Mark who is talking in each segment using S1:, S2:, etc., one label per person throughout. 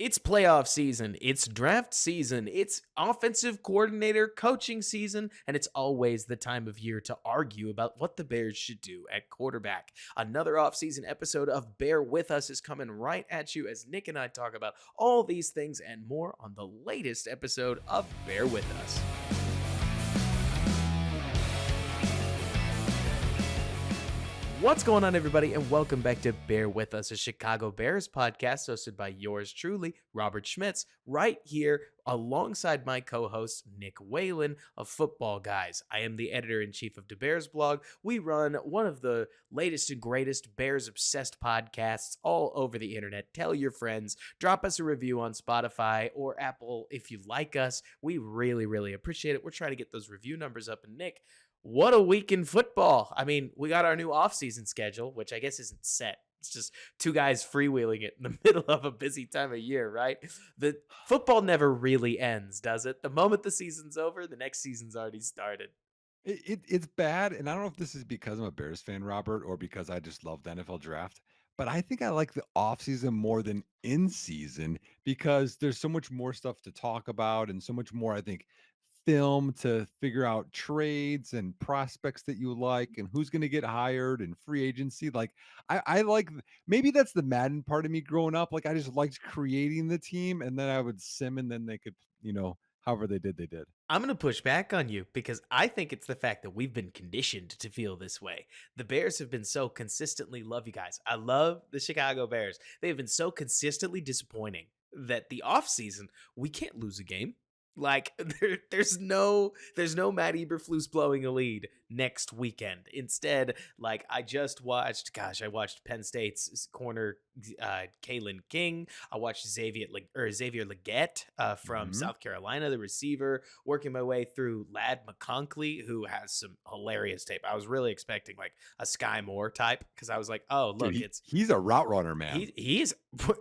S1: It's playoff season, it's draft season, it's offensive coordinator coaching season, and it's always the time of year to argue about what the Bears should do at quarterback. Another offseason episode of Bear With Us is coming right at you as Nick and I talk about all these things and more on the latest episode of Bear With Us. What's going on, everybody, and welcome back to Bear With Us, a Chicago Bears podcast hosted by yours truly, Robert Schmitz, right here alongside my co-host, Nick Whalen of Football Guys. I am the editor-in-chief of the Bears blog. We run one of the latest and greatest Bears-obsessed podcasts all over the internet. Tell your friends, drop us a review on Spotify or Apple if you like us. We really, really appreciate it. We're trying to get those review numbers up, and Nick, what a week in football. I mean, we got our new offseason schedule, which I guess isn't set. It's just two guys freewheeling it in the middle of a busy time of year, right? The football never really ends, does it? The moment the season's over, the next season's already started.
S2: It's bad, and I don't know if this is because I'm a Bears fan, Robert, or because I just love the NFL draft, but I think I like the offseason more than in season because there's so much more stuff to talk about and so much more, I think, film to figure out trades and prospects that you like and who's going to get hired and free agency. Like I like maybe that's the Madden part of me growing up. Like I just liked creating the team and then I would sim and then they could, however they did, they did.
S1: I'm going to push back on you because I think it's the fact that we've been conditioned to feel this way. The Bears have been so consistently love you guys. I love the Chicago Bears. They have been so consistently disappointing that the offseason, we can't lose a game. Like there's no Matt Eberflus blowing a lead next weekend. Instead, like I watched Penn State's corner Kalen King. I watched Xavier Legette from
S2: Mhm.
S1: South Carolina, the receiver, working my way through Ladd McConkey, who has some hilarious tape. I was really expecting like a Sky Moore type because I was like, oh
S2: Dude,
S1: look, it's
S2: he's a route runner, man.
S1: he's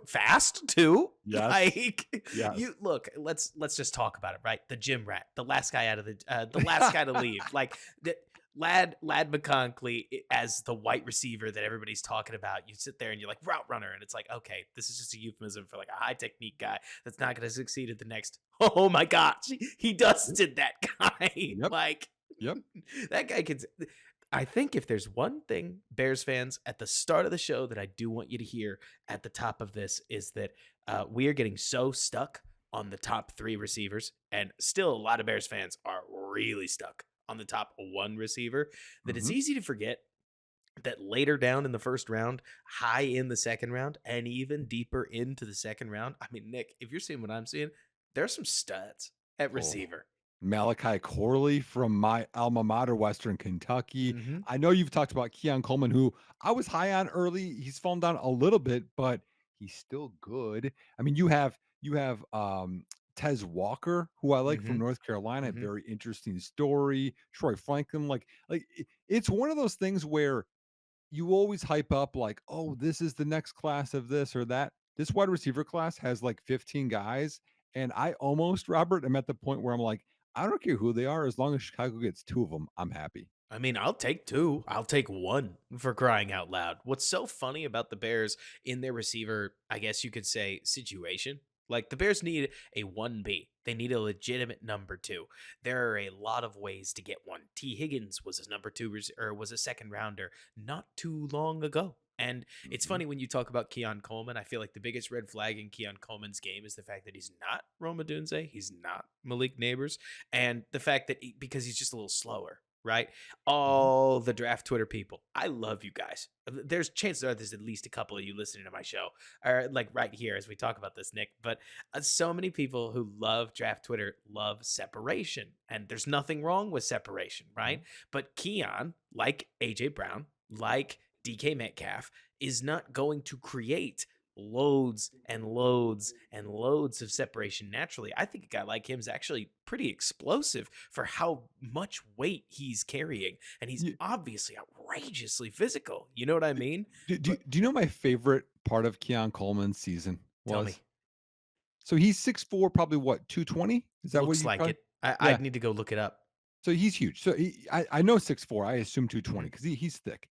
S1: fast too.
S2: Yes.
S1: Like
S2: Yes.
S1: you look, let's just talk about it, right? The gym rat, the last guy out of the last guy to leave. Like the Ladd McConkey as the white receiver that everybody's talking about. You sit there and you're like route runner, and it's like, okay, this is just a euphemism for like a high technique guy that's not going to succeed at the next. Oh my gosh, he dusted that guy.
S2: Yep.
S1: Like
S2: Yep.
S1: that guy can. I think if there's one thing, Bears fans, at the start of the show that I do want you to hear at the top of this is that we are getting so stuck on the top three receivers, and still a lot of Bears fans are really stuck on the top one receiver, that it's
S2: Mhm.
S1: easy to forget that later down in the first round, high in the second round, and even deeper into the second round. I mean, Nick, if you're seeing what I'm seeing, there's some studs at
S2: Oh,
S1: receiver.
S2: Malachi Corley from my alma mater, Western Kentucky.
S1: Mm-hmm.
S2: I know you've talked about Keon Coleman, who I was high on early. He's fallen down a little bit, but he's still good. I mean, you have Tez Walker, who I like
S1: Mm-hmm.
S2: from North Carolina.
S1: Mm-hmm.
S2: Very interesting story. Troy Franklin, it's one of those things where you always hype up like, oh, this is the next class of this or that. This wide receiver class has like 15 guys. And I almost, Robert, am at the point where I'm like, I don't care who they are. As long as Chicago gets two of them, I'm happy.
S1: I mean, I'll take two. I'll take one for crying out loud. What's so funny about the Bears in their receiver, I guess you could say, situation? Like the Bears need a 1B. They need a legitimate number two. There are a lot of ways to get one. T. Higgins was a number two or was a second rounder not too long ago. And it's
S2: Mhm.
S1: funny when you talk about Keon Coleman. I feel like the biggest red flag in Keon Coleman's game is the fact that he's not Roma Dunze, he's not Malik Neighbors, and the fact that because he's just a little slower, right?
S2: Mhm.
S1: All the draft Twitter people, I love you guys. There's chances are there's at least a couple of you listening to my show, or like right here as we talk about this, Nick. But so many people who love draft Twitter love separation, and there's nothing wrong with separation, right?
S2: Mhm.
S1: But Keon, like AJ Brown, like DK Metcalf, is not going to create loads and loads and loads of separation naturally. I think a guy like him is actually pretty explosive for how much weight he's carrying. And he's
S2: You-
S1: obviously outrageously physical. You know what I mean?
S2: do
S1: But
S2: you know my favorite part of Keon Coleman's season
S1: tell me,
S2: was? So he's 6'4", probably what, 220? Is that what
S1: looks
S2: you
S1: like
S2: probably?
S1: it.
S2: Yeah.
S1: I'd need to go look it up.
S2: So he's huge. So I know 6'4". I assume 220
S1: Mhm.
S2: because he's thick.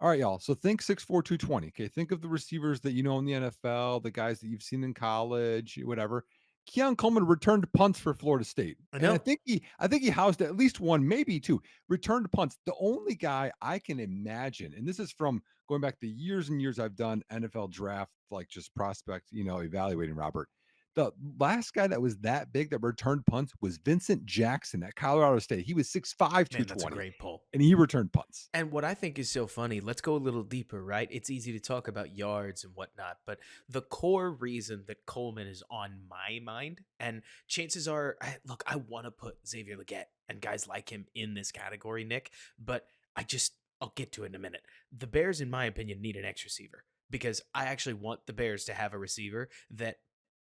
S2: All right, y'all. So think 6'4", 220. Okay. Think of the receivers that you know in the NFL, the guys that you've seen in college, whatever. Keon Coleman returned punts for Florida State.
S1: I
S2: And
S1: know.
S2: I think he housed at least one, maybe two, returned punts. The only guy I can imagine, and this is from going back the years and years I've done NFL draft, like just prospect, evaluating Robert. The last guy that was that big that returned punts was Vincent Jackson at Colorado State. He was 6'5",
S1: Man, that's a
S2: 220,
S1: great pull.
S2: and he returned punts.
S1: And what I think is so funny, let's go a little deeper, right? It's easy to talk about yards and whatnot, but the core reason that Coleman is on my mind, and chances are, look, I want to put Xavier Leggett and guys like him in this category, Nick, but I'll get to it in a minute. The Bears, in my opinion, need an X receiver because I actually want the Bears to have a receiver that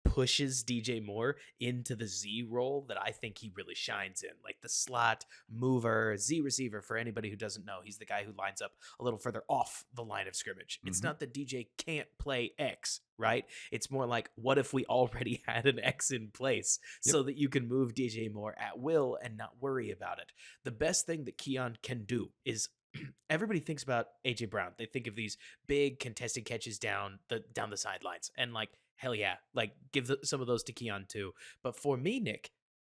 S1: pushes DJ Moore into the Z role that I think he really shines in, like the slot mover, Z receiver. For anybody who doesn't know, he's the guy who lines up a little further off the line of scrimmage. It's
S2: Mhm.
S1: not that DJ can't play X, right? It's more like, what if we already had an X in place
S2: Yep.
S1: so that you can move DJ Moore at will and not worry about it? The best thing that Keon can do is everybody thinks about AJ Brown. They think of these big contested catches down the sidelines, and like hell yeah, like give some of those to Keon too. But for me, Nick,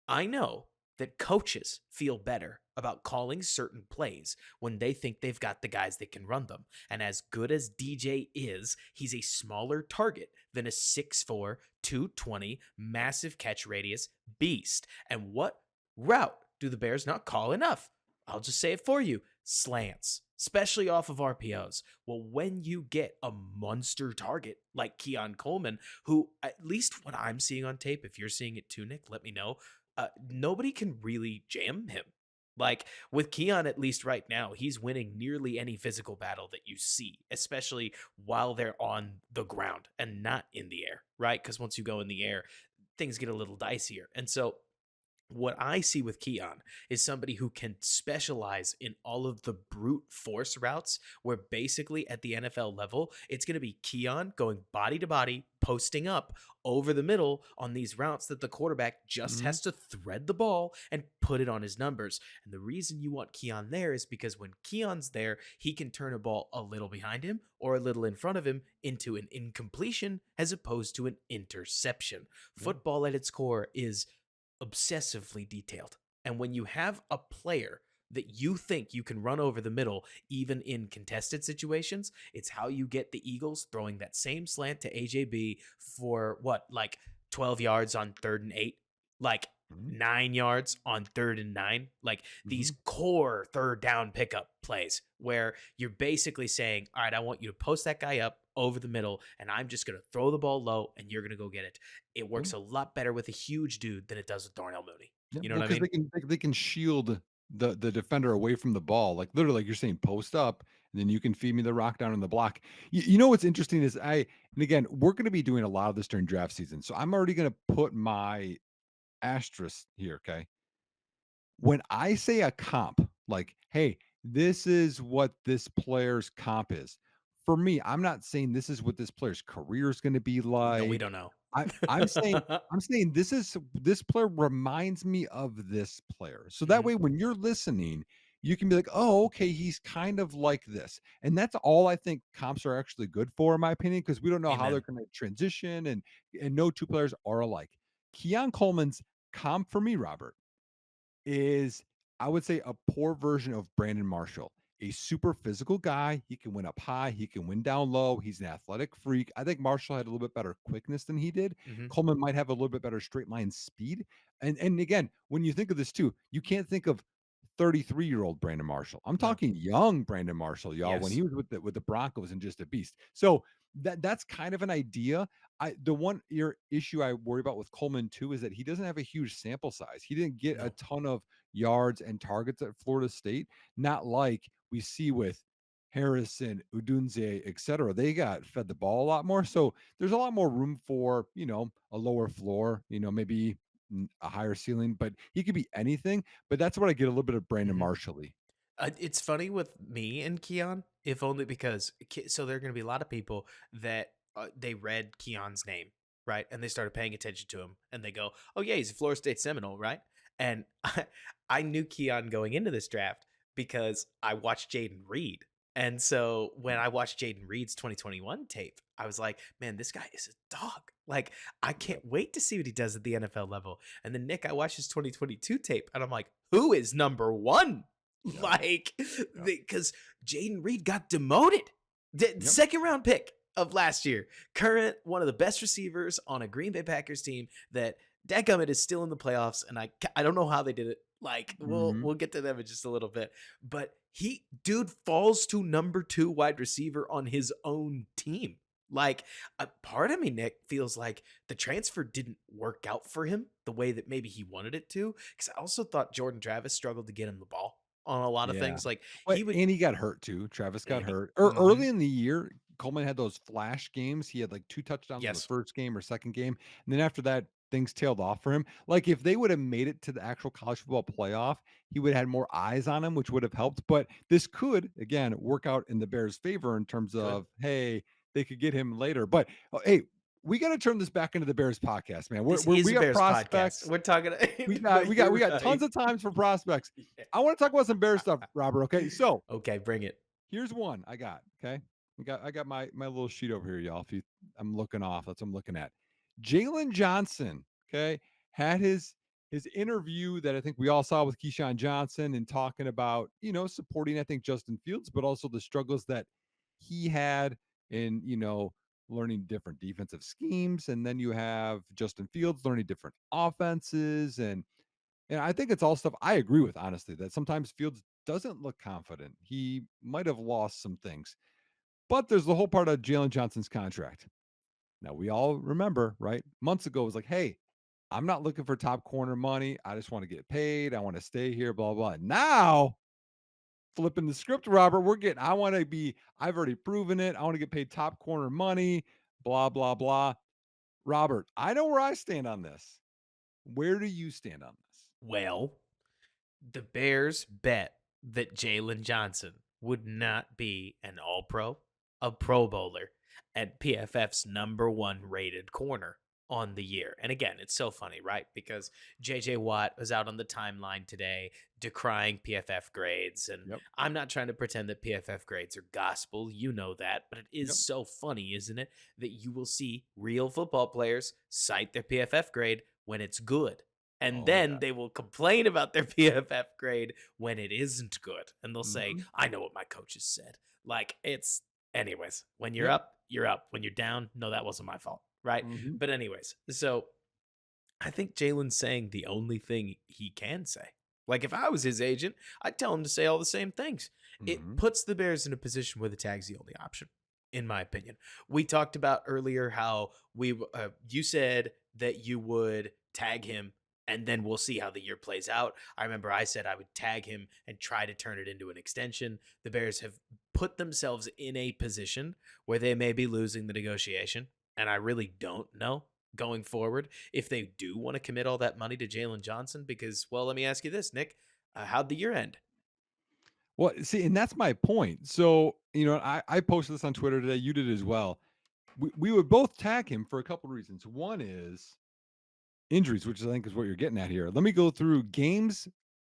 S1: I know that coaches feel better about calling certain plays when they think they've got the guys that can run them. And as good as DJ is, he's a smaller target than a 6'4", 220, massive catch radius beast. And what route do the Bears not call enough? I'll just say it for you: slants, especially off of RPOs. Well, when you get a monster target like Keon Coleman, who, at least what I'm seeing on tape, if you're seeing it too, Nick, let me know. Nobody can really jam him. Like with Keon, at least right now, he's winning nearly any physical battle that you see, especially while they're on the ground and not in the air, right? Because once you go in the air, things get a little dicier. And so what I see with Keon is somebody who can specialize in all of the brute force routes, where basically at the NFL level, it's going to be Keon going body to body, posting up over the middle on these routes that the quarterback just
S2: Mhm.
S1: has to thread the ball and put it on his numbers. And the reason you want Keon there is because when Keon's there, he can turn a ball a little behind him or a little in front of him into an incompletion as opposed to an interception.
S2: Yeah.
S1: Football at its core is obsessively detailed. And when you have a player that you think you can run over the middle, even in contested situations, it's how you get the Eagles throwing that same slant to AJB for what, like 12 yards on 3rd and 8, like
S2: Mhm.
S1: 9 yards on 3rd and 9, like these
S2: Mhm.
S1: core third down pickup plays where you're basically saying, all right, I want you to post that guy up over the middle, and I'm just going to throw the ball low and you're going to go get it. It
S2: Yeah.
S1: works a lot better with a huge dude than it does with Darnell Mooney.
S2: Yeah.
S1: You know
S2: Well,
S1: what I
S2: because
S1: mean?
S2: they can shield the defender away from the ball, like literally, like you're saying, post up, and then you can feed me the rock down in the block. You know what's interesting is and again, we're going to be doing a lot of this during draft season, so I'm already going to put my asterisk here. Okay, when I say a comp, like, hey, this is what this player's comp is. For me, I'm not saying this is what this player's career is going to be
S1: No, we
S2: like.
S1: don't know.
S2: I'm saying this player reminds me of this player. So that
S1: Mhm.
S2: way when you're listening, you can be like, "Oh, okay, he's kind of like this." And that's all I think comps are actually good for, in my opinion, because we don't know how they're
S1: Amen.
S2: gonna transition and no two players are alike. Keon Coleman's comp for me, Robert, is I would say a poor version of Brandon Marshall. A super physical guy. He can win up high. He can win down low. He's an athletic freak. I think Marshall had a little bit better quickness than he did.
S1: Mhm.
S2: Coleman might have a little bit better straight line speed. And again, when you think of this too, you can't think of 33-year-old Brandon Marshall. I'm
S1: No.
S2: talking young Brandon Marshall, y'all, when
S1: Yes.
S2: he was with the Broncos and just a beast. So that's kind of an idea. The one issue I worry about with Coleman too is that he doesn't have a huge sample size. He didn't get a
S1: No.
S2: ton of yards and targets at Florida State, not like we see with Harrison, Udunze, et cetera. They got fed the ball a lot more. So there's a lot more room for, a lower floor, maybe a higher ceiling, but he could be anything. But that's what I get a little bit of Brandon
S1: Mhm.
S2: Marshall-y.
S1: It's funny with me and Keon, if only because so there are going to be a lot of people that they read Keon's name, right? And they started paying attention to him and they go, "Oh yeah, he's a Florida State Seminole, right?" And I knew Keon going into this draft because I watched Jaden Reed. And so when I watched Jaden Reed's 2021 tape, I was like, man, this guy is a dog. Like, I
S2: Yep.
S1: can't wait to see what he does at the NFL level. And then Nick, I watched his 2022 tape and I'm like, who is number one?
S2: Yep.
S1: Like,
S2: Yep.
S1: because Jaden Reed got demoted. The
S2: Yep.
S1: second round pick of last year. Current one of the best receivers on a Green Bay Packers team that dadgummit is still in the playoffs. And I don't know how they did it. Like,
S2: Mhm.
S1: we'll get to them in just a little bit. But dude falls to number 2 wide receiver on his own team. Like, a part of me, Nick, feels like the transfer didn't work out for him the way that maybe he wanted it to. Because I also thought Jordan Travis struggled to get him the ball on a lot of
S2: Yeah.
S1: things. Like,
S2: But
S1: he would.
S2: and he got hurt too. Travis got hurt.
S1: Mhm.
S2: Early in the year, Coleman had those flash games. He had like 2 touchdowns in the
S1: Yes.
S2: first game or second game, and then after that, things tailed off for him. Like, if they would have made it to the actual college football playoff, he would have had more eyes on him, which would have helped, but this could, again, work out in the Bears' favor in terms
S1: Could.
S2: of, hey, they could get him later, but, hey, we gotta turn this back into the Bears podcast, man.
S1: This
S2: We
S1: is a
S2: got
S1: Bears podcast.
S2: prospects.
S1: We're talking.
S2: We got we
S1: But
S2: got
S1: you're
S2: we got tons
S1: right.
S2: of times for prospects.
S1: Yeah.
S2: I wanna talk about some Bears stuff, Robert, okay? So,
S1: Okay, bring it.
S2: here's one I got, okay? I got my little sheet over here, y'all. If you I'm looking off, that's what I'm looking at. Jalen Johnson, okay, had his interview that I think we all saw with Keyshawn Johnson and talking about, supporting, I think, Justin Fields, but also the struggles that he had in, learning different defensive schemes. And then you have Justin Fields learning different offenses. And I think it's all stuff I agree with, honestly, that sometimes Fields doesn't look confident. He might have lost some things. But there's the whole part of Jalen Johnson's contract. Now, we all remember, right? Months ago, it was like, hey, I'm not looking for top corner money. I just want to get paid. I want to stay here, blah, blah. Now, flipping the script, Robert, I've already proven it. I want to get paid top corner money, blah, blah, blah. Robert, I know where I stand on this. Where do you stand on this?
S1: Well, the Bears bet that Jalen Johnson would not be an All Pro, a Pro Bowler, and PFF's number 1 rated corner on the year. And again, it's so funny, right? Because JJ Watt was out on the timeline today decrying PFF grades. And
S2: Yep.
S1: I'm not trying to pretend that PFF grades are gospel. You know that. But it is
S2: Yep.
S1: so funny, isn't it? That you will see real football players cite their PFF grade when it's good, and
S2: Oh,
S1: then
S2: yeah.
S1: they will complain about their PFF grade when it isn't good. And they'll say,
S2: Mhm.
S1: I know what my coaches said. Like, it's, anyways, when you're
S2: Yep.
S1: up, you're up. When you're down, no, that wasn't my fault. Right.
S2: Mhm.
S1: But, anyways, so I think Jalen's saying the only thing he can say. Like, if I was his agent, I'd tell him to say all the same things. It
S2: Mhm.
S1: puts the Bears in a position where the tag's the only option, in my opinion. We talked about earlier how you said that you would tag him and then we'll see how the year plays out. I remember I said I would tag him and try to turn it into an extension. The Bears have put themselves in a position where they may be losing the negotiation, and I really don't know going forward if they do want to commit all that money to Jalen Johnson. Because, well, let me ask you this, Nick. How'd the year end?
S2: Well, see, and that's my point. So, I posted this on Twitter today. You did as well. We would both tag him for a couple of reasons. One is injuries, which I think is what you're getting at here. Let me go through games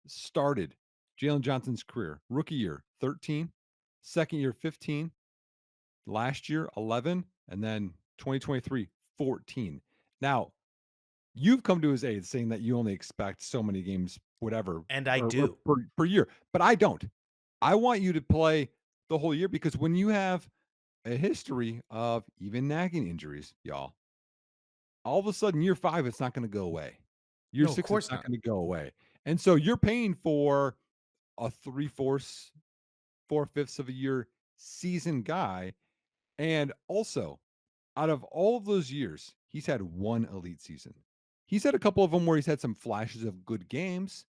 S2: started. Jalen Johnson's career, rookie year, 13, second year, 15, last year, 11, and then 2023, 14. Now, you've come to his aid saying that you only expect so many games, whatever,
S1: And I
S2: or
S1: do.
S2: per year, but I don't. I want you to play the whole year because when you have a history of even nagging injuries, y'all, all of a sudden, year 5, it's not gonna go away. Year
S1: No, of
S2: 6, it's
S1: course
S2: not
S1: not.
S2: gonna go away. And so you're paying for a 3/4, 4/5 of a year seasoned guy, and also, out of all of those years, he's had 1 elite season. He's had a couple of them where he's had some flashes of good games,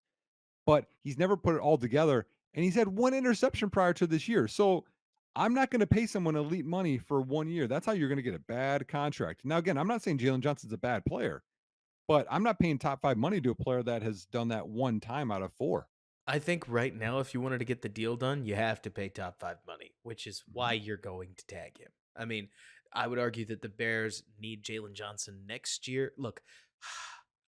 S2: but he's never put it all together, and he's had 1 interception prior to this year. So, I'm not gonna pay someone elite money for 1 year. That's how you're gonna get a bad contract. Now, again, I'm not saying Jalen Johnson's a bad player, but I'm not paying top 5 money to a player that has done that 1 time out of 4.
S1: I think right now, if you wanted to get the deal done, you have to pay top 5 money, which is why
S2: Mhm.
S1: you're going to tag him. I mean, I would argue that the Bears need Jalen Johnson next year. Look,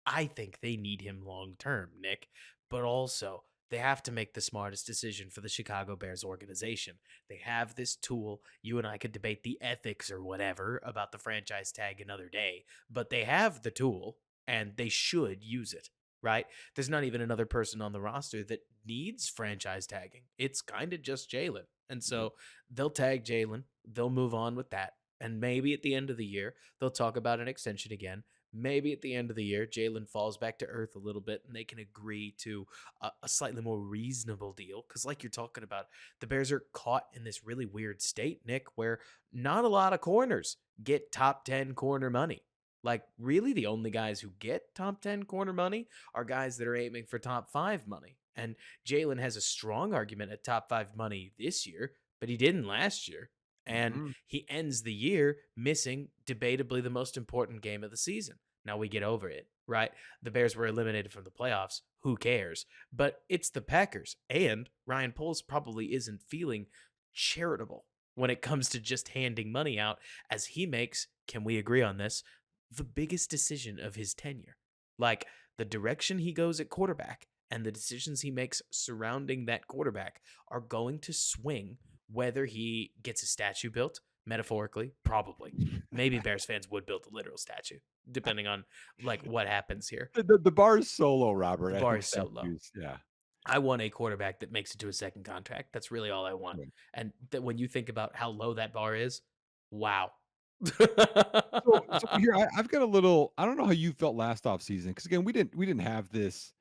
S1: I think they need him long term, Nick, but also they have to make the smartest decision for the Chicago Bears organization. They have this tool. You and I could debate the ethics or whatever about the franchise tag another day, but they have the tool and they should use it, right? There's not even another person on the roster that needs franchise tagging. It's kind of just Jaylon. And
S2: Yep.
S1: so they'll tag Jaylon, they'll move on with that. And maybe at the end of the year, they'll talk about an extension again. Maybe at the end of the year, Jaylon falls back to earth a little bit and they can agree to a slightly more reasonable deal. Because, like you're talking about, the Bears are caught in this really weird state, Nick, where not a lot of corners get top 10 corner money. Like, really, the only guys who get top 10 corner money are guys that are aiming for top 5 money. And Jaylon has a strong argument at top 5 money this year, but he didn't last year. And
S2: Mhm.
S1: he ends the year missing debatably the most important game of the season. Now we get over it, right? The Bears were eliminated from the playoffs. Who cares? But it's the Packers. And Ryan Poles probably isn't feeling charitable when it comes to just handing money out as he makes, can we agree on this, the biggest decision of his tenure. Like the direction he goes at quarterback and the decisions he makes surrounding that quarterback are going to swing whether he gets a statue built, metaphorically, probably. Maybe Bears fans would build a literal statue, depending on like what happens here.
S2: The bar is so low, Robert.
S1: The
S2: I
S1: bar
S2: think
S1: is so low.
S2: statues, yeah.
S1: I want a quarterback that makes it to a second contract. That's really all I want.
S2: Right.
S1: And that when you think about how low that bar is, wow.
S2: So here I've got a little. I don't know how you felt last off season because again we didn't have this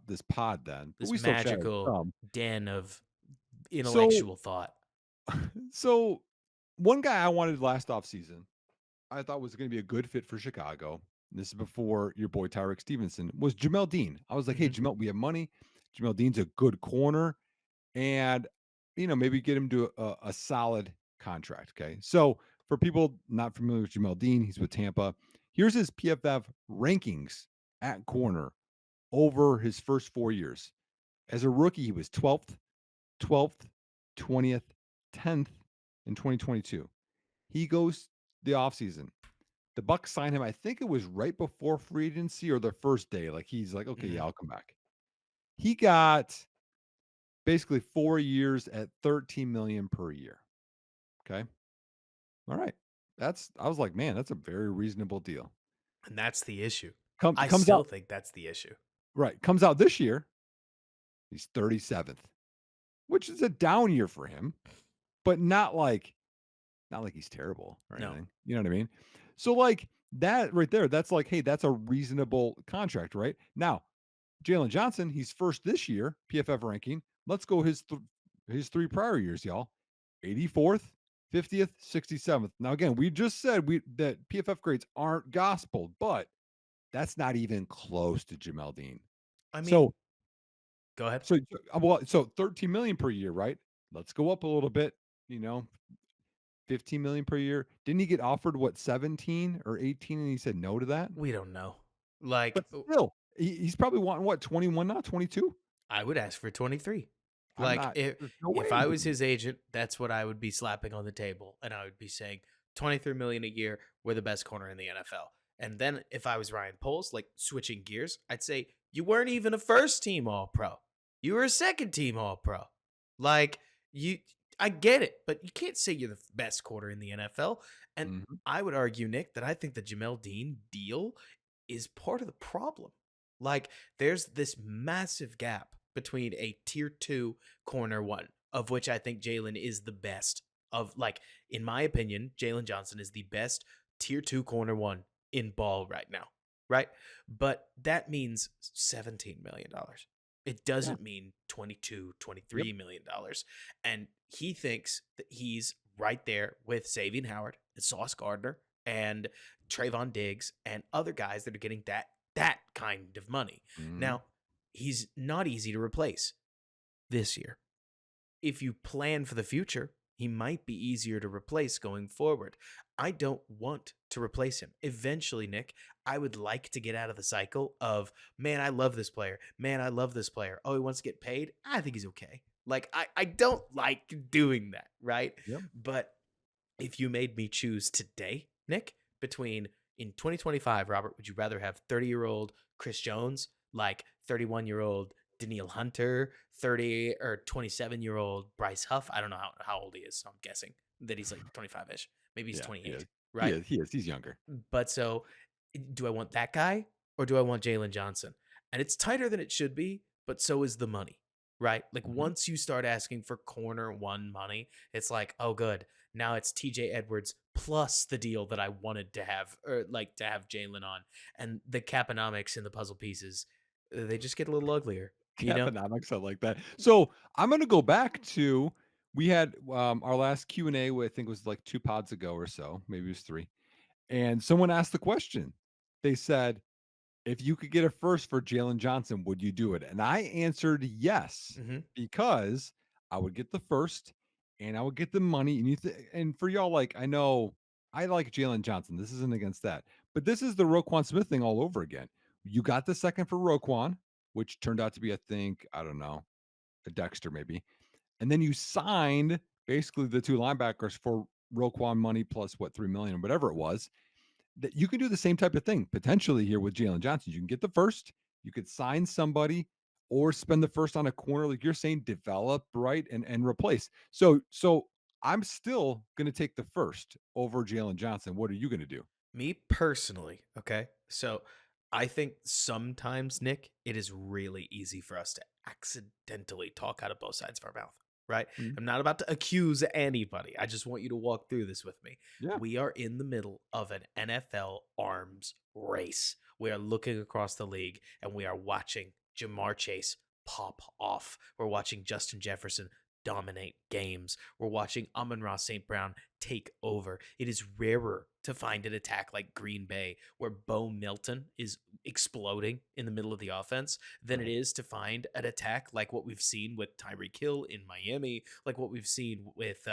S2: this pod then, but
S1: This
S2: we still chatted
S1: magical
S2: some.
S1: den of
S2: So
S1: intellectual thought.
S2: so one guy I wanted last off season I thought was going to be a good fit for Chicago. This is before your boy Tyreek Stevenson was Jamel Dean. I was like, hey
S1: Mhm.
S2: Jamel, we have money. Jamel Dean's a good corner, and maybe get him to a solid contract. Okay, so for people not familiar with Jamel Dean, he's with Tampa. Here's his PFF rankings at corner over his first 4 years. As a rookie, he was 12th, 20th, 10th in 2022. He goes the offseason. The Bucks signed him, I think it was right before free agency or the first day. Like he's like, okay, yeah,
S1: Mhm.
S2: I'll come back. He got basically 4 years at 13 million per year. Okay. All right. I was like, man, that's a very reasonable deal.
S1: And that's the issue. I
S2: Comes
S1: still
S2: out
S1: think that's the issue.
S2: right. Comes out this year. He's 37th, which is a down year for him, but not like he's terrible or
S1: No.
S2: anything. You know what I mean? So like that right there, that's like, hey, that's a reasonable contract, right? Now, Jaylon Johnson, he's first this year, PFF ranking. Let's go his 3 prior years, y'all. 84th, 50th, 67th. Now again, we just said that PFF grades aren't gospel, but that's not even close to Jamel Dean.
S1: I mean,
S2: So
S1: go ahead.
S2: so 13 million per year, right? Let's go up a little bit, you know, 15 million per year. Didn't he get offered what 17 or 18 and he said no to that?
S1: We don't know. Like,
S2: But still, he's probably wanting what 21 now, 22?
S1: I would ask for 23.
S2: I'm
S1: Like
S2: not
S1: if
S2: there's no way
S1: if
S2: he
S1: I
S2: would
S1: was
S2: do
S1: his agent, that's what I would be slapping on the table and I would be saying 23 million a year, we're the best corner in the NFL. And then if I was Ryan Poles, like switching gears, I'd say you weren't even a first team all pro. You were a second team all pro. Like you I get it, but you can't say you're the best corner in the NFL. And
S2: Mhm.
S1: I would argue, Nick, that I think the Jamel Dean deal is part of the problem. Like there's this massive gap between a tier 2 corner one, of which I think Jaylon is the best of like in my opinion, Jaylon Johnson is the best tier 2 corner one in ball right now, right? But that means $17 million. It
S2: Yeah.
S1: doesn't mean 22,
S2: Yep.
S1: $23 million. And he thinks that he's right there with Xavier Howard and Sauce Gardner and Trayvon Diggs and other guys that are getting that kind of money.
S2: Mhm.
S1: Now, he's not easy to replace this year. If you plan for the future, he might be easier to replace going forward. I don't want to replace him. Eventually, Nick, I would like to get out of the cycle of, man, I love this player. Man, I love this player. Oh, he wants to get paid? I think he's okay. Like, I don't like doing that, right?
S2: Yep.
S1: But if you made me choose today, Nick, between in 2025, Robert, would you rather have 30-year-old Chris Jones, like 31-year-old Daniil Hunter, 30 or 27-year-old Bryce Huff. I don't know how old he is, so I'm guessing that he's like 25-ish. Maybe he's
S2: Yeah, he
S1: 28,
S2: is. He
S1: right?
S2: is. He is. He's younger.
S1: But so, do I want that guy or do I want Jaylon Johnson? And it's tighter than it should be, but so is the money, right? Like
S2: Mhm.
S1: once you start asking for corner one money, it's like, oh, good. Now it's TJ Edwards plus the deal that I wanted to have, or like to have Jalen on. And the caponomics and the puzzle pieces, they just get a little uglier, you know?
S2: Caponomics, I like that. So I'm gonna go back to we had our last Q&A, I think was like 2 pods ago or so, maybe it was 3. And someone asked the question. They said, if you could get a first for Jalen Johnson, would you do it? And I answered yes,
S1: Hmm.
S2: because I would get the first and I would get the money. And and for y'all, like I know I like Jalen Johnson. This isn't against that. But this is the Roquan Smith thing all over again. You got the second for Roquan, which turned out to be, I think, I don't know, a Dexter maybe. And then you signed basically the two linebackers for Roquan money plus what, 3 million, whatever it was, that you can do the same type of thing potentially here with Jalen Johnson. You can get the first, you could sign somebody or spend the first on a corner, like you're saying, develop, right, and replace. So I'm still gonna take the first over Jalen Johnson. What are you gonna do?
S1: Me personally, okay? So I think sometimes, Nick, it is really easy for us to accidentally talk out of both sides of our mouth, right?
S2: Mhm.
S1: I'm not about to accuse anybody. I just want you to walk through this with me.
S2: Yeah.
S1: We are in the middle of an NFL arms race. We are looking across the league and we are watching Jamar Chase pop off. We're watching Justin Jefferson dominate games. We're watching Amon-Ra St. Brown take over. It is rarer to find an attack like Green Bay where Bo Milton is exploding in the middle of the offense than it
S2: Right.
S1: is to find an attack like what we've seen with Tyreek Hill in Miami, like what we've seen with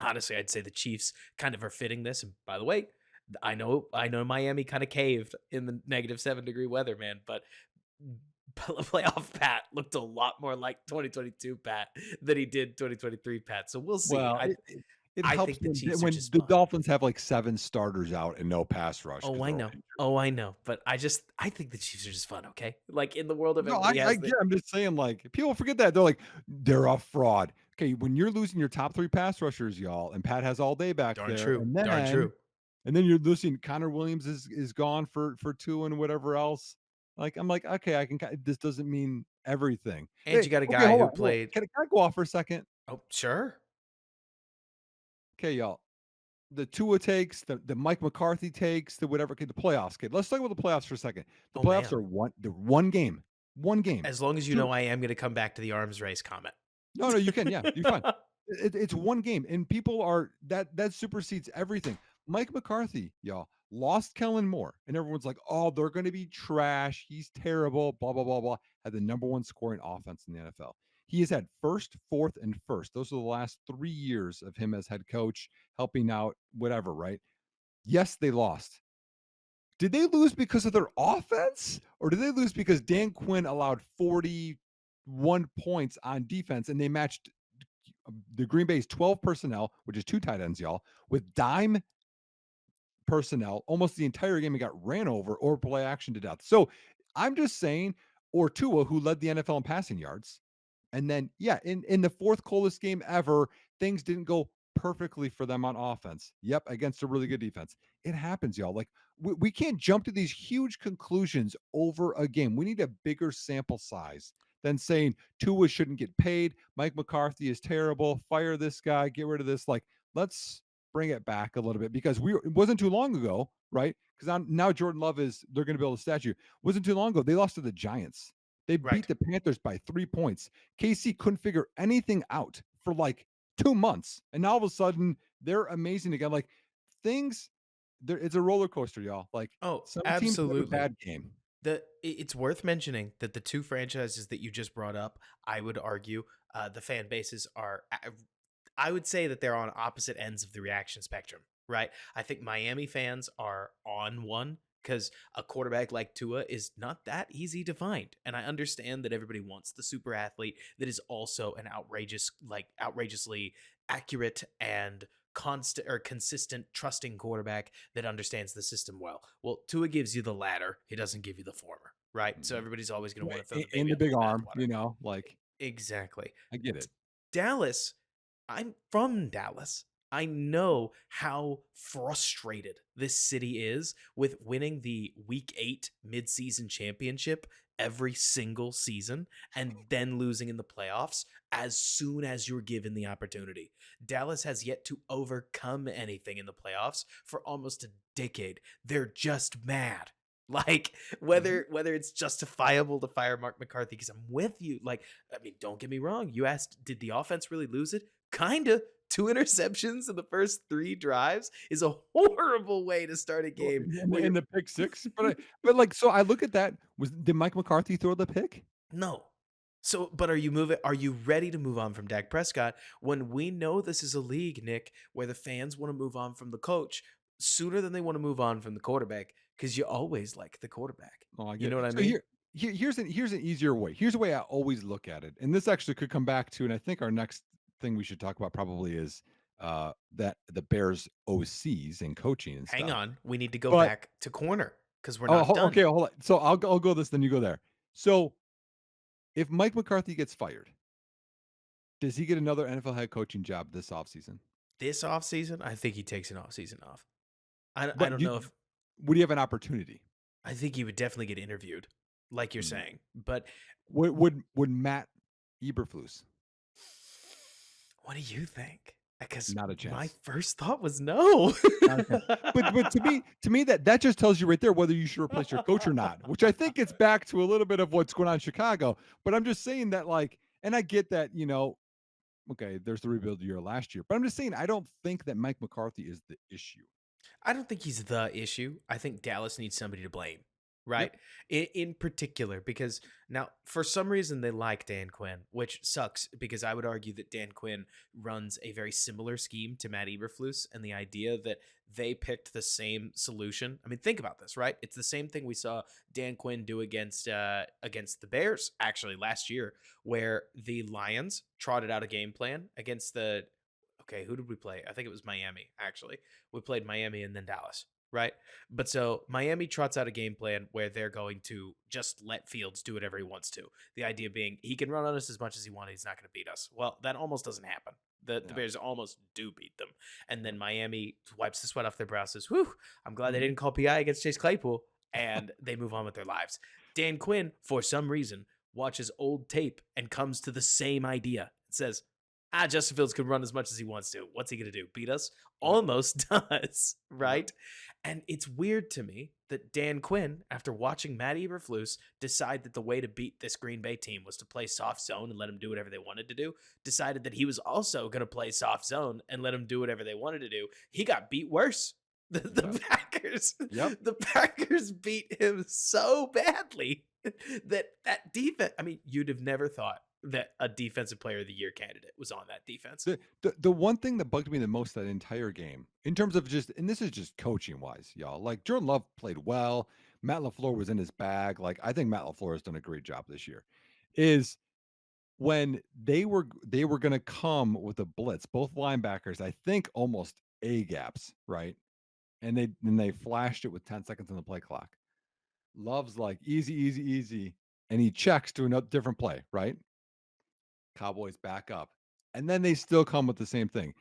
S1: honestly, I'd say the Chiefs kind of are fitting this. And by the way, I know Miami kind of caved in the -7 degree weather, man, but playoff Pat looked a lot more like 2022 Pat than he did 2023 Pat. So we'll see.
S2: Well,
S1: I
S2: it
S1: I
S2: helps
S1: think the Chiefs are
S2: when
S1: just
S2: the
S1: fun.
S2: Dolphins have like 7 starters out and no pass rush
S1: Oh,
S2: because
S1: I
S2: they're all
S1: know.
S2: injured.
S1: Oh, I know. But I think the Chiefs are just fun, okay? Like in the world of
S2: No,
S1: everybody
S2: I
S1: has the
S2: get I'm just saying, like, people forget that. They're like, "They're a fraud." Okay, when you're losing your top 3 pass rushers, y'all, and Pat has all day back
S1: darn
S2: there,
S1: true. Darn true.
S2: and then you're losing Connor Williams is gone for 2 and whatever else. Like, I'm like, "Okay, I can ki this doesn't mean everything."
S1: And
S2: Hey,
S1: you got a
S2: okay,
S1: guy who
S2: hold on.
S1: played
S2: Can I go off for a second?
S1: oh, sure.
S2: Okay, y'all. The Tua takes, the Mike McCarthy takes, the whatever, okay, the playoffs. Okay, let's talk about the playoffs for a second. The
S1: Oh
S2: playoffs
S1: man.
S2: are they're 1 game. 1 game.
S1: As long as you
S2: Two
S1: know I am gonna come back to the arms race comment.
S2: No, no, you can. Yeah, you're fine. It's 1 game, and people are that supersedes everything. Mike McCarthy, y'all, lost Kellen Moore, and everyone's like, "Oh, they're going to be trash. He's terrible." Blah blah blah blah. Had the number 1 scoring offense in the NFL. He has had first, fourth, and first. Those are the last 3 years of him as head coach, helping out whatever. Right? Yes, they lost. Did they lose because of their offense, or did they lose because Dan Quinn allowed 41 points on defense and they matched the Green Bay's 12 personnel, which is 2 tight ends, y'all, with dime personnel almost the entire game and got ran over or play action to death. So I'm just saying, or Tua, who led the NFL in passing yards. And then, yeah, in the fourth coldest game ever, things didn't go perfectly for them on offense. Yep, against a really good defense. It happens, y'all. Like we can't jump to these huge conclusions over a game. We need a bigger sample size than saying Tua shouldn't get paid. Mike McCarthy is terrible. Fire this guy. Get rid of this. Like, let's bring it back a little bit because it wasn't too long ago, right? Because now Jordan Love they're going to build a statue. It wasn't too long ago. They lost to the Giants. They beat
S1: Right.
S2: the Panthers by 3 points. KC couldn't figure anything out for like 2 months. And now all of a sudden they're amazing again. Like things, it's a roller coaster, y'all. Like
S1: Oh,
S2: some teams have a
S1: absolutely.
S2: bad game.
S1: It's worth mentioning that the two franchises that you just brought up, I would argue, the fan bases are. I would say that they're on opposite ends of the reaction spectrum, right? I think Miami fans are on one because a quarterback like Tua is not that easy to find, and I understand that everybody wants the super athlete that is also an outrageously accurate and constant or consistent trusting quarterback that understands the system well. Well, Tua gives you the latter, he doesn't give you the former. right? So
S2: Mhm.
S1: everybody's always going to want
S2: Right,
S1: to throw the
S2: and
S1: baby
S2: the
S1: out with
S2: big
S1: the
S2: arm,
S1: bathwater.
S2: like,
S1: Exactly.
S2: I get it.
S1: Dallas, I'm from Dallas. I know how frustrated this city is with winning the week 8 midseason championship every single season and then losing in the playoffs as soon as you're given the opportunity. Dallas has yet to overcome anything in the playoffs for almost a decade. They're just mad. Like
S2: Mhm.
S1: whether it's justifiable to fire Mark McCarthy because I'm with you. Like I mean, don't get me wrong. You asked, did the offense really lose it? Kinda. Two interceptions in the first 3 drives is a horrible way to start a
S2: Well,
S1: game
S2: and
S1: where
S2: and
S1: you're
S2: the pick six, but, like, so I look at that, did Mike McCarthy throw the pick?
S1: no. So, but are you moving? Are you ready to move on from Dak Prescott when we know this is a league, Nick, where the fans want to move on from the coach sooner than they want to move on from the quarterback because you always like the quarterback.
S2: Oh, I
S1: You
S2: get
S1: know
S2: it.
S1: what I
S2: So
S1: mean?
S2: here's an easier way. Here's the way I always look at it, and this actually could come back to, and I think our next thing we should talk about probably is, that the Bears OCs and coaching and
S1: Hang
S2: stuff.
S1: on, we need to go
S2: But
S1: back to corner because we're
S2: oh,
S1: not done.
S2: okay, hold on. So I'll go this, then you go there. So if Mike McCarthy gets fired, does he get another NFL head coaching job this offseason?
S1: This offseason, I think he takes an offseason off. I
S2: But
S1: don't know if
S2: would he have an opportunity?
S1: I think he would definitely get interviewed, like you're
S2: Hmm.
S1: saying. But
S2: Would Matt Eberflus?
S1: what do you think? Because
S2: Not a
S1: my
S2: chance.
S1: first thought was no.
S2: Not a chance. But to me that just tells you right there whether you should replace your coach or not, which I think gets back to a little bit of what's going on in Chicago. But I'm just saying that, like, and I get that, okay, there's the rebuild year last year. But I'm just saying I don't think that Mike McCarthy is the issue.
S1: I don't think he's the issue. I think Dallas needs somebody to blame, right?
S2: Yep.
S1: In particular, because now for some reason they like Dan Quinn, which sucks because I would argue that Dan Quinn runs a very similar scheme to Matt Eberflus, and the idea that they picked the same solution. I mean, think about this, right? It's the same thing we saw Dan Quinn do against the Bears actually last year, where the Lions trotted out a game plan against the okay, who did we play? I think it was Miami, actually. We played Miami and then Dallas, right? But so Miami trots out a game plan where they're going to just let Fields do whatever he wants to. The idea being he can run on us as much as he wants, he's not going to beat us. Well, that almost doesn't happen. The
S2: Yeah.
S1: Bears almost do beat them. And
S2: Yep.
S1: then Miami wipes the sweat off their brow, says, whew, I'm glad they
S2: Mhm.
S1: didn't call PI against Chase Claypool. And they move on with their lives. Dan Quinn, for some reason, watches old tape and comes to the same idea. It says, Justin Fields can run as much as he wants to. What's he going to do? Beat us?
S2: Yep.
S1: Almost does,
S2: Yep.
S1: right? And it's weird to me that Dan Quinn, after watching Matt Eberflus decide that the way to beat this Green Bay team was to play soft zone and let them do whatever they wanted to do, decided that he was also going to play soft zone and let them do whatever they wanted to do. He got beat worse.
S2: Yep.
S1: The Packers,
S2: Yep.
S1: the Packers beat him so badly that defense. I mean, you'd have never thought that a defensive player of the year candidate was on that defense.
S2: The one thing that bugged me the most that entire game, in terms of just, and this is just coaching wise, y'all. Like Jordan Love played well. Matt LaFleur was in his bag. Like I think Matt LaFleur has done a great job this year. Is when they were gonna come with a blitz, both linebackers, I think almost A gaps, right? And they flashed it with 10 seconds on the play clock. Love's like easy, easy, easy. And he checks to another different play, right? Cowboys back up. And then they still come with the same thing.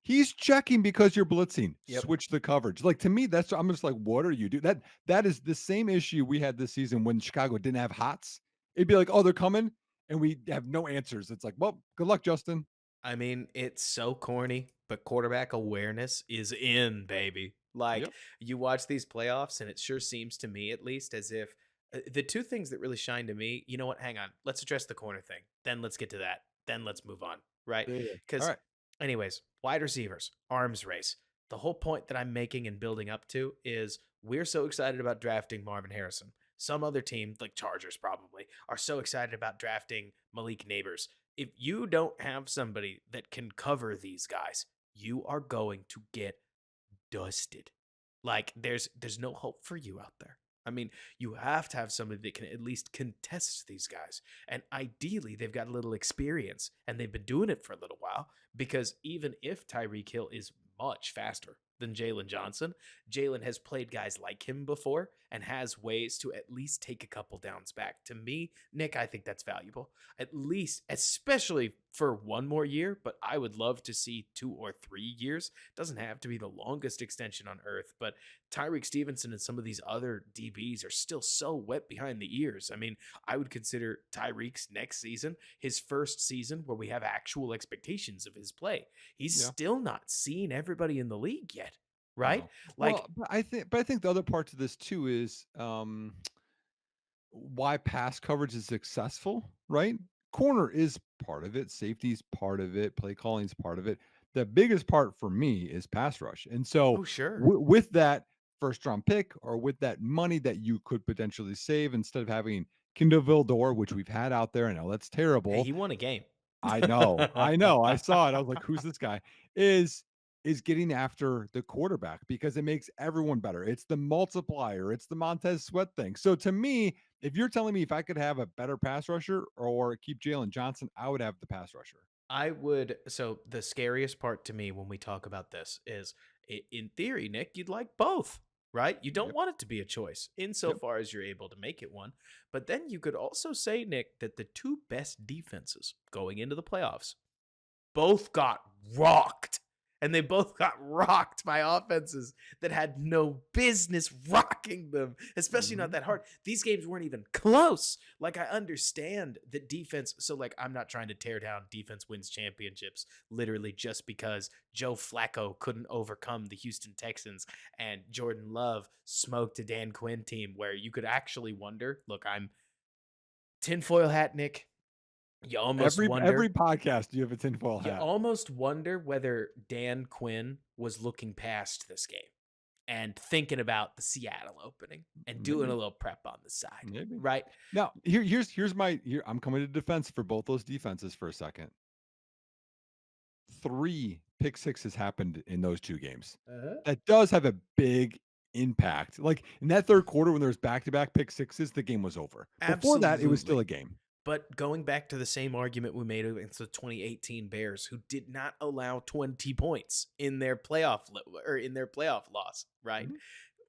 S2: He's checking because you're blitzing.
S1: Yep.
S2: Switch the coverage. Like to me, that's I'm just like, what are you doing? That is the same issue we had this season when Chicago didn't have hots. It'd be like, oh, they're coming, and we have no answers. It's like, well, good luck, Justin.
S1: I mean, it's so corny, but quarterback awareness is in, baby. Like,
S2: Yep.
S1: you watch these playoffs, and it sure seems to me, at least, as if the two things that really shine to me, you know what? Hang on. Let's address the corner thing. Then let's get to that. Then let's move on, right?
S2: Yeah, yeah. All
S1: Because,
S2: right.
S1: anyways, wide receivers, arms race. The whole point that I'm making and building up to is we're so excited about drafting Marvin Harrison. Some other team, like Chargers probably, are so excited about drafting Malik Neighbors. If you don't have somebody that can cover these guys, you are going to get dusted. Like there's no hope for you out there. I mean, you have to have somebody that can at least contest these guys. And ideally, they've got a little experience and they've been doing it for a little while because even if Tyreek Hill is much faster than Jaylon Johnson, Jaylon has played guys like him before and has ways to at least take a couple downs back. To me, Nick, I think that's valuable. At least, especially for one more year, but I would love to see 2 or 3 years. Doesn't have to be the longest extension on earth, but Tyreek Stevenson and some of these other DBs are still so wet behind the ears. I mean, I would consider Tyreek's next season his first season where we have actual expectations of his play. He's
S2: Yeah.
S1: still not seen everybody in the league yet, right?
S2: No.
S1: Like,
S2: But I think the other part to this too is why pass coverage is successful, right? Corner is part of it, safety's part of it, play calling's part of it. The biggest part for me is pass rush. And so
S1: oh, sure.
S2: with that first round pick or with that money that you could potentially save instead of having Kindle Vildor, which we've had out there, I know that's
S1: Hey,
S2: terrible.
S1: he won a game.
S2: I know, I know. I saw it. I was like, "Who's this guy?" Is is getting after the quarterback because it makes everyone better. It's the multiplier. It's the Montez Sweat thing. So to me, if you're telling me if I could have a better pass rusher or keep Jalen Johnson, I would have the pass rusher.
S1: I would. So the scariest part to me when we talk about this is, in theory, Nick, you'd like both, right? You don't
S2: Yep.
S1: want it to be a choice
S2: Yep.
S1: insofar as you're able to make it one. But then you could also say, Nick, that the two best defenses going into the playoffs both got rocked. And they both got rocked by offenses that had no business rocking them, especially not
S2: Mhm.
S1: that hard. These games weren't even close. Like, I understand that defense. So, like, I'm not trying to tear down defense wins championships literally just because Joe Flacco couldn't overcome the Houston Texans and Jordan Love smoked a Dan Quinn team where you could actually wonder. Look, I'm tinfoil hat, Nick. You almost
S2: Every
S1: wonder
S2: podcast you have a tinfoil
S1: you
S2: hat.
S1: almost wonder whether Dan Quinn was looking past this game and thinking about the Seattle opening and doing a
S2: Maybe.
S1: little prep on the side,
S2: Maybe.
S1: right?
S2: Now, here's my here I'm coming to defense for both those defenses for a second. 3 pick sixes happened in those 2 games.
S1: Uh-huh.
S2: That does have a big impact. Like, in that 3rd quarter when there was back-to-back pick sixes, the game was over. Before that, it was still
S1: Absolutely.
S2: a game.
S1: But going back to the same argument we made against the 2018 Bears, who did not allow 20 points in their or in their playoff loss, right?
S2: Mhm.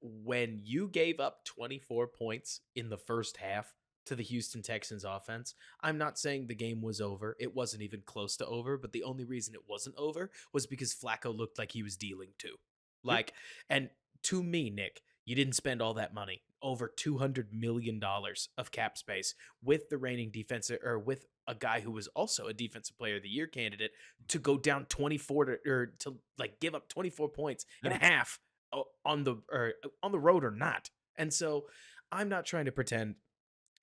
S1: When you gave up 24 points in the first half to the Houston Texans offense, I'm not saying the game was over. It wasn't even close to over, but the only reason it wasn't over was because Flacco looked like he was dealing too.
S2: Yep.
S1: Like, and to me, Nick, you didn't spend all that money, over $200 million of cap space with the reigning defensive or with a guy who was also a defensive player of the year candidate to go down 24 to like give up 24 points in
S2: Yeah.
S1: half on the road or not. And so I'm not trying to pretend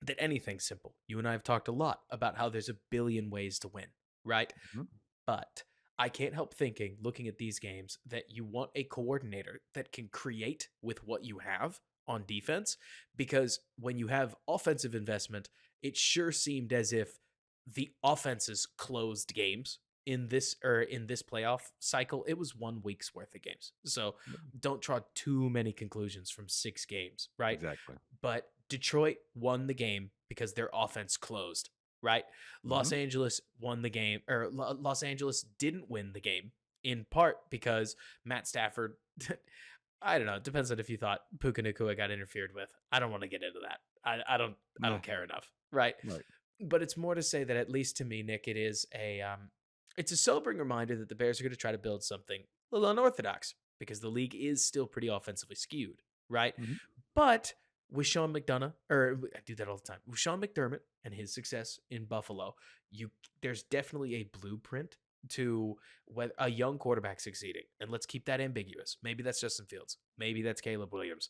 S1: that anything's simple. You and I have talked a lot about how there's a billion ways to win, right?
S2: Mhm.
S1: But I can't help thinking, looking at these games, that you want a coordinator that can create with what you have on defense. Because when you have offensive investment, it sure seemed as if the offenses closed games in this playoff cycle. It was 1 week's worth of games. So
S2: Yep.
S1: don't draw too many conclusions from 6 games, right?
S2: Exactly.
S1: But Detroit won the game because their offense closed, right? Los
S2: Mhm.
S1: Angeles won the game, or Los Angeles didn't win the game in part because Matt Stafford. I don't know. It depends on if you thought Puka Nacua got interfered with. I don't want to get into that. I don't. I
S2: Nah,
S1: don't care enough, right?
S2: right.
S1: But it's more to say that at least to me, Nick, it's a sobering reminder that the Bears are going to try to build something a little unorthodox because the league is still pretty offensively skewed, right?
S2: Mhm.
S1: But with Sean McDonough, or I do that all the time, with Sean McDermott and his success in Buffalo, you there's definitely a blueprint to a young quarterback succeeding. And let's keep that ambiguous. Maybe that's Justin Fields. Maybe that's Caleb Williams.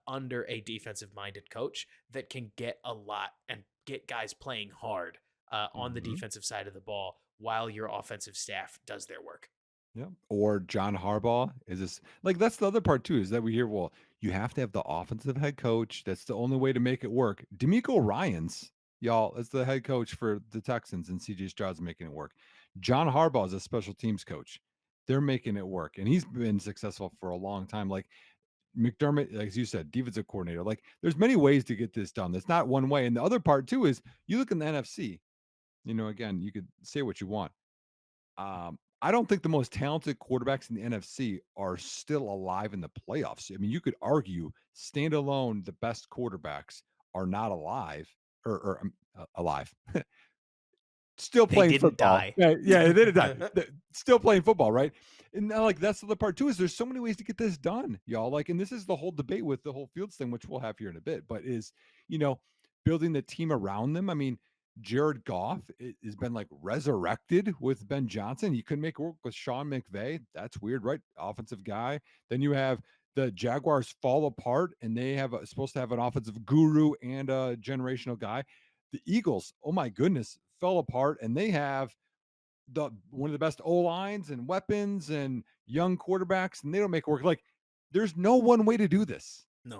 S1: Under a defensive minded coach that can get a lot and get guys playing hard on the
S2: Mhm.
S1: defensive side of the ball while your offensive staff does their work.
S2: Yeah. Or John Harbaugh is this like that's the other part too, is that we hear, well, you have to have the offensive head coach. That's the only way to make it work. D'Amico Ryans, y'all, is the head coach for the Texans and CJ Stroud's making it work. John Harbaugh is a special teams coach. They're making it work. And he's been successful for a long time. Like McDermott, like as you said, defensive coordinator. Like there's many ways to get this done. That's not one way. And the other part too is you look in the NFC, again, you could say what you want. I don't think the most talented quarterbacks in the NFC are still alive in the playoffs. I mean, you could argue standalone, the best quarterbacks are not alive or alive. Still
S1: They
S2: playing
S1: didn't
S2: football.
S1: die.
S2: Yeah, yeah, they did die. Still playing football, right? And now, like, that's the other part too, is there's so many ways to get this done, y'all. Like, and this is the whole debate with the whole Fields thing, which we'll have here in a bit, but is, you know, building the team around them. I mean, Jared Goff has been like resurrected with Ben Johnson. You couldn't make it work with Sean McVay. That's weird, right? Offensive guy. Then you have the Jaguars fall apart and they have supposed to have an offensive guru and a generational guy. The Eagles, oh my goodness, fell apart and they have the one of the best O lines and weapons and young quarterbacks, and they don't make it work. Like, there's no one way to do this.
S1: No.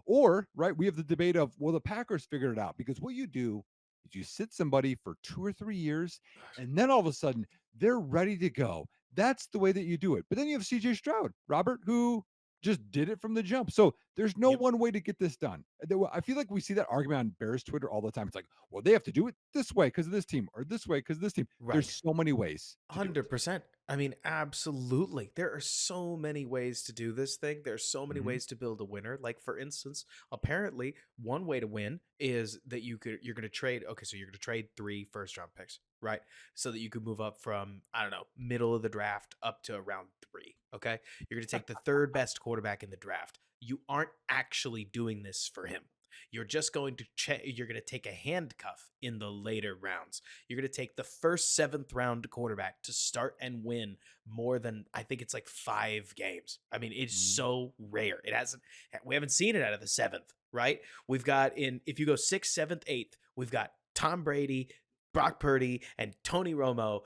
S2: Or right, we have the debate of, well, the Packers figured it out because what you do is you sit somebody for 2 or 3 years, and then all of a sudden they're ready to go. That's the way that you do it. But then you have CJ Stroud, Robert, who just did it from the jump. So there's no
S1: Yep.
S2: one way to get this done. I feel like we see that argument on Bears Twitter all the time. It's like, well, they have to do it this way because of this team, or this way because of this team. There's
S1: Right.
S2: so many ways to do it.
S1: 100%. I mean, absolutely. There are so many ways to do this thing. There's so many
S2: Mhm.
S1: ways to build a winner. Like for instance, apparently one way to win is that you're going to trade, okay, so you're going to trade 3 first round picks, right? So that you could move up from, I don't know, middle of the draft up to around 3, okay? You're going to take the third best quarterback in the draft. You aren't actually doing this for him. You're just going to you're going to take a handcuff in the later rounds. You're going to take the first 7th round quarterback to start and win more than, I think it's like 5 games. I mean, it's
S2: Mhm.
S1: so rare. We haven't seen it out of the 7th, right? We've got if you go 6th, 7th, 8th, we've got Tom Brady, Brock Purdy, and Tony Romo.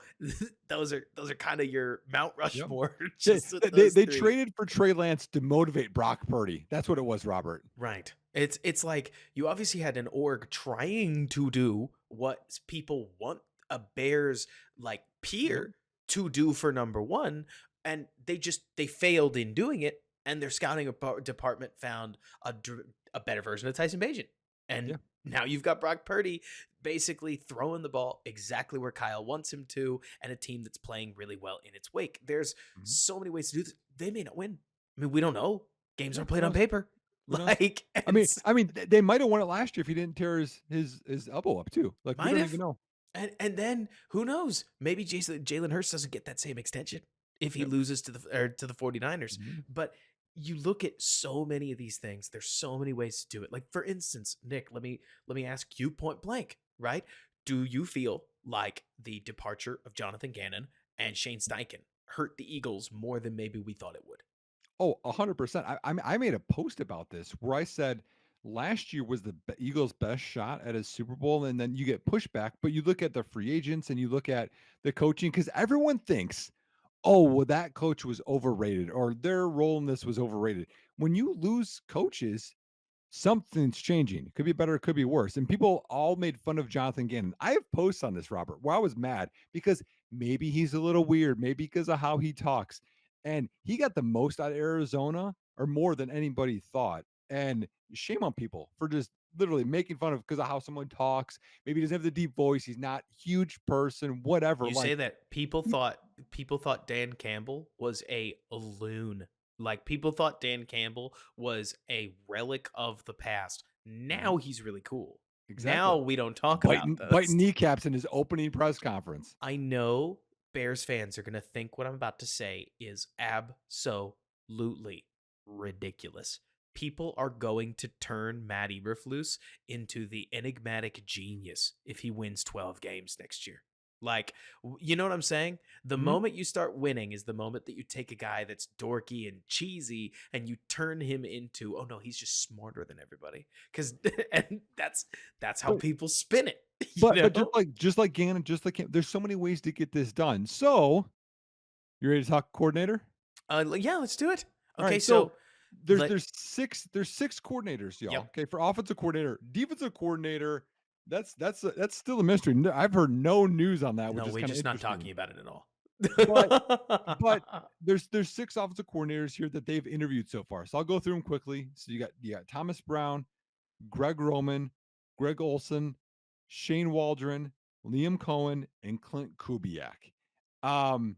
S1: Those are kind of your Mount
S2: Yep.
S1: Rushmore,
S2: They,
S1: just with
S2: they
S1: those
S2: they
S1: three.
S2: traded for Trey Lance to motivate Brock Purdy. That's what it was, Robert.
S1: Right. It's like you obviously had an org trying to do what people want a Bears like
S2: Yep.
S1: peer to do for number one, and they failed in doing it, and their scouting department found a better version of Tyson Bagent, and
S2: Yeah.
S1: now you've got Brock Purdy basically throwing the ball exactly where Kyle wants him to, and a team that's playing really well in its wake. There's
S2: Mhm.
S1: so many ways to do this. They may not win. I mean, we don't know. Games
S2: Yeah.
S1: aren't
S2: Who
S1: played on
S2: knows?
S1: paper.
S2: Who knows?
S1: Like,
S2: I
S1: and
S2: mean, I mean, they might have won it last year if he didn't tear his elbow up too. Like, we
S1: might
S2: don't even
S1: have.
S2: know.
S1: And then who knows? Maybe Jalen Hurts doesn't get that same extension if he
S2: Yep.
S1: loses to the 49ers.
S2: Mhm.
S1: But you look at so many of these things, there's so many ways to do it. Like for instance, Nick, let me ask you point blank, right? Do you feel like the departure of Jonathan Gannon and Shane Steichen hurt the Eagles more than maybe we thought it would?
S2: Oh, 100%. I made a post about this where I said last year was the Eagles' best shot at a Super Bowl, and then you get pushback. But you look at the free agents and you look at the coaching because everyone thinks, oh, well, that coach was overrated or their role in this was overrated. When you lose coaches, something's changing. It could be better, it could be worse. And people all made fun of Jonathan Gannon. I have posts on this, Robert, where I was mad because maybe he's a little weird, maybe because of how he talks. And he got the most out of Arizona or more than anybody thought. And shame on people for just literally making fun of because of how someone talks. Maybe he doesn't have the deep voice. He's not a huge person, whatever.
S1: You say
S2: Like,
S1: that people thought Dan Campbell was a loon. Like people thought Dan Campbell was a relic of the past.
S2: mhm,
S1: Now he's really cool. Now
S2: exactly.
S1: we don't talk about
S2: Biting
S1: those.
S2: kneecaps in his opening press conference.
S1: I know Bears fans are going to think what I'm about to say is absolutely ridiculous. People are going to turn Matt Eberflus into the enigmatic genius if he wins 12 games next year. Like, you know what I'm saying? The
S2: Mhm.
S1: moment you start winning is the moment that you take a guy that's dorky and cheesy and you turn him into, oh no, he's just smarter than everybody. Cause and that's how
S2: But
S1: people spin it, you
S2: But
S1: know?
S2: just like Gannon, just like him, there's so many ways to get this done. So, you ready to talk coordinator?
S1: Yeah, let's do it.
S2: All
S1: Okay,
S2: right. So
S1: so let
S2: there's six coordinators, y'all.
S1: yep.
S2: Okay, for offensive coordinator, defensive coordinator. That's still a mystery. I've heard no news on that, which
S1: No,
S2: is
S1: we're
S2: kind of
S1: just not
S2: interesting.
S1: talking about it at all.
S2: But but there's six offensive coordinators here that they've interviewed so far. So I'll go through them quickly. So you got Thomas Brown, Greg Roman, Greg Olson, Shane Waldron, Liam Cohen, and Clint Kubiak. Um,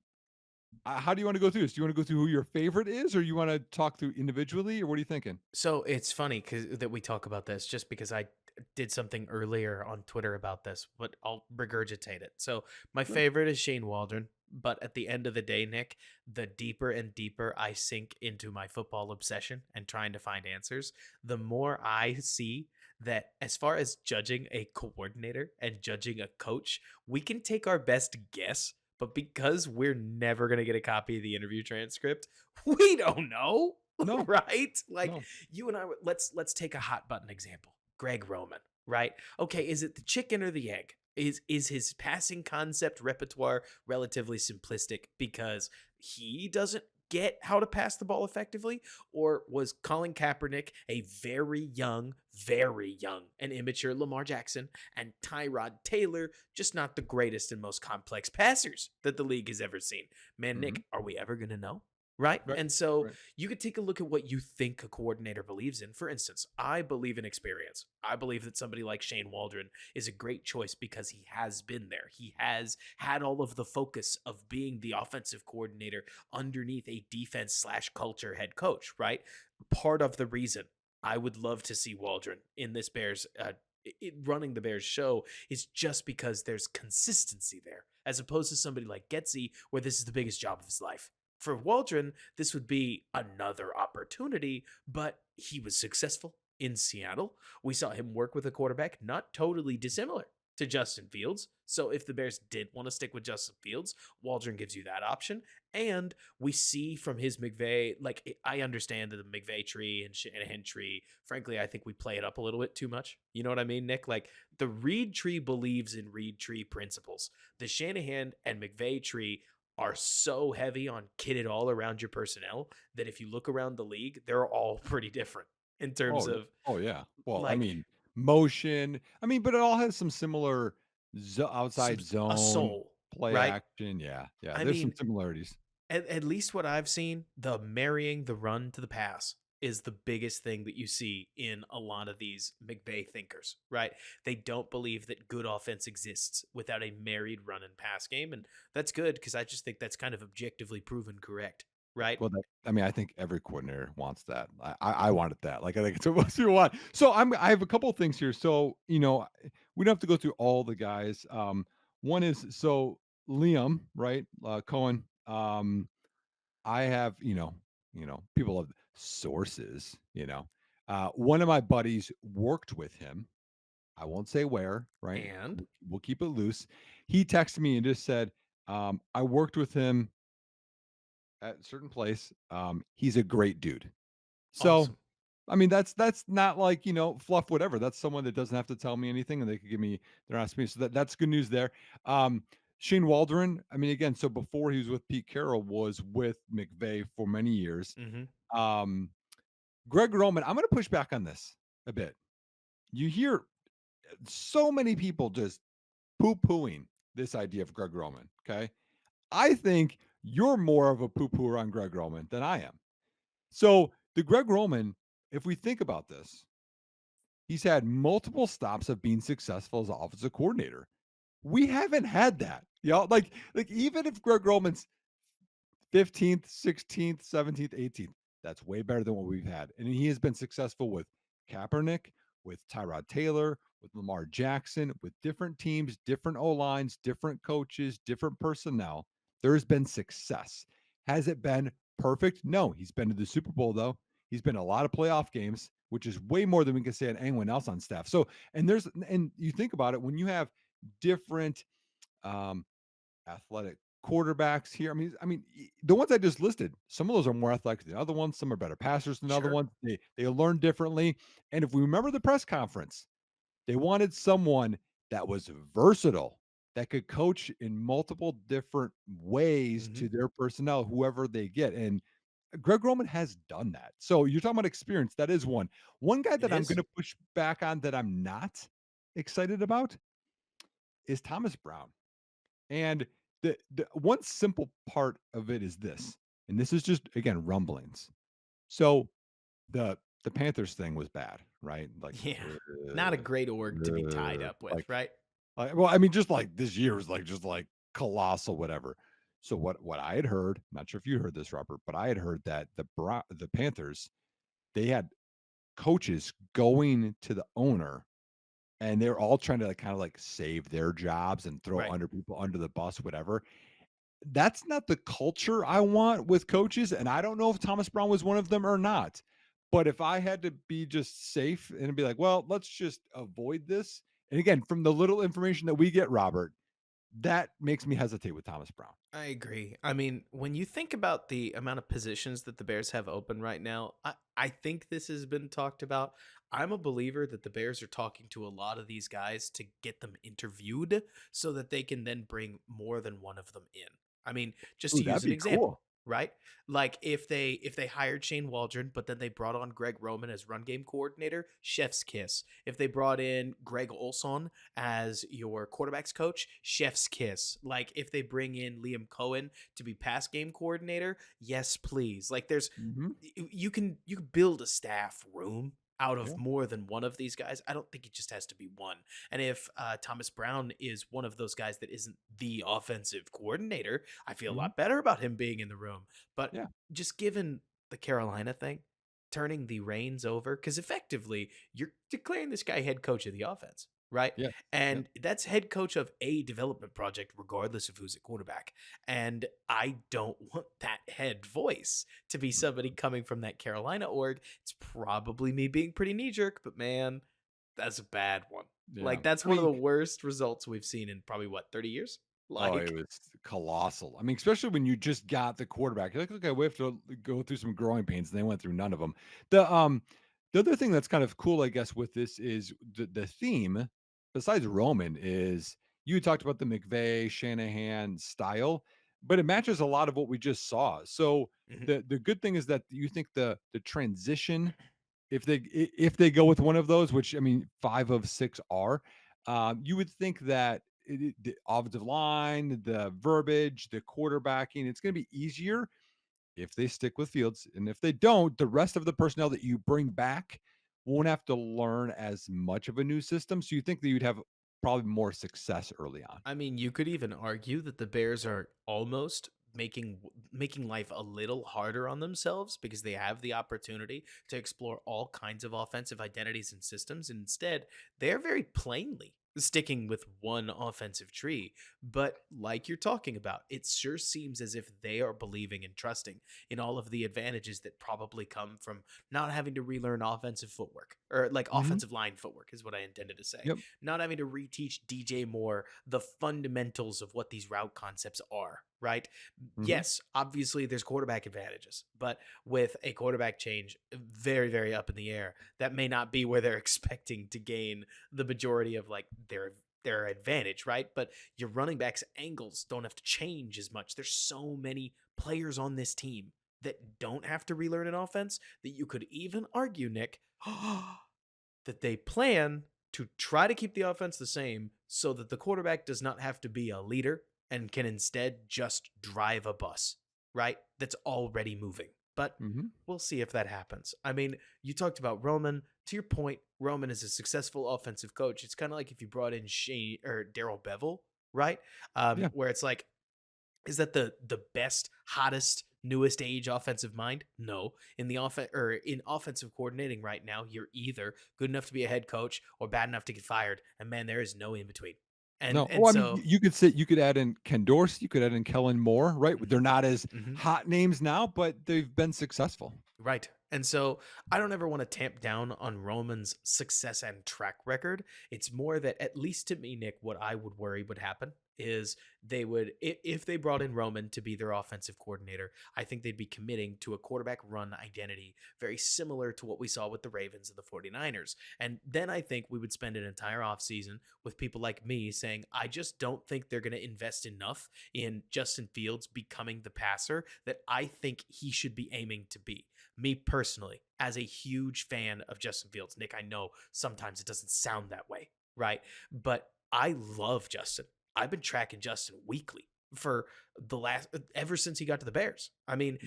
S2: How do you want to go through this? Do you want to go through who your favorite is, or you want to talk through individually, or what are you thinking?
S1: So it's funny that we talk about this just because I did something earlier on Twitter about this, but I'll regurgitate it. So my
S2: Sure.
S1: favorite is Shane Waldron, but at the end of the day, Nick, the deeper and deeper I sink into my football obsession and trying to find answers, the more I see that as far as judging a coordinator and judging a coach, we can take our best guess. But because we're never going to get a copy of the interview transcript, we don't know.
S2: No,
S1: Right? Like
S2: no.
S1: you and I let's take a hot button example. Greg Roman, right? Okay, is it the chicken or the egg? Is his passing concept repertoire relatively simplistic because he doesn't get how to pass the ball effectively, or was Colin Kaepernick a very young and immature Lamar Jackson, and Tyrod Taylor just not the greatest and most complex passers that the league has ever seen? Man,
S2: Hmm.
S1: Nick, are we ever going to know? Right?
S2: Right,
S1: And so
S2: right.
S1: you could take a look at what you think a coordinator believes in. For instance, I believe in experience. I believe that somebody like Shane Waldron is a great choice because he has been there. He has had all of the focus of being the offensive coordinator underneath a defense slash culture head coach, right? Part of the reason I would love to see Waldron in this Bears running the Bears show is just because there's consistency there, as opposed to somebody like Getzey, where this is the biggest job of his life. For Waldron, this would be another opportunity, but he was successful in Seattle. We saw him work with a quarterback not totally dissimilar to Justin Fields. So if the Bears did want to stick with Justin Fields, Waldron gives you that option. And we see from his McVay, like I understand that the McVay tree and Shanahan tree, frankly, I think we play it up a little bit too much. You know what I mean, Nick? Like the Reed tree believes in Reed tree principles. The Shanahan and McVay tree are so heavy on kit it all around your personnel that if you look around the league, they're all pretty different in terms
S2: Oh,
S1: of
S2: oh yeah. Well, I
S1: like
S2: mean, motion. I mean, but it all has some similar
S1: some
S2: outside
S1: a
S2: zone
S1: soul,
S2: play
S1: right?
S2: action. Yeah, yeah.
S1: I
S2: There's some
S1: mean,
S2: similarities.
S1: at least what I've seen, the marrying the run to the pass is the biggest thing that you see in a lot of these McVay thinkers, right? They don't believe that good offense exists without a married run and pass game. And that's good because I just think that's kind of objectively proven correct, right?
S2: Well, I mean, I think every coordinator wants that. I wanted that. Like, I think it's what most people want. So I have a couple of things here. So, we don't have to go through all the guys. One is so Liam, right? Cohen. I have, people have sources, one of my buddies worked with him. I won't say where, right?
S1: And
S2: We'll keep it loose. He texted me and just said, I worked with him at a certain place. He's a great dude. So,
S1: awesome.
S2: I mean, that's not like, fluff, whatever. That's someone that doesn't have to tell me anything and they could give me their honest opinion. So that's good news there. Um, Shane Waldron, I mean, again, so before he was with Pete Carroll, was with McVay for many years.
S1: Hmm.
S2: Um, Greg Roman, I'm going to push back on this a bit. You hear so many people just poo pooing this idea of Greg Roman. Okay. I think you're more of a poo pooer on Greg Roman than I am. So, the Greg Roman, if we think about this, he's had multiple stops of being successful as offensive coordinator. We haven't had that. Like even if Greg Roman's 15th, 16th, 17th, 18th. That's way better than what we've had. And he has been successful with Kaepernick, with Tyrod Taylor, with Lamar Jackson, with different teams, different O lines, different coaches, different personnel. There's been success. Has it been perfect? No. He's been to the Super Bowl, though. He's been a lot of playoff games, which is way more than we can say on anyone else on staff. So, and you think about it, when you have different um, athletic quarterbacks here. The ones I just listed, some of those are more athletic than other ones. Some are better passers than other
S1: Sure.
S2: ones. They learn differently. And if we remember the press conference, they wanted someone that was versatile, that could coach in multiple different ways
S1: Hmm.
S2: to their personnel, whoever they get. And Greg Roman has done that. So you're talking about experience. That is one. One guy
S1: It
S2: that I'm going
S1: is.
S2: to push back on that I'm not excited about is Thomas Brown. And the one simple part of it is this, and this is just again rumblings. So the Panthers thing was bad, right?
S1: Yeah. Not a great org to be tied up with,
S2: Like,
S1: right?
S2: well, I mean, just like this year was like just like colossal, whatever. So what I had heard, not sure if you heard this, Robert, but I had heard that the Panthers, they had coaches going to the owner, and they're all trying to, like, kinda, like, save their jobs and throw
S1: Right.
S2: under people under the bus, whatever. That's not the culture I want with coaches, and I don't know if Thomas Brown was one of them or not. But if I had to be just safe and be like, "Well, let's just avoid this," and again, from the little information that we get, Robert, that makes me hesitate with Thomas Brown.
S1: I agree. I mean, when you think about the amount of positions that the Bears have open right now, I think this has been talked about. I'm a believer that the Bears are talking to a lot of these guys to get them interviewed so that they can then bring more than one of them in. I mean, just
S2: Ooh,
S1: to
S2: that'd
S1: use an
S2: be
S1: example,
S2: cool.
S1: right? Like if they hired Shane Waldron, but then they brought on Greg Roman as run game coordinator, chef's kiss. If they brought in Greg Olson as your quarterback's coach, chef's kiss. Like if they bring in Liam Cohen to be pass game coordinator, yes please. Like there's
S2: Mhm.
S1: you can build a staff room out of
S2: Yeah.
S1: more than one of these guys. I don't think it just has to be one. And if Thomas Brown is one of those guys that isn't the offensive coordinator, I feel a
S2: Mhm.
S1: lot better about him being in the room. But
S2: Yeah.
S1: just given the Carolina thing, turning the reins over, because effectively you're declaring this guy head coach of the offense, right?
S2: Yeah. Yep.
S1: And that's head coach of a development project, regardless of who's at quarterback. And I don't want that head voice to be somebody coming from that Carolina org. It's probably me being pretty knee jerk, but man, that's a bad one.
S2: Yeah.
S1: Like that's
S2: I
S1: one of
S2: mean,
S1: the worst results we've seen in probably what, 30 years?
S2: oh, it
S1: Like,
S2: was colossal. I mean, especially when you just got the quarterback. You're like, okay, we have to go through some growing pains, and they went through none of them. The other thing that's kind of cool, I guess, with this is the theme, besides Roman, is you talked about the McVay Shanahan style, but it matches a lot of what we just saw. So
S1: mhm.
S2: the good thing is that you think the transition, if they go with one of those, which I mean, 5 of 6 are, you would think that the offensive line, the verbiage, the quarterbacking, it's gonna be easier if they stick with Fields, and if they don't, the rest of the personnel that you bring back won't have to learn as much of a new system, so you think that you'd have probably more success early on.
S1: I mean, you could even argue that the Bears are almost making life a little harder on themselves because they have the opportunity to explore all kinds of offensive identities and systems. And instead, they're very plainly sticking with one offensive tree. But like you're talking about, it sure seems as if they are believing and trusting in all of the advantages that probably come from not having to relearn offensive footwork or like
S2: Mhm.
S1: offensive line footwork is what I intended to say,
S2: Yep.
S1: not having to reteach DJ Moore the fundamentals of what these route concepts are, right?
S2: Mhm.
S1: Yes, obviously there's quarterback advantages, but with a quarterback change very, very up in the air, that may not be where they're expecting to gain the majority of like their advantage, right? But your running backs angles don't have to change as much. There's so many players on this team that don't have to relearn an offense that you could even argue, Nick, that they plan to try to keep the offense the same so that the quarterback does not have to be a leader and can instead just drive a bus, right? That's already moving. But
S2: Mhm.
S1: we'll see if that happens. I mean, you talked about Roman. To your point, Roman is a successful offensive coach. It's kind of like if you brought in Shane or Daryl Bevel, right?
S2: Yeah.
S1: Where it's like, is that the best, hottest, newest age offensive mind? No. In the offense or in offensive coordinating right now, you're either good enough to be a head coach or bad enough to get fired. And man, there is no in between. And
S2: No.
S1: and
S2: Oh, I mean,
S1: so
S2: you could add in Ken Dorsey, you could add in Kellen Moore, right? They're not as
S1: mhm.
S2: hot names now, but they've been successful.
S1: Right. And so I don't ever want to tamp down on Roman's success and track record. It's more that, at least to me, Nick, what I would worry would happen is they would, if they brought in Roman to be their offensive coordinator, I think they'd be committing to a quarterback run identity very similar to what we saw with the Ravens and the 49ers. And then I think we would spend an entire offseason with people like me saying, I just don't think they're going to invest enough in Justin Fields becoming the passer that I think he should be aiming to be. Me personally, as a huge fan of Justin Fields, Nick, I know sometimes it doesn't sound that way, right? But I love Justin. I've been tracking Justin weekly for the last, ever since he got to the Bears. I mean,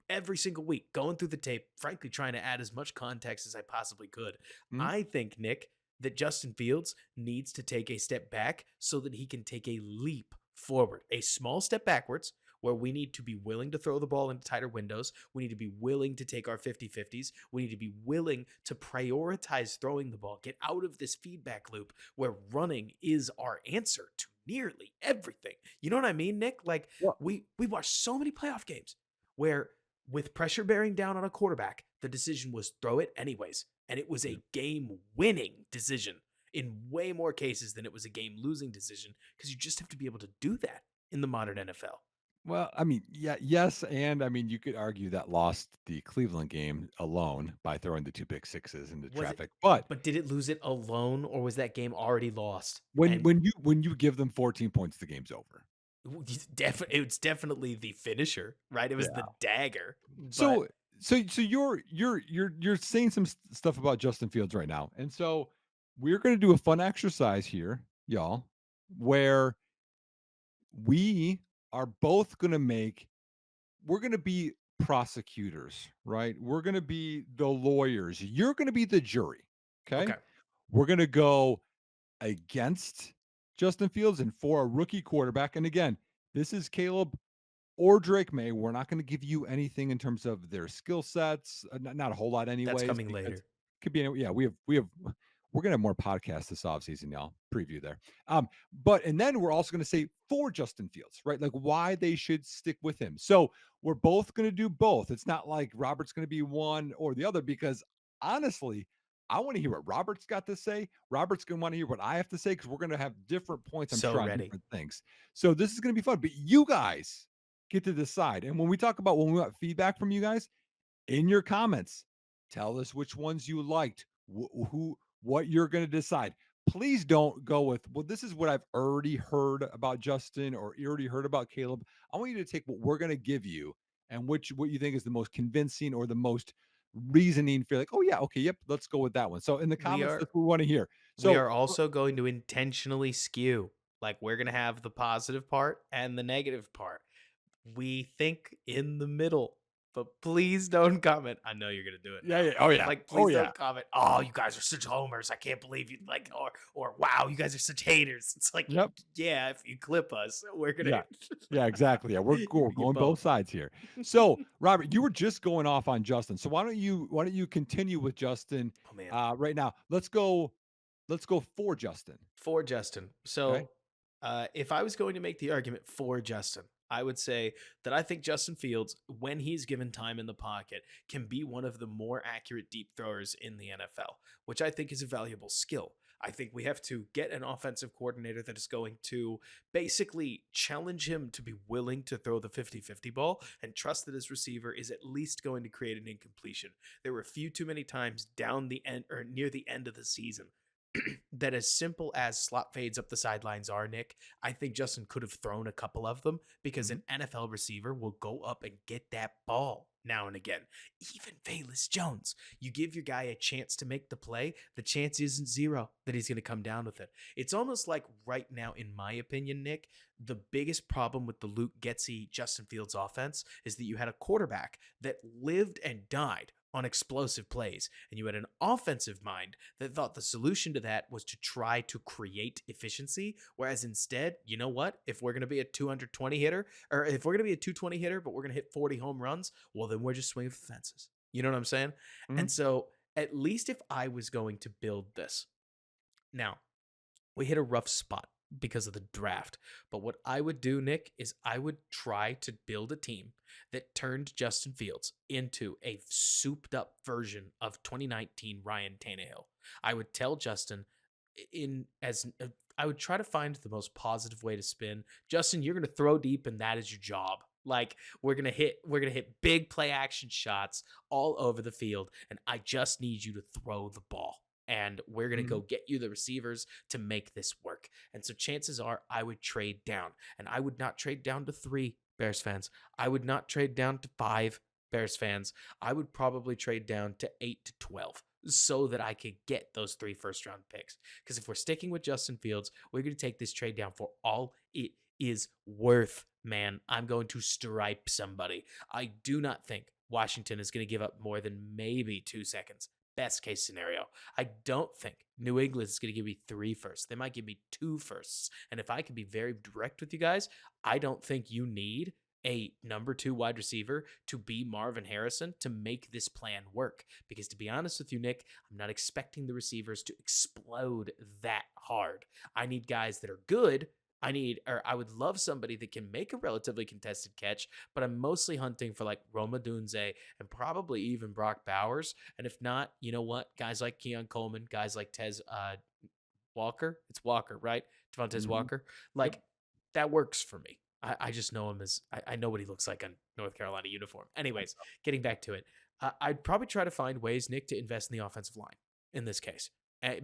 S1: every single week, going through the tape, frankly, trying to add as much context as I possibly could.
S2: Mhm.
S1: I think, Nick, that Justin Fields needs to take a step back so that he can take a leap forward, a small step backwards where we need to be willing to throw the ball into tighter windows. We need to be willing to take our 50-50s. We need to be willing to prioritize throwing the ball, get out of this feedback loop where running is our answer to nearly everything. You know what I mean, Nick? Like
S2: Well,
S1: we watched so many playoff games where with pressure bearing down on a quarterback, the decision was throw it anyways. And it was
S2: yeah.
S1: a game winning decision in way more cases than it was a game losing decision because you just have to be able to do that in the modern NFL.
S2: Well, I mean, yeah, yes, and I mean, you could argue that lost the Cleveland game alone by throwing the 2 pick sixes into
S1: Was it
S2: traffic. But
S1: but did it lose it alone or was that game already lost?
S2: when
S1: And
S2: when you give them 14 points, the game's over.
S1: it's definitely the finisher, right? It was
S2: Yeah.
S1: the dagger. But
S2: So so you're saying some stuff about Justin Fields right now. And so we're going to do a fun exercise here, y'all, where we are both going to make we're going to be prosecutors, right? We're going to be the lawyers. You're going to be the jury, okay?
S1: okay.
S2: We're going to go against Justin Fields and for a rookie quarterback. And again, this is Caleb or Drake May. We're not going to give you anything in terms of their skill sets, not a whole lot,
S1: That's
S2: anyways,
S1: coming
S2: because
S1: later.
S2: it could be. Yeah, we're gonna have more podcasts this offseason, y'all. Preview there. But and then we're also going to say for Justin Fields, right? Like why they should stick with him. So we're both going to do both. It's not like Robert's going to be one or the other because honestly, I want to hear what Robert's got to say. Robert's going to want to hear what I have to say because we're going to have different points, I'm
S1: So
S2: sure, on
S1: ready.
S2: different things. So this is going to be fun. But you guys get to decide. And when we talk about when we want feedback from you guys in your comments, tell us which ones you liked, what you're going to decide. Please don't go with, well, this is what I've already heard about Justin or you already heard about Caleb. I want you to take what we're going to give you and what you think is the most convincing or the most reasoning for like, oh yeah, okay, yep, let's go with that one. So in the
S1: We
S2: comments,
S1: are
S2: that's what we want to hear.
S1: we
S2: So
S1: are also going to intentionally skew. Like we're going to have the positive part and the negative part. We think in the middle, but please don't comment. I know you're gonna do it
S2: yeah,
S1: now.
S2: yeah, oh yeah,
S1: Like,
S2: oh
S1: please
S2: yeah,
S1: don't comment. Oh, you guys are such homers. I can't believe you like, or wow, you guys are such haters. It's like,
S2: yep.
S1: yeah, if you clip us, we're gonna
S2: Yeah. Yeah, exactly. Yeah, we're
S1: we get
S2: going both
S1: both.
S2: sides here. So, Robert, you were just going off on Justin. So why don't you continue with Justin
S1: Oh man.
S2: right now? Let's go for Justin.
S1: For Justin.
S2: Okay.
S1: So, if I was going to make the argument for Justin, I would say that I think Justin Fields, when he's given time in the pocket, can be one of the more accurate deep throwers in the NFL, which I think is a valuable skill. I think we have to get an offensive coordinator that is going to basically challenge him to be willing to throw the 50-50 ball and trust that his receiver is at least going to create an incompletion. There were a few too many times down the end or near the end of the season that as simple as slot fades up the sidelines are, Nick, I think Justin could have thrown a couple of them because
S2: Mhm.
S1: an NFL receiver will go up and get that ball now and again. Even Velus Jones, you give your guy a chance to make the play, the chance isn't zero that he's going to come down with it. It's almost like right now, in my opinion, Nick, the biggest problem with the Luke Getsy Justin Fields offense is that you had a quarterback that lived and died on explosive plays, and you had an offensive mind that thought the solution to that was to try to create efficiency. Whereas instead, you know what? If we're going to be a 220 hitter, or if we're going to be a 220 hitter, but we're going to hit 40 home runs, well, then we're just swinging for the fences. You know what I'm saying? And
S2: Mhm.
S1: so, at least if I was going to build this, now we hit a rough spot because of the draft. But what I would do, Nick, is I would try to build a team that turned Justin Fields into a souped up version of 2019 Ryan Tannehill. I would tell Justin in as I would try to find the most positive way to spin. Justin, you're going to throw deep and that is your job. Like we're going to hit big play action shots all over the field and I just need you to throw the ball and we're going to go
S2: Mhm.
S1: get you the receivers to make this work. And so chances are I would trade down and I would not trade down to 3 Bears fans. I would not trade down to 5 Bears fans. I would probably trade down to 8 to 12 so that I could get those 3 first round picks. Because if we're sticking with Justin Fields, we're going to take this trade down for all it is worth, man. I'm going to stripe somebody. I do not think Washington is going to give up more than maybe 2 seconds. Best case scenario. I don't think New England is going to give me 3 firsts. They might give me 2 firsts. And if I can be very direct with you guys, I don't think you need a number two wide receiver to be Marvin Harrison to make this plan work. Because to be honest with you, Nick, I'm not expecting the receivers to explode that hard. I need guys that are good. I would love somebody that can make a relatively contested catch, but I'm mostly hunting for like Roma Dunze and probably even Brock Bowers. And if not, you know what? Guys like Keon Coleman, guys like Tez Walker. It's Walker, right? Devontae
S2: Mhm.
S1: Walker.
S2: Yep.
S1: Like that works for me. I just know him as I know what he looks like on North Carolina uniform. Anyways, getting back to it, I'd probably try to find ways, Nick, to invest in the offensive line in this case.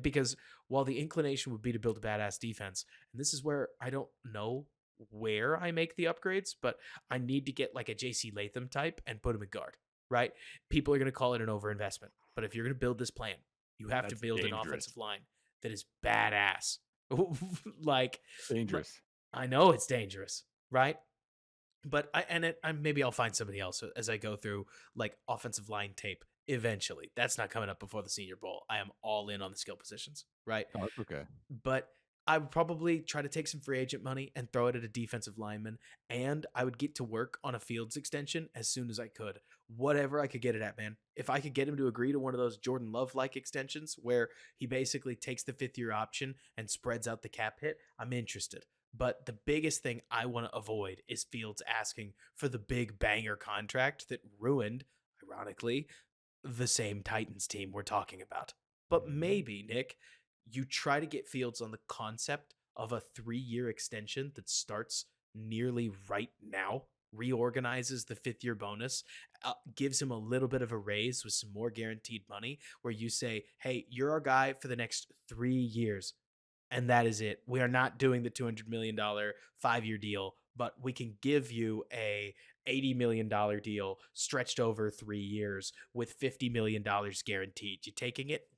S1: Because while the inclination would be to build a badass defense, and this is where I don't know where I make the upgrades, but I need to get like a JC Latham type and put him in guard, right? People are going to call it an overinvestment. But if you're going to build this plan, you have to
S2: That's
S1: build an
S2: dangerous.
S1: offensive line that is badass. like, like
S2: Dangerous.
S1: I know it's dangerous, right? But maybe I'll find somebody else as I go through like offensive line tape eventually. That's not coming up before the Senior Bowl. I am all in on the skill positions, right?
S2: Oh, that's okay.
S1: But I would probably try to take some free agent money and throw it at a defensive lineman, and I would get to work on a Fields extension as soon as I could. Whatever I could get it at, man. If I could get him to agree to one of those Jordan Love like extensions where he basically takes the 5th year option and spreads out the cap hit, I'm interested. But the biggest thing I want to avoid is Fields asking for the big banger contract that ruined, ironically, the same Titans team we're talking about. But maybe, Nick, you try to get Fields on the concept of a 3-year extension that starts nearly right now, reorganizes the 5th year bonus, gives him a little bit of a raise with some more guaranteed money, where you say, hey, you're our guy for the next 3 years and that is it. We are not doing the $200 million 5-year deal, but we can give you a $80 million deal stretched over 3 years with $50 million guaranteed. You taking it?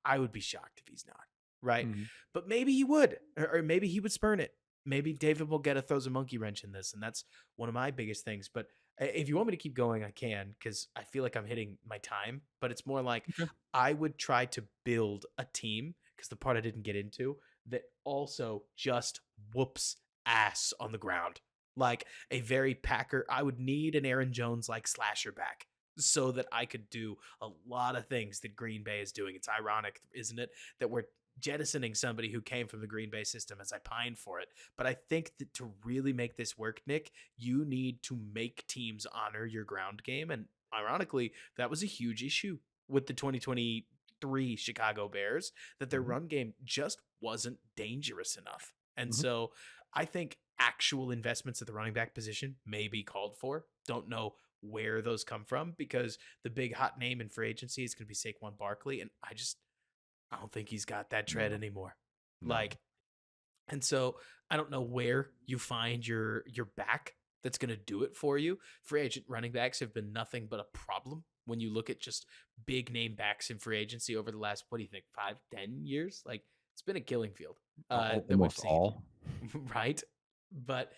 S1: I would be shocked if he's not, right?
S2: Mhm.
S1: But maybe he would, or maybe he would spurn it. Maybe David Mulgeta throws a monkey wrench in this, and that's one of my biggest things. But if you want me to keep going, I can because I feel like I'm hitting my time. But it's more like
S2: Okay.
S1: I would try to build a team because the part I didn't get into that also just whoops ass on the ground. Like a very Packer, I would need an Aaron Jones like slasher back so that I could do a lot of things that Green Bay is doing. It's ironic, isn't it, that we're jettisoning somebody who came from the Green Bay system as I pine for it. But I think that to really make this work, Nick, you need to make teams honor your ground game. And ironically, that was a huge issue with the 2023 Chicago Bears, that their
S2: Mhm.
S1: run game just wasn't dangerous enough. And
S2: Mhm.
S1: so I think actual investments at the running back position may be called for. Don't know where those come from because the big hot name in free agency is going to be Saquon Barkley. And I don't think he's got that tread
S2: No.
S1: anymore.
S2: No.
S1: Like, and so I don't know where you find your back that's going to do it for you. Free agent running backs have been nothing but a problem when you look at just big name backs in free agency over the last, what do you think, 5, 10 years? Like it's been a killing field that we've
S2: Almost
S1: seen.
S2: all.
S1: Right? But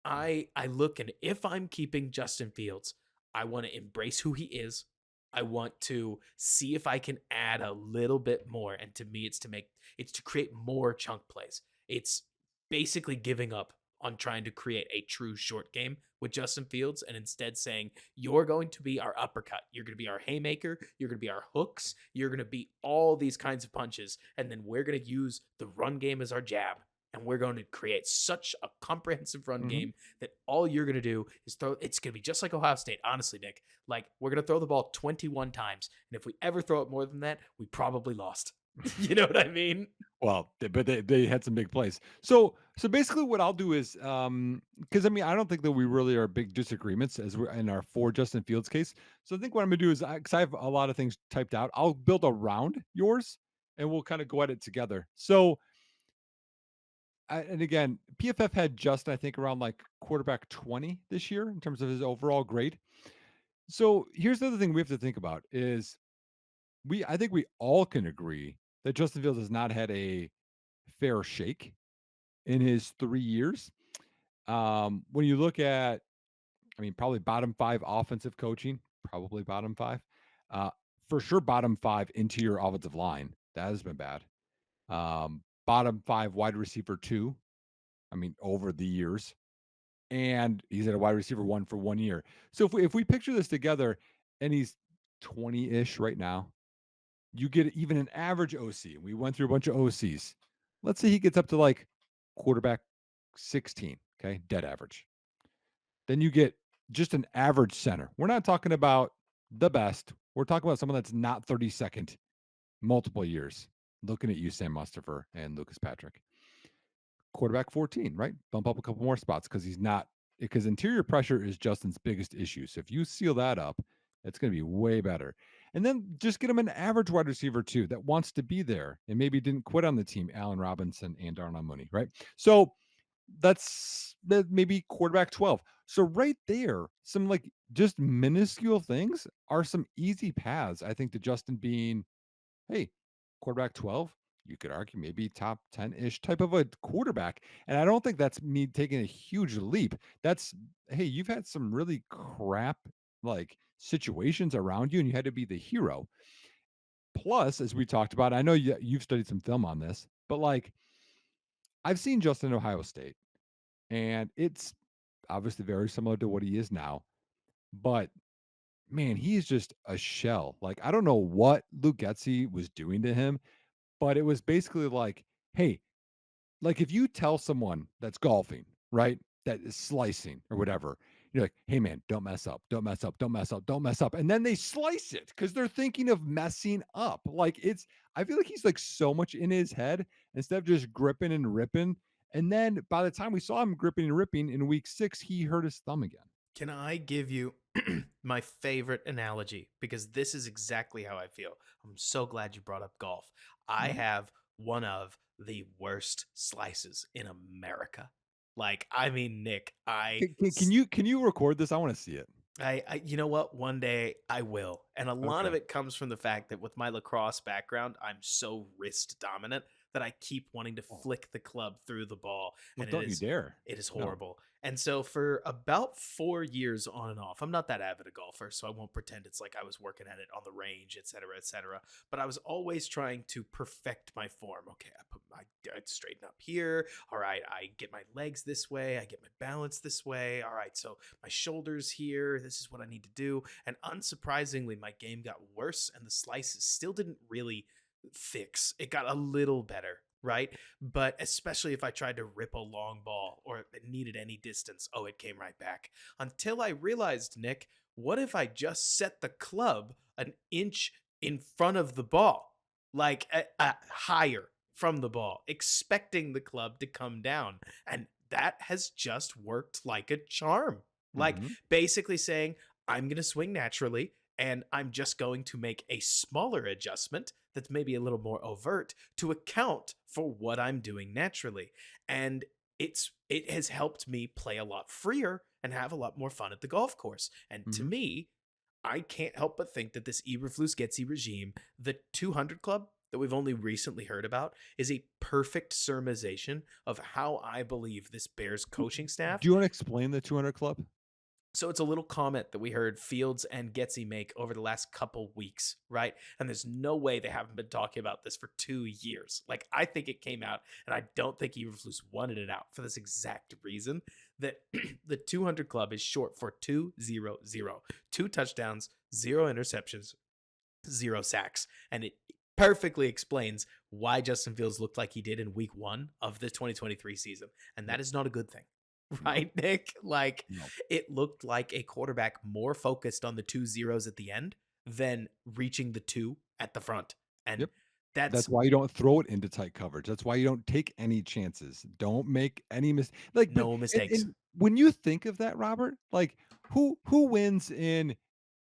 S1: I look, and if I'm keeping Justin Fields, I want to embrace who he is. I want to see if I can add a little bit more. And to me, it's to create more chunk plays. It's basically giving up on trying to create a true short game with Justin Fields and instead saying, you're going to be our uppercut. You're going to be our haymaker. You're going to be our hooks. You're going to be all these kinds of punches. And then we're going to use the run game as our jab. And we're going to create such a comprehensive run
S2: Mhm.
S1: game that all you're going to do is throw. It's going to be just like Ohio State, honestly, Nick. Like, we're going to throw the ball 21 times. And if we ever throw it more than that, we probably lost. You know what I mean?
S2: Well, they had some big plays. So basically what I'll do is because I mean I don't think that we really are big disagreements as we're in our for Justin Fields case. So I think what I'm gonna do is because I have a lot of things typed out, I'll build around yours and we'll kind of go at it together. So and again, PFF had Justin, I think, around like quarterback 20 this year in terms of his overall grade. So here's the other thing we have to think about is I think we all can agree that Justin Fields has not had a fair shake in his 3 years. When you look at, I mean, probably bottom 5 offensive coaching, probably bottom 5. Uh, for sure, bottom 5 interior offensive line. That has been bad. Bottom 5 wide receiver 2. I mean, over the years. and he's at a wide receiver one for 1 year. So if we picture this together, and he's 20-ish right now, you get even an average OC. We went through a bunch of OCs. Let's say he gets up to like quarterback 16, okay, dead average. Then you get just an average center. We're not talking about the best. We're talking about someone that's not 32nd multiple years. Looking at you, Sam Mustafer and Lucas Patrick. Quarterback 14, right? Bump up a couple more spots because he's not, because interior pressure is Justin's biggest issue. So if you seal that up, it's going to be way better. And then just get him an average wide receiver too that wants to be there and maybe didn't quit on the team, Allen Robinson and Darnell Mooney, right? So that's maybe quarterback 12. So right there, some like just minuscule things are some easy paths, I think, to Justin being, hey, quarterback 12, you could argue maybe top 10-ish type of a quarterback. And I don't think that's me taking a huge leap. That's, hey, you've had some really crap like situations around you and you had to be the hero. Plus, as we talked about, I know you've studied some film on this, but like I've seen Justin at Ohio State and it's obviously very similar to what he is now. But man, he's just a shell. Like, I don't know what Luke Getsy was doing to him, but it was basically like, hey, like if you tell someone that's golfing, right, that is slicing or whatever, you're like, hey man, don't mess up, don't mess up, don't mess up, don't mess up. And then they slice it because they're thinking of messing up. Like I feel like he's like so much in his head instead of just gripping and ripping. And then by the time we saw him gripping and ripping in week 6, he hurt his thumb again.
S1: Can I give you my favorite analogy? Because this is exactly how I feel. I'm so glad you brought up golf. I
S2: Mhm.
S1: have one of the worst slices in America. Like, I mean, Nick,
S2: Can you record this? I want to see it.
S1: you know what? One day I will. And a lot of
S2: Okay.
S1: it comes from the fact that with my lacrosse background, I'm so wrist dominant that I keep wanting to
S2: Oh,
S1: flick the club through the ball.
S2: well,
S1: And
S2: don't you dare.
S1: it is
S2: No.
S1: horrible. And so for about 4 years on and off, I'm not that avid a golfer, so I won't pretend it's like I was working at it on the range, et cetera, et cetera. But I was always trying to perfect my form. Okay, I straighten up here. All right, I get my legs this way. I get my balance this way. All right, so my shoulders here. This is what I need to do. And unsurprisingly, my game got worse, and the slices still didn't really fix. It got a little better, right? But especially if I tried to rip a long ball or it needed any distance, oh, it came right back. Until I realized, Nick, what if I just set the club an inch in front of the ball, like higher from the ball, expecting the club to come down? And that has just worked like a charm. Like
S2: Mhm.
S1: basically saying, I'm going to swing naturally and I'm just going to make a smaller adjustment that's maybe a little more overt to account for what I'm doing naturally. And it has helped me play a lot freer and have a lot more fun at the golf course. And to
S2: Mhm.
S1: me, I can't help but think that this Eberflus Getzy regime, the 200 Club that we've only recently heard about, is a perfect sermonization of how I believe this Bears coaching staff.
S2: Do you want to explain the 200 Club?
S1: So it's a little comment that we heard Fields and Getzy make over the last couple weeks, right? And there's no way they haven't been talking about this for 2 years. Like I think it came out, and I don't think Eberflus wanted it out for this exact reason that the 200 Club is short for 200, 2 touchdowns, 0 interceptions, 0 sacks, and it perfectly explains why Justin Fields looked like he did in Week 1 of the 2023 season, and that
S2: Yep.
S1: is not a good thing.
S2: No.
S1: Right, Nick? Like
S2: No.
S1: it looked like a quarterback more focused on the 2 zeros at the end than reaching the 2 at the front. And
S2: Yep. That's
S1: that's
S2: why you don't throw it into tight coverage. That's why you don't take any chances. Don't make any like, but
S1: no mistakes.
S2: and when you think of that, Robert, like who wins in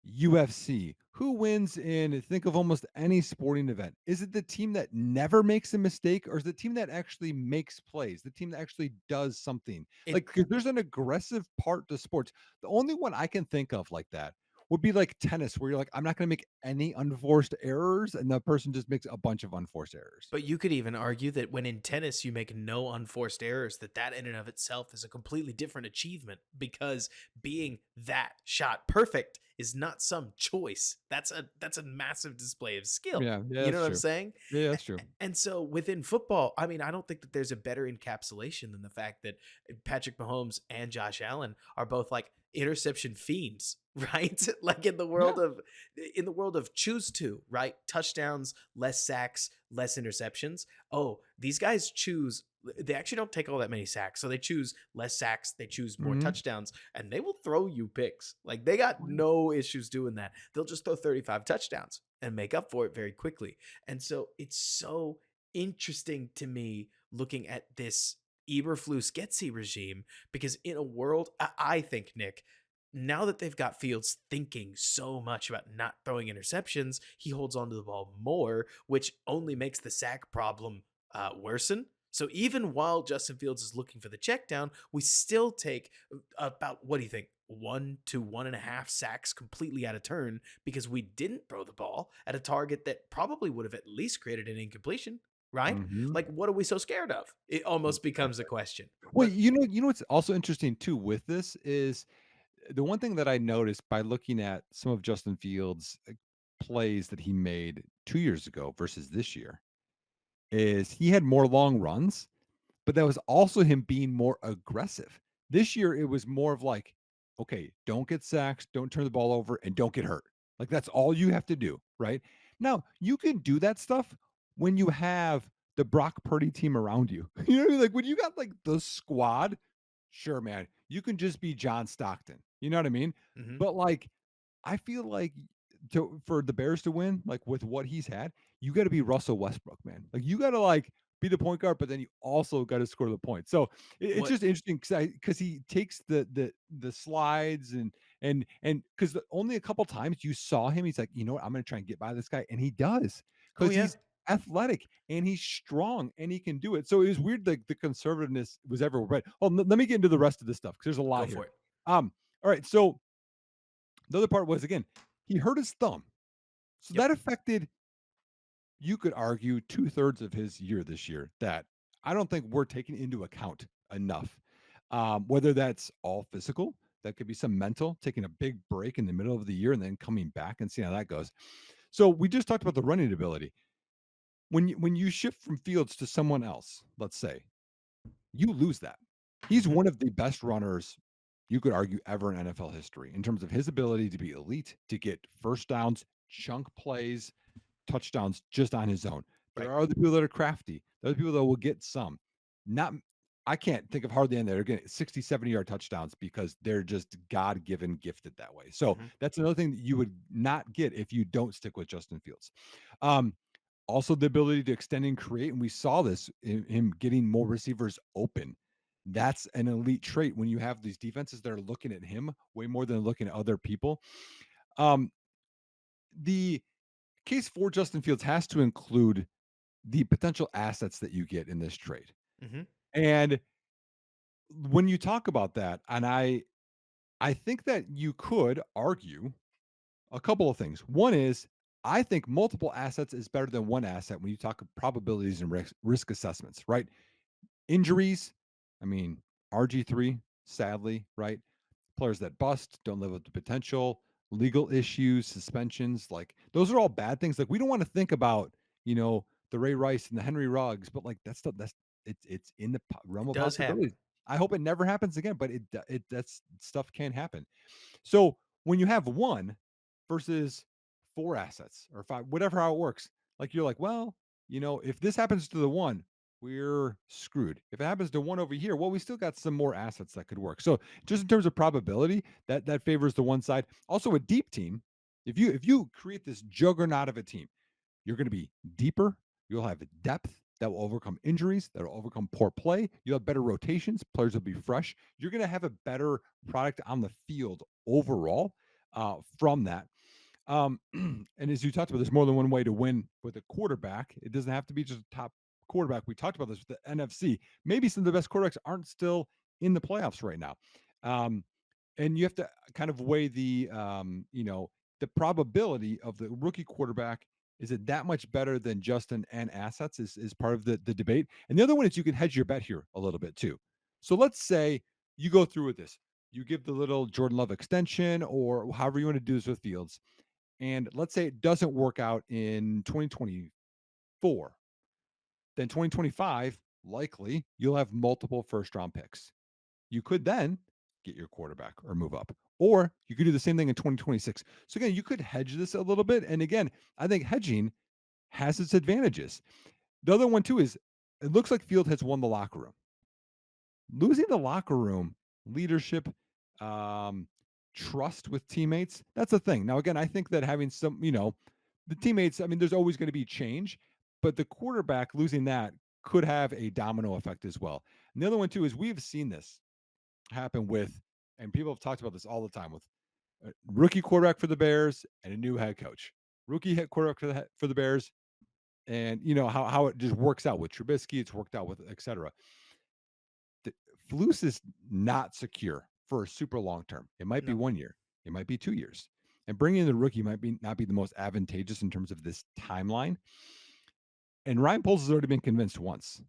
S2: UFC? Who wins in think of almost any sporting event? Is it the team that never makes a mistake or is the team that actually makes plays? The team that actually does something?
S1: It
S2: Like, because there's an aggressive part to sports. The only one I can think of like that would be like tennis, where you're like, I'm not going to make any unforced errors, and the person just makes a bunch of unforced errors.
S1: But you could even argue that when in tennis you make no unforced errors, that in and of itself is a completely different achievement because being that shot perfect is not some choice. That's a massive display of skill.
S2: Yeah, yeah,
S1: You know
S2: that's
S1: what I'm
S2: true.
S1: saying?
S2: Yeah, that's true.
S1: And so within football, I mean, I don't think that there's a better encapsulation than the fact that Patrick Mahomes and Josh Allen are both like interception fiends, right? Like
S2: Yeah.
S1: in the world of choose to, right? Touchdowns, less sacks, less interceptions. Oh, these guys choose they actually don't take all that many sacks. So they choose less sacks, they choose more
S2: Hmm.
S1: touchdowns, and they will throw you picks. Like they got no issues doing that. They'll just throw 35 touchdowns and make up for it very quickly. And so it's so interesting to me looking at this Eberflus Getsy regime because in a world, I think, Nick, now that they've got Fields thinking so much about not throwing interceptions, he holds onto the ball more, which only makes the sack problem worsen. So even while Justin Fields is looking for the check down, we still take about, what do you think, 1 to 1.5 sacks completely out of turn because we didn't throw the ball at a target that probably would have at least created an incompletion, right?
S2: Hmm.
S1: Like, what are we so scared of? It almost becomes a question.
S2: Well,
S1: But
S2: what's also interesting too with this is the one thing that I noticed by looking at some of Justin Fields' plays that he made 2 years ago versus this year is he had more long runs, but that was also him being more aggressive. This year, it was more of like, okay, don't get sacks, don't turn the ball over, and don't get hurt. Like that's all you have to do, right? Now, you can do that stuff when you have the Brock Purdy team around you. You know what I mean? Like when you got like the squad, sure, man, you can just be John Stockton. You know what I mean?
S1: mhm.
S2: But like I feel like for the Bears to win, like with what he's had, you got to be Russell Westbrook, man. Like you got to like be the point guard, but then you also got to score the point. So it's
S1: What
S2: just interesting because he takes the slides and because only a couple times you saw him, he's like, you know what, I'm going to try and get by this guy, and he does
S1: Oh,
S2: because
S1: yeah.
S2: he's athletic and he's strong and he can do it. So it was weird like the conservativeness was everywhere. But let me get into the rest of this stuff because there's a
S1: Go
S2: lot
S1: for
S2: here.
S1: it.
S2: All right, so the other part was again, he hurt his thumb. So
S1: Yep.
S2: that affected, you could argue, two-thirds of his year this year that I don't think we're taking into account enough. Whether that's all physical, that could be some mental, taking a big break in the middle of the year and then coming back and seeing how that goes. So we just talked about the running ability. When you shift from Fields to someone else, let's say, you lose that. He's
S1: Mhm.
S2: one of the best runners you could argue ever in NFL history in terms of his ability to be elite, to get first downs, chunk plays, touchdowns just on his own. There
S1: Right.
S2: are other people that are crafty. There are people that will get some. Not I can't think of hardly any that are getting 60, 70-yard touchdowns because they're just God-given gifted that way. So
S1: Mhm.
S2: that's another thing that you would not get if you don't stick with Justin Fields. Um, Also the ability to extend and create, and we saw this in him getting more receivers open. That's an elite trait when you have these defenses that are looking at him way more than looking at other people. Um, the case for Justin Fields has to include the potential assets that you get in this trade.
S1: Mhm.
S2: And when you talk about that, and I think that you could argue a couple of things. One is I think multiple assets is better than one asset when you talk of probabilities and risk assessments, right? Injuries, I mean, RG3, sadly, right? Players that bust, don't live up to potential, legal issues, suspensions, like those are all bad things. Like we don't want to think about, the Ray Rice and the Henry Ruggs, but like that's stuff it's in the realm
S1: It
S2: of
S1: does happen.
S2: possibilities. I hope it never happens again, but that's stuff can happen. So when you have one versus four assets or five, whatever how it works, like you're like, well, if this happens to the one, we're screwed. If it happens to one over here, well, we still got some more assets that could work. So just in terms of probability, that favors the one side. Also, a deep team, if you create this juggernaut of a team, you're going to be deeper. You'll have depth that will overcome injuries, that will overcome poor play. You'll have better rotations. Players will be fresh. You're going to have a better product on the field overall from that. And as you talked about, there's more than one way to win with a quarterback. It doesn't have to be just a top quarterback. We talked about this with the NFC. Maybe some of the best quarterbacks aren't still in the playoffs right now. Um, And you have to kind of weigh the probability of the rookie quarterback. Is it that much better than Justin and assets is part of the debate. And the other one is you can hedge your bet here a little bit too. So let's say you go through with this. You give the little Jordan Love extension or however you want to do this with Fields. And let's say it doesn't work out in 2024. Then 2025, likely you'll have multiple first round picks. You could then get your quarterback or move up. Or you could do the same thing in 2026. So again, you could hedge this a little bit. And again, I think hedging has its advantages. The other one too is it looks like Field has won the locker room. Losing the locker room, leadership, um, trust with teammates, that's a thing. Now, again, I think that having the teammates, I mean, there's always going to be change, but the quarterback losing that could have a domino effect as well. And the other one too is we've seen this happen with, and people have talked about this all the time with a rookie quarterback for the Bears and a new head coach. Rookie head quarterback for the Bears, and you know how it just works out with Trubisky. It's worked out with et cetera. The Flus is not secure for a super long term. It might be
S1: No.
S2: 1 year, it might be 2 years, and bringing in the rookie might be not be the most advantageous in terms of this timeline. And Ryan Poles has already been convinced once.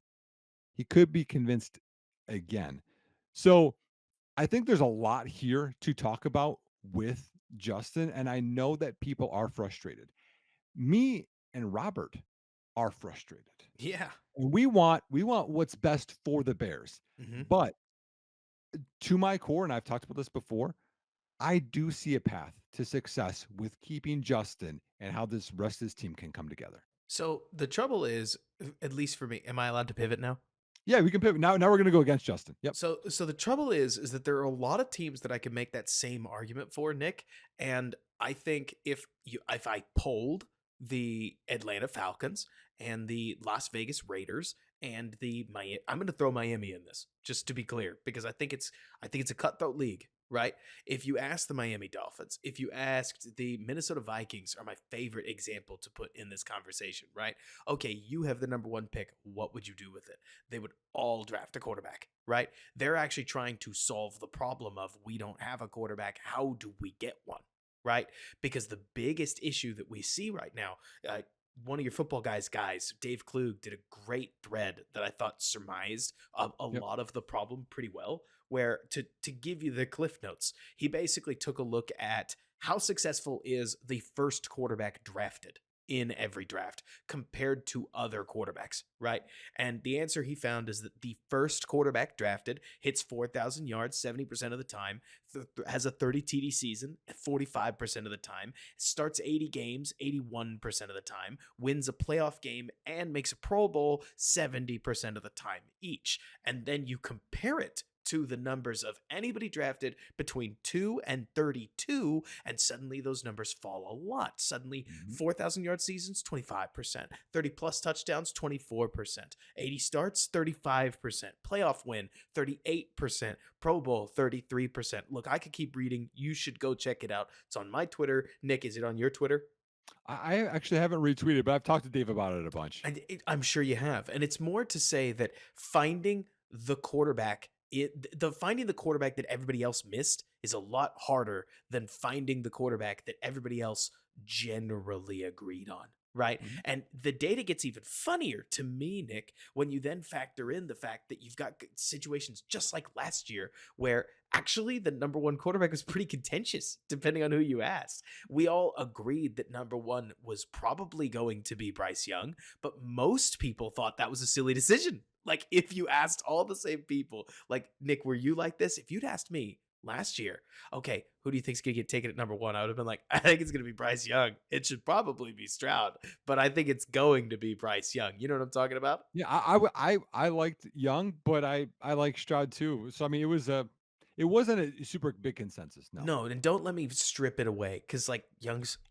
S2: He could be convinced again. So I think there's a lot here to talk about with Justin, and I know that people are frustrated. Me and Robert are frustrated.
S1: Yeah.
S2: And we want what's best for the Bears.
S1: Hmm.
S2: But to my core, and I've talked about this before, I do see a path to success with keeping Justin and how this rest of his team can come together.
S1: So the trouble is, at least for me, am I allowed to pivot now?
S2: Yeah, we can pivot. Now we're gonna go against Justin. Yep.
S1: So the trouble is that there are a lot of teams that I can make that same argument for, Nick. And I think if I polled the Atlanta Falcons and the Las Vegas Raiders and the Miami, I'm going to throw Miami in this just to be clear because I think it's a cutthroat league. Right. If you ask the Miami Dolphins, if you asked the Minnesota Vikings, are my favorite example to put in this conversation. Right. Okay. You have the number one pick. What would you do with it? They would all draft a quarterback, right? They're actually trying to solve the problem of we don't have a quarterback. How do we get one? Right? Because the biggest issue that we see right now, one of your football guys, Dave Klug, did a great thread that I thought surmised a
S2: Yep.
S1: lot of the problem pretty well. Where to give you the cliff notes, he basically took a look at how successful is the first quarterback drafted in every draft compared to other quarterbacks, right? And the answer he found is that the first quarterback drafted hits 4,000 yards 70% of the time, has a 30 TD season 45% of the time, starts 80 games 81% of the time, wins a playoff game, and makes a Pro Bowl 70% of the time each. And then you compare it to the numbers of anybody drafted between 2 and 32, and suddenly those numbers fall a lot. Suddenly,
S2: Mhm.
S1: 4,000 yard seasons, 25%, 30 plus touchdowns, 24%, 80 starts, 35%, playoff win, 38%, Pro Bowl, 33%. Look, I could keep reading. You should go check it out. It's on my Twitter. Nick, is it on your Twitter?
S2: I actually haven't retweeted, but I've talked to Dave about it a bunch.
S1: I'm sure you have. And it's more to say that finding the quarterback, the finding the quarterback that everybody else missed is a lot harder than finding the quarterback that everybody else generally agreed on. Right.
S2: Mhm.
S1: And the data gets even funnier to me, Nick, when you then factor in the fact that you've got situations just like last year where actually the number one quarterback was pretty contentious, depending on who you asked. We all agreed that number one was probably going to be Bryce Young, but most people thought that was a silly decision. Like, if you asked all the same people, like, Nick, were you like this? If you'd asked me last year, okay, who do you think's gonna get taken at number one? I would have been like, I think it's gonna be Bryce Young. It should probably be Stroud, but I think it's going to be Bryce Young. You know what I'm talking about?
S2: Yeah, I liked Young, but I like Stroud too. So I mean, it wasn't a super big consensus. No.
S1: No, and don't let me strip it away because, like,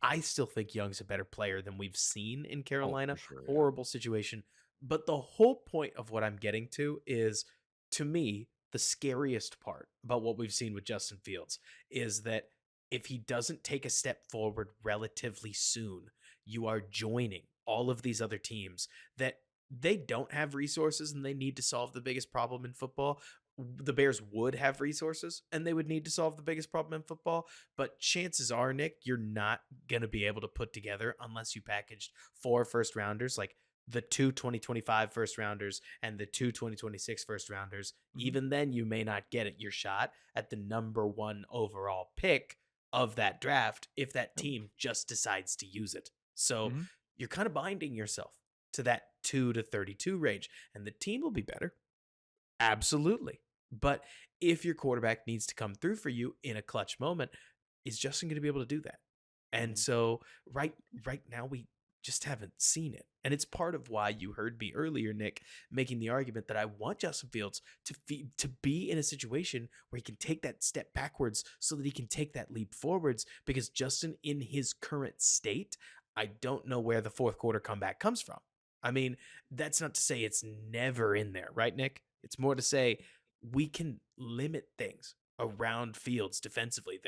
S1: I still think Young's a better player than we've seen in
S2: Oh, for
S1: Carolina.
S2: sure. Yeah.
S1: Horrible situation. But the whole point of what I'm getting to is, to me, the scariest part about what we've seen with Justin Fields is that if he doesn't take a step forward relatively soon, you are joining all of these other teams that they don't have resources and they need to solve the biggest problem in football. the Bears would have resources and they would need to solve the biggest problem in football. But chances are, Nick, you're not going to be able to put together unless you packaged 4 first rounders, like the 2025 first rounders and the 2026 first rounders.
S2: Mhm,
S1: Even then, you may not get it your shot at the number one overall pick of that draft if that
S2: yep,
S1: team just decides to use it. So
S2: mhm,
S1: you're kind of binding yourself to that 2 to 32 range, and the team will be better. Absolutely. But if your quarterback needs to come through for you in a clutch moment, is Justin going to be able to do that? And
S2: mhm,
S1: so right now we just haven't seen it. And it's part of why you heard me earlier, Nick, making the argument that I want Justin Fields to be in a situation where he can take that step backwards so that he can take that leap forwards, because Justin in his current state, I don't know where the fourth quarter comeback comes from. I mean, that's not to say it's never in there, right, Nick? It's more to say we can limit things around Fields defensively.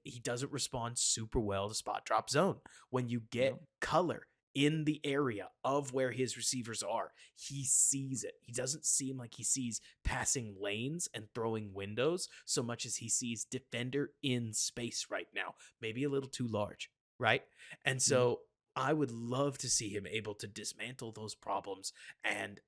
S1: He doesn't respond super well to spot drop zone. When you
S2: yep,
S1: get color in the area of where his receivers are, he sees it. He doesn't seem like he sees passing lanes and throwing windows so much as he sees defender in space right now, maybe a little too large, right? And
S2: mhm,
S1: so I would love to see him able to dismantle those problems and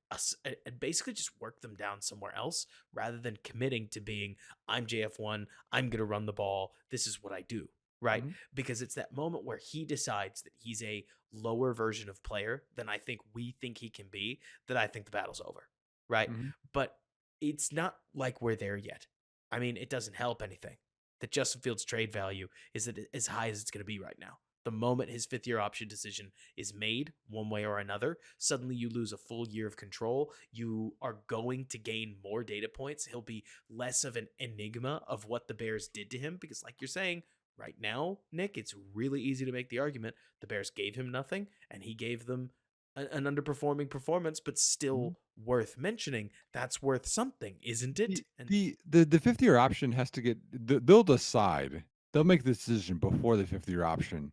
S1: basically just work them down somewhere else rather than committing to being, I'm JF1, I'm going to run the ball, this is what I do, right?
S2: mhm,
S1: Because it's that moment where he decides that he's a lower version of player than I think we think he can be, that I think the battle's over, right?
S2: mhm,
S1: But it's not like we're there yet. I mean, it doesn't help anything that Justin Fields' trade value is as high as it's going to be right now. The moment his fifth year option decision is made, one way or another, suddenly you lose a full year of control. You are going to gain more data points. He'll be less of an enigma of what the Bears did to him because, like you're saying, right now, Nick, it's really easy to make the argument the Bears gave him nothing and he gave them an underperforming performance, but
S2: mhm.
S1: still worth mentioning. That's worth something, isn't it? And
S2: The 50-year option has to get they'll decide. They'll make the decision before the 50-year option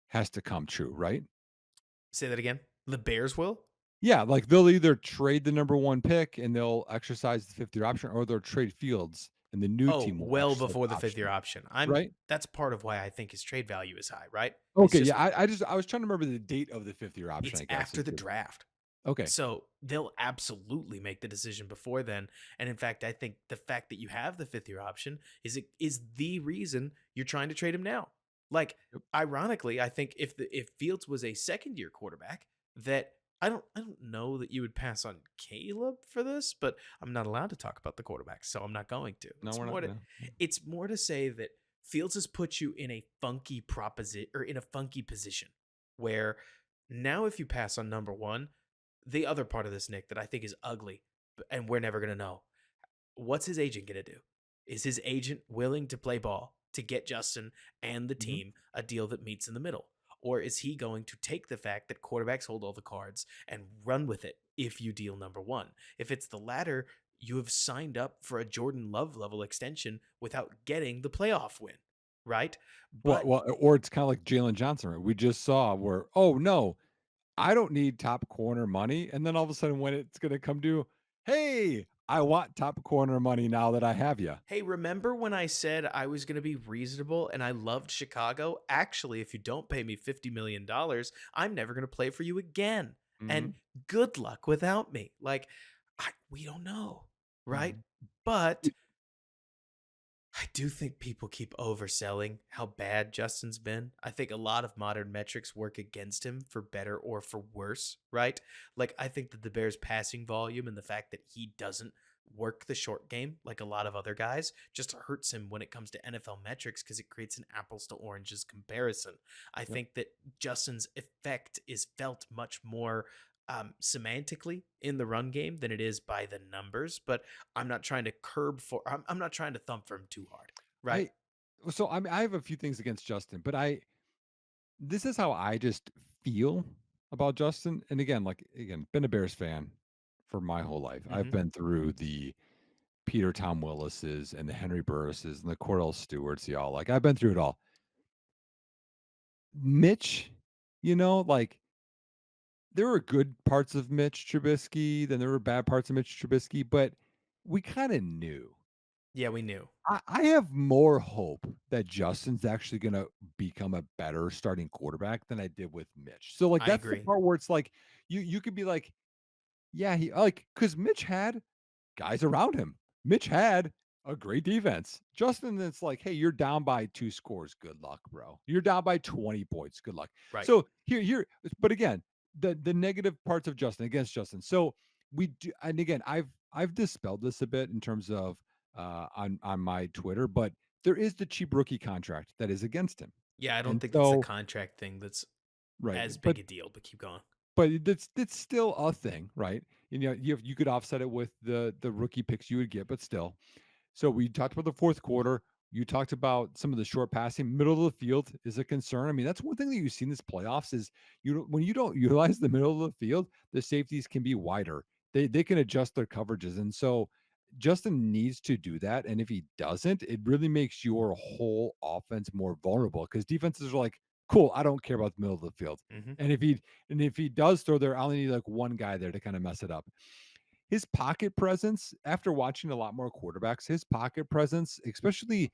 S2: has to come true, right?
S1: say that again. The Bears will?
S2: Yeah, like, they'll either trade the number 1 pick and they'll exercise the 50-year option, or they'll trade Fields and the new
S1: Oh,
S2: team will
S1: well
S2: exercise
S1: before
S2: the
S1: the fifth year
S2: option,
S1: option.
S2: right?
S1: That's part of why I think his trade value is high, right? It's
S2: Okay,
S1: just
S2: yeah, I was trying to remember the date of the 50-year option,
S1: it's
S2: I guess,
S1: after
S2: is
S1: the
S2: the
S1: draft.
S2: okay,
S1: So they'll absolutely make the decision before then. And in fact, I think the fact that you have the fifth year option is the reason you're trying to trade him now. Like,
S2: yep,
S1: ironically, I think if Fields was a second year quarterback, that I don't know that you would pass on Caleb for this, but I'm not allowed to talk about the quarterbacks, so I'm not going to.
S2: no, we're not, no.
S1: It's more to say that Fields has put you in a funky proposition or in a funky position where now if you pass on number one, the other part of this, Nick, that I think is ugly, and we're never going to know, what's his agent going to do? Is his agent willing to play ball to get Justin and the
S2: Mhm.
S1: team a deal that meets in the middle? Or is he going to take the fact that quarterbacks hold all the cards and run with it if you deal number one? If it's the latter, you have signed up for a Jordan Love level extension without getting the playoff win, right? But
S2: Or it's kinda like Jaylon Johnson, right? We just saw where, "Oh, no, I don't need top corner money," and then all of a sudden when it's gonna come due, "Hey, I want top corner money now that I have you."
S1: hey, remember when I said I was going to be reasonable and I loved Chicago? Actually, if you don't pay me $50 million, I'm never going to play for you again. And
S2: Mhm,
S1: good luck without me. Like, we don't know, right?
S2: mhm.
S1: But I do think people keep overselling how bad Justin's been. I think a lot of modern metrics work against him for better or for worse, right? Like, I think that the Bears' passing volume and the fact that he doesn't work the short game like a lot of other guys just hurts him when it comes to NFL metrics because it creates an apples to oranges comparison. I
S2: Yep.
S1: think that Justin's effect is felt much more semantically in the run game than it is by the numbers, but I'm not trying to thump for him too hard, right?
S2: I so, I mean, I have a few things against Justin, but I this is how I just feel about Justin, and again, like, again, been a Bears fan for my whole life. I've
S1: Mhm.
S2: been through the Peter Tom Willises and the Henry Burrises and the Cordell Stewarts, y'all, like, I've been through it all. Mitch, like, there were good parts of Mitch Trubisky, then there were bad parts of Mitch Trubisky, but we kind of knew.
S1: Yeah, we knew.
S2: I have more hope that Justin's actually gonna become a better starting quarterback than I did with Mitch. So, like,
S1: I
S2: that's the
S1: agree.
S2: part where it's like, you could be like, yeah, he like, because Mitch had guys around him. Mitch had a great defense. Justin, it's like, hey, you're down by 2 scores. Good luck, bro. You're down by 20 points. Good luck.
S1: Right.
S2: So but again, the negative parts of Justin against Justin. So we do, and again, I've dispelled this a bit in terms of on my Twitter, but there is the cheap rookie contract that is against him.
S1: Yeah, I don't
S2: And
S1: think it's the
S2: so
S1: contract thing that's
S2: right,
S1: as big a deal, but keep going.
S2: but it's still a thing, right? You could offset it with the rookie picks you would get, but still. So we talked about the fourth quarter. You talked about some of the short passing. Middle of the field is a concern. I mean, that's one thing that you see in this playoffs is when you don't utilize the middle of the field, the safeties can be wider. They can adjust their coverages, and so Justin needs to do that. And if he doesn't, it really makes your whole offense more vulnerable because defenses are like, cool, I don't care about the middle of the field.
S1: Hmm.
S2: And if he does throw there, I only need like one guy there to kind of mess it up. His pocket presence, after watching a lot more quarterbacks, his pocket presence, especially,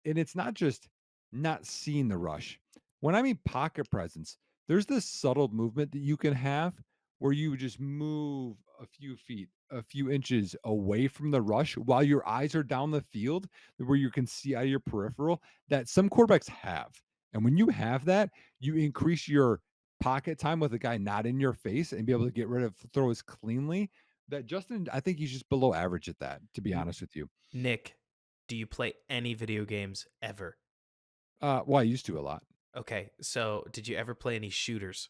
S2: and it's not just not seeing the rush. When I mean pocket presence, there's this subtle movement that you can have where you just move a few feet, a few inches away from the rush while your eyes are down the field, where you can see out of your peripheral that some quarterbacks have. And when you have that, you increase your pocket time with a guy not in your face and be able to get rid of throws cleanly. That Justin, I think he's just below average at that, to be honest with you.
S1: Nick, do you play any video games ever?
S2: Well, I used to a lot.
S1: Okay, so did you ever play any shooters?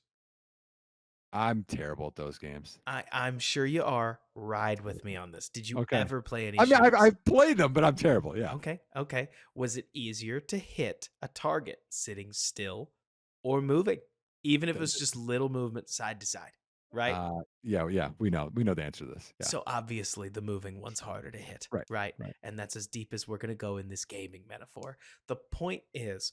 S2: I'm terrible at those games.
S1: I'm sure you are. Ride with me on this. Did you
S2: Okay.
S1: ever play any
S2: I mean,
S1: shooters?
S2: I've played them, but I'm terrible, yeah.
S1: Okay, okay. Was it easier to hit a target sitting still or moving? Even if it
S2: The
S1: was just little movement side to side, right?
S2: yeah, we know the answer to this, yeah.
S1: So obviously the moving one's harder to hit,
S2: Right,
S1: right?
S2: right.
S1: And that's as deep as we're going to go in this gaming metaphor. The point is,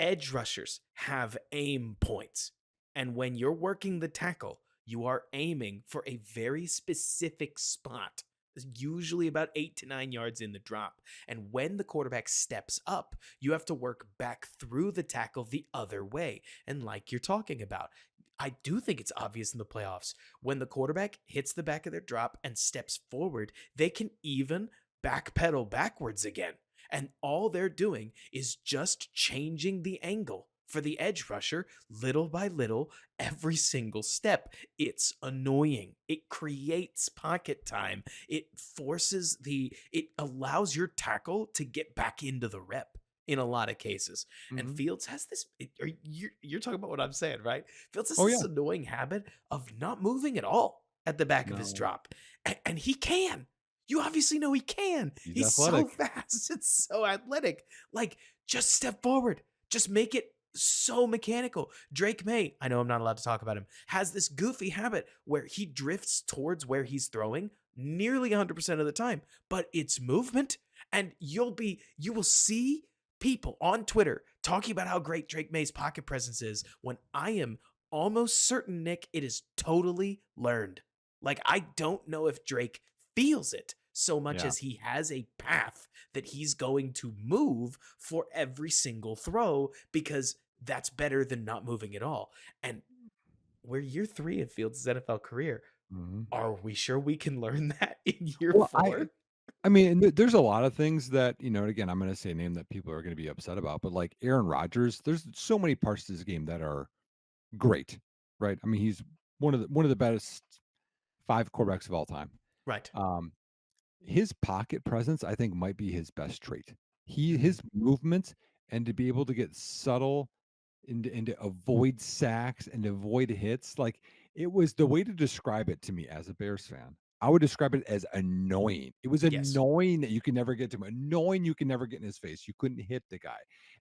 S1: edge rushers have aim points. And when you're working the tackle, you are aiming for a very specific spot, usually about 8 to 9 yards in the drop. And when the quarterback steps up, you have to work back through the tackle the other way. And like you're talking about, I do think it's obvious in the playoffs. When the quarterback hits the back of their drop and steps forward, they can even backpedal backwards again. And all they're doing is just changing the angle for the edge rusher little by little every single step. It's annoying. It creates pocket time. It allows your tackle to get back into the rep in a lot of cases. And
S2: Mhm.
S1: Fields has this, you're talking about what I'm saying, right? Fields has
S2: Oh,
S1: this
S2: yeah.
S1: annoying habit of not moving at all at the back of his
S2: No,
S1: drop. And he can. You obviously know he can.
S2: he's
S1: He's so
S2: athletic.
S1: fast. It's so athletic. Like, just step forward. Just make it so mechanical. Drake May, I know I'm not allowed to talk about him, has this goofy habit where he drifts towards where he's throwing nearly 100% of the time, but it's movement. And you will see people on Twitter talking about how great Drake May's pocket presence is when I am almost certain, Nick, it is totally learned. Like, I don't know if Drake feels it so much
S2: Yeah.
S1: as he has a path that he's going to move for every single throw because that's better than not moving at all. And we're year 3 of Fields' NFL career.
S2: Mhm.
S1: Are we sure we can learn that in year
S2: Well,
S1: 4?
S2: I mean, and there's a lot of things that, and again, I'm gonna say a name that people are gonna be upset about, but, like, Aaron Rodgers, there's so many parts to this game that are great, right? I mean, he's one of the best 5 quarterbacks of all time.
S1: Right.
S2: Um, his pocket presence, I think, might be his best trait.
S1: Mhm.
S2: His movement and to be able to get subtle and to avoid sacks and avoid hits, like, it was the way to describe it to me as a Bears fan. I would describe it as annoying. It was
S1: Yes.
S2: annoying that you could never get to him, annoying you could never get in his face. You couldn't hit the guy,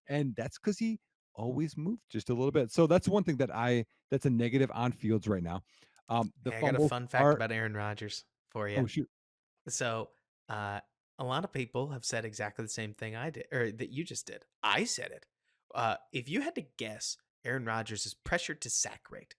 S2: and that's because he always moved just a little bit. So that's one thing that's a negative on Fields right now. The
S1: Hey, I got a
S2: fumbles
S1: fun fact
S2: are
S1: about Aaron Rodgers for you.
S2: oh, shoot.
S1: So, uh, a lot of people have said exactly the same thing I did, or that you just did. I said it. If you had to guess Aaron Rodgers' pressure to sack rate,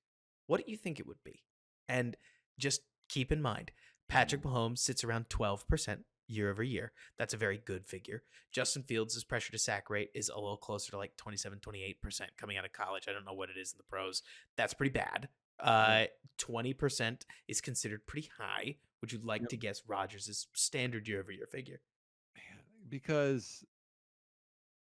S1: what do you think it would be? And just keep in mind, Patrick Mahomes sits around 12% year over year. That's a very good figure. Justin Fields' pressure to sack rate is a little closer to like 27, 28% coming out of college. I don't know what it is in the pros. That's pretty bad.
S2: Yep.
S1: 20% is considered pretty high. Would you like
S2: Yep.
S1: to guess Rodgers' standard year over year figure?
S2: Man, because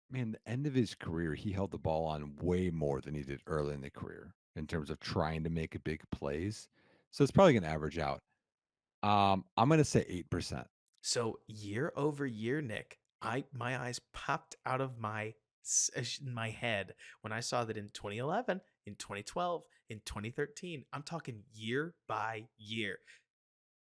S2: man, the end of his career, he held the ball on way more than he did early in the career in terms of trying to make big plays. So it's probably gonna average out. I'm gonna say 8%.
S1: So year over year, Nick, I my eyes popped out of my head when I saw that in 2011, in 2012, in 2013. I'm talking year by year.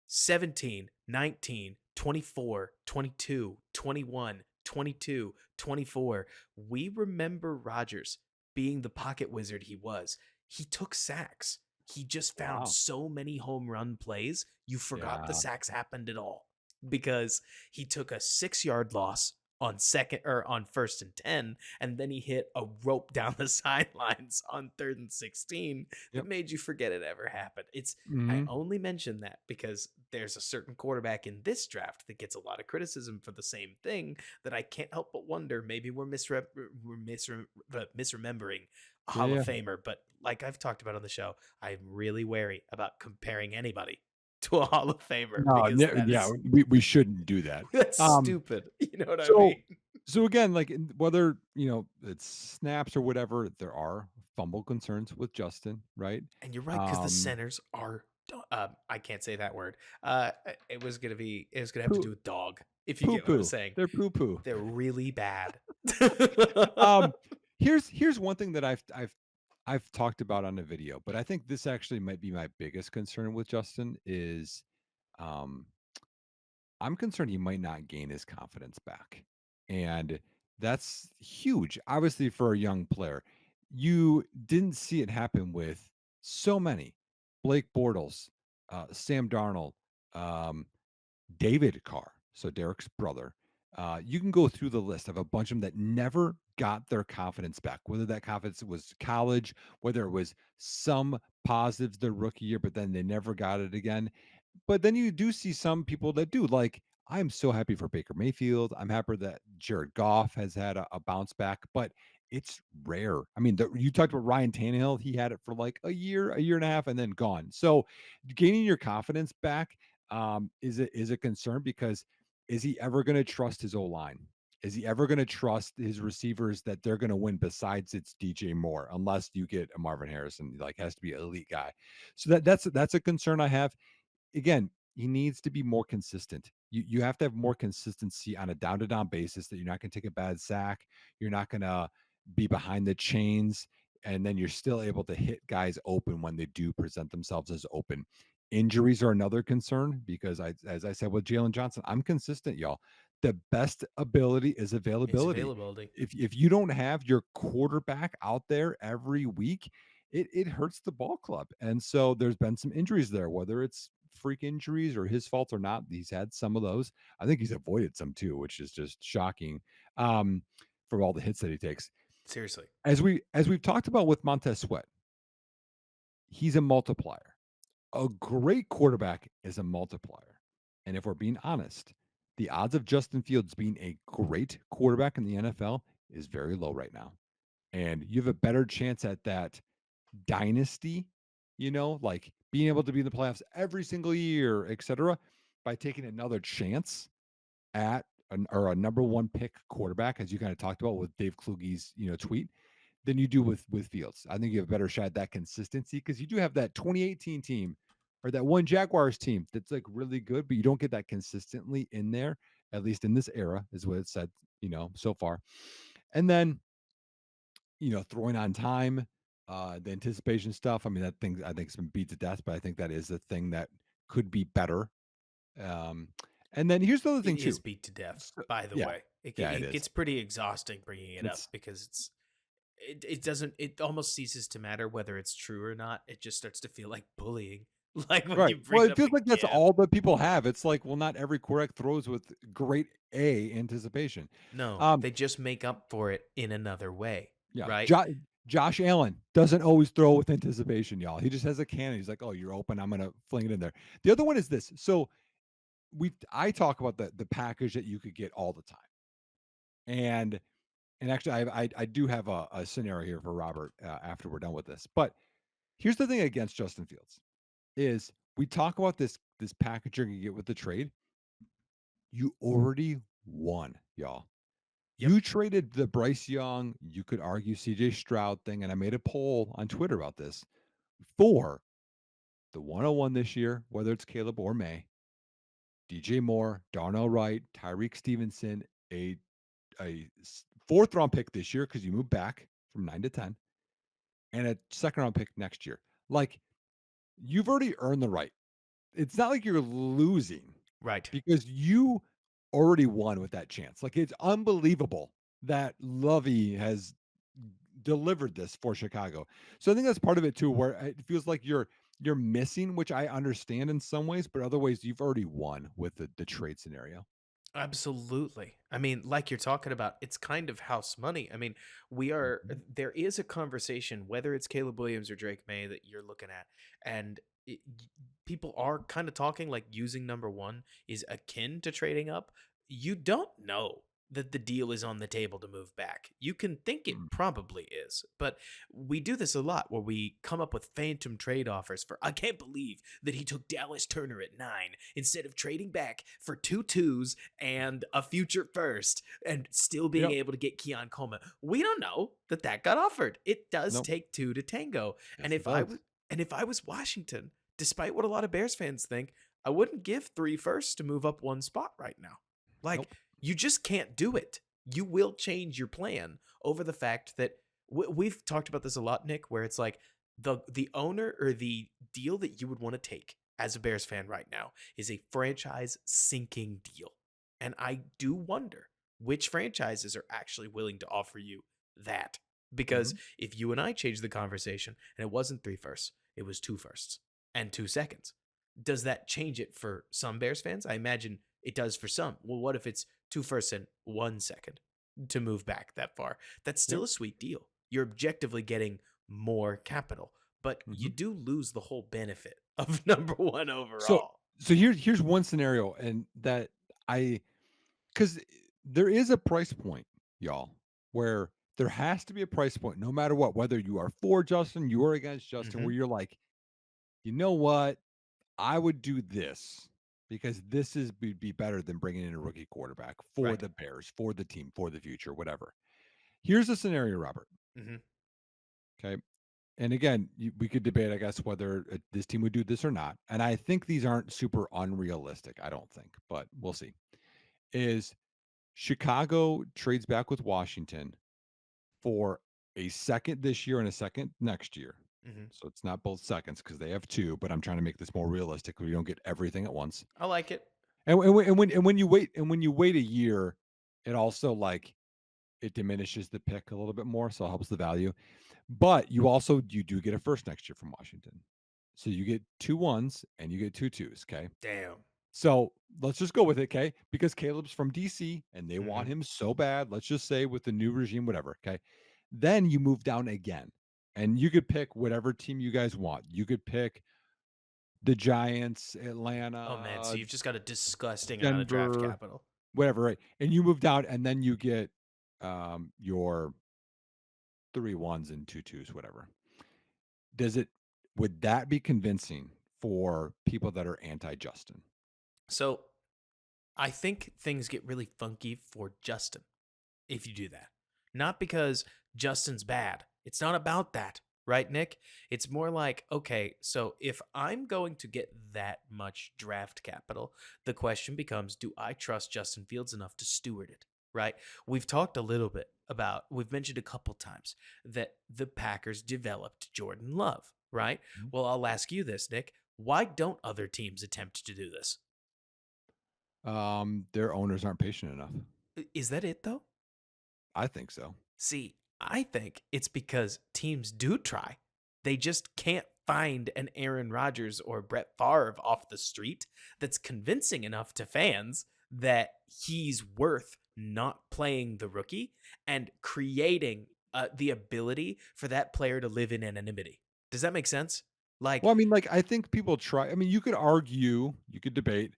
S1: 17, 19, 24, 22, 21, 22, 24. We remember Rodgers being the pocket wizard he was. He took sacks. He just found
S2: Wow.
S1: so many home run plays, you forgot the
S2: Yeah.
S1: sacks happened at all because he took a 6 yard loss on second or on first and 10, and then he hit a rope down the sidelines on third and 16 that
S2: Yep.
S1: made you forget it ever happened. I
S2: Mhm.
S1: only mention that because there's a certain quarterback in this draft that gets a lot of criticism for the same thing that I can't help but wonder maybe misremembering a
S2: Yeah,
S1: Hall of
S2: yeah.
S1: Famer. But like I've talked about on the show, I'm really wary about comparing anybody to a Hall of Famer
S2: No,
S1: because
S2: yeah, we shouldn't do that.
S1: that's
S2: Um,
S1: stupid. You know what I
S2: so
S1: mean?
S2: so again, like, whether, it's snaps or whatever, there are fumble concerns with Justin, right?
S1: And you're right because the
S2: Um,
S1: centers are. I can't say that word. It was gonna be. It was gonna have to
S2: poo
S1: do with dog. If you get what I'm
S2: poo-poo.
S1: saying.
S2: They're poo-poo.
S1: They're really bad.
S2: Um, here's one thing that I've talked about on a video, but I think this actually might be my biggest concern with Justin is, um, I'm concerned he might not gain his confidence back, and that's huge, obviously, for a young player. You didn't see it happen with so many: Blake Bortles, Sam Darnold, um, David Carr, so Derek's brother. You can go through the list of a bunch of them that never got their confidence back, whether that confidence was college, whether it was some positives their rookie year, but then they never got it again. But then you do see some people that do. Like, I'm so happy for Baker Mayfield. I'm happy that Jared Goff has had a bounce back, but it's rare. I mean, you talked about Ryan Tannehill. He had it for like a year and a half, and then gone. So gaining your confidence back, is a concern, because is he ever going to trust his O line? Is he ever going to trust his receivers that they're going to win, besides it's DJ Moore, unless you get a Marvin Harrison, like, has to be an elite guy. So that's a concern I have. Again, he needs to be more consistent. You have to have more consistency on a down to down basis, that you're not going to take a bad sack. You're not going to be behind the chains. And then you're still able to hit guys open when they do present themselves as open. Injuries are another concern, because as I said with Jaylon Johnson, I'm consistent, y'all. The best ability is
S1: Is
S2: availability.
S1: availability.
S2: If you don't have your quarterback out there every week, it hurts the ball club. And so there's been some injuries there, whether it's freak injuries or his fault or not. He's had some of those. I think he's avoided some too, which is just shocking, um, from all the hits that he takes.
S1: Seriously.
S2: As we've talked about with Montez Sweat, he's a multiplier. A great quarterback is a multiplier. And if we're being honest, the odds of Justin Fields being a great quarterback in the NFL is very low right now. And you have a better chance at that dynasty, like being able to be in the playoffs every single year, et cetera, by taking another chance at a number one pick quarterback, as you kind of talked about with Dave Kluge's, tweet, than you do with Fields. I think you have a better shot at that consistency, because you do have that 2018 team, or that one Jaguars team that's like really good, but you don't get that consistently in there, at least in this era, is what it said, so far. And then, throwing on time, the anticipation stuff. I mean, that thing I think has been beat to death, but I think that is the thing that could be better. Um, and then here's the other
S1: It
S2: thing
S1: is
S2: too.
S1: beat to death,
S2: So,
S1: by the
S2: yeah,
S1: way.
S2: yeah, it
S1: It
S2: is.
S1: gets pretty exhausting bringing it up
S2: It's
S1: because it doesn't it almost ceases to matter whether it's true or not. It just starts to feel like bullying. Like when
S2: right.
S1: you bring
S2: Well,
S1: it
S2: it
S1: up
S2: feels like that's
S1: again.
S2: all that people have. It's like, well, not every quarterback throws with great anticipation.
S1: No,
S2: Um,
S1: they just make up for it in another way,
S2: yeah,
S1: right?
S2: Josh Allen doesn't always throw with anticipation, y'all. He just has a cannon. He's like, "Oh, you're open. I'm gonna fling it in there." The other one is this. So I talk about the package that you could get all the time. And actually I do have a scenario here for Robert after we're done with this. But here's the thing against Justin Fields is we talk about this package you're gonna get with the trade. You already won, y'all.
S1: Yep.
S2: You traded the Bryce Young, you could argue CJ Stroud thing, and I made a poll on Twitter about this for the 101 this year, whether it's Caleb or May, DJ Moore, Darnell Wright, Tyreek Stevenson, fourth round pick this year because you moved back from 9 to 10, and a second round pick next year. Like, you've already earned the right. It's not like you're losing
S1: Right.
S2: because you already won with that chance. Like, it's unbelievable that Lovey has delivered this for Chicago. So I think that's part of it too, where it feels like you're missing, which I understand in some ways, but other ways you've already won with the trade scenario.
S1: Absolutely. I mean, like you're talking about, it's kind of house money. I mean,
S2: Mhm.
S1: there is a conversation, whether it's Caleb Williams or Drake May that you're looking at, and people are kind of talking like using number one is akin to trading up. You don't know that the deal is on the table to move back. You can think it
S2: Mm.
S1: probably is, but we do this a lot where we come up with phantom trade offers for, I can't believe that he took Dallas Turner at 9 instead of trading back for two twos and a future first and still being
S2: Yep.
S1: able to get Keon Coleman. We don't know that that got offered. It does
S2: Nope.
S1: take two to tango. And
S2: Yes, it
S1: if I
S2: does.
S1: was Washington, despite what a lot of Bears fans think, I wouldn't give 3 firsts to move up one spot right now. Like,
S2: Nope.
S1: you just can't do it. You will change your plan over the fact that we've talked about this a lot, Nick, where it's like the owner or the deal that you would want to take as a Bears fan right now is a franchise sinking deal. And I do wonder which franchises are actually willing to offer you that. Because
S2: Mhm.
S1: if you and I changed the conversation and it wasn't 3 firsts, it was 2 firsts and 2 seconds, does that change it for some Bears fans? I imagine it does for some. Well, what if it's 2 firsts and 1 second to move back that far? That's
S2: Yep.
S1: still a sweet deal. You're objectively getting more capital, but you
S2: Mhm.
S1: do lose the whole benefit of number one
S2: So
S1: overall.
S2: here's one scenario, and that I because there is a price point, y'all, where there has to be a price point, no matter what, whether you are for Justin, you are against Justin,
S1: Hmm.
S2: where you're like, you know what, I would do this because this is be better than bringing in a rookie quarterback for
S1: Right.
S2: the Bears, for the team, for the future, whatever. Here's the scenario, Robert.
S1: Hmm.
S2: Okay. And again, we could debate, I guess, whether this team would do this or not. And I think these aren't super unrealistic. I don't think, but we'll see. Is Chicago trades back with Washington for a second this year and a second next year.
S1: Hmm.
S2: So it's not both seconds because they have two, but I'm trying to make this more realistic. We don't get everything at once.
S1: I like it.
S2: And when you wait a year, it also like it diminishes the pick a little bit more, so it helps the value. But you do get a first next year from Washington. So you get 2 ones and you get 2 twos, okay?
S1: Damn.
S2: So let's just go with it, okay? Because Caleb's from DC and they
S1: Hmm.
S2: want him so bad. Let's just say with the new regime, whatever, okay? Then you move down again and you could pick whatever team you guys want. You could pick the Giants,
S1: Oh man, so
S2: Atlanta,
S1: you've just got a disgusting amount of draft
S2: Denver,
S1: capital.
S2: whatever, right? And you move down and then you get your 3 1s and 2 twos, whatever. Does it would that be convincing for people that are anti-Justin?
S1: So I think things get really funky for Justin if you do that. Not because Justin's bad. It's not about that, right, Nick? It's more like, okay, so if I'm going to get that much draft capital, the question becomes, do I trust Justin Fields enough to steward it, right? We've talked a little bit about, we've mentioned a couple times that the Packers developed Jordan Love, right?
S2: Mhm.
S1: Well, I'll ask you this, Nick. Why don't other teams attempt to do this?
S2: Their owners aren't patient enough.
S1: Is that it, though?
S2: I think so.
S1: See, I think it's because teams do try. They just can't find an Aaron Rodgers or Brett Favre off the street that's convincing enough to fans that he's worth not playing the rookie and creating the ability for that player to live in anonymity. Does that make sense? Like,
S2: Well, I mean, like, I think people try. I mean, you could argue, you could debate.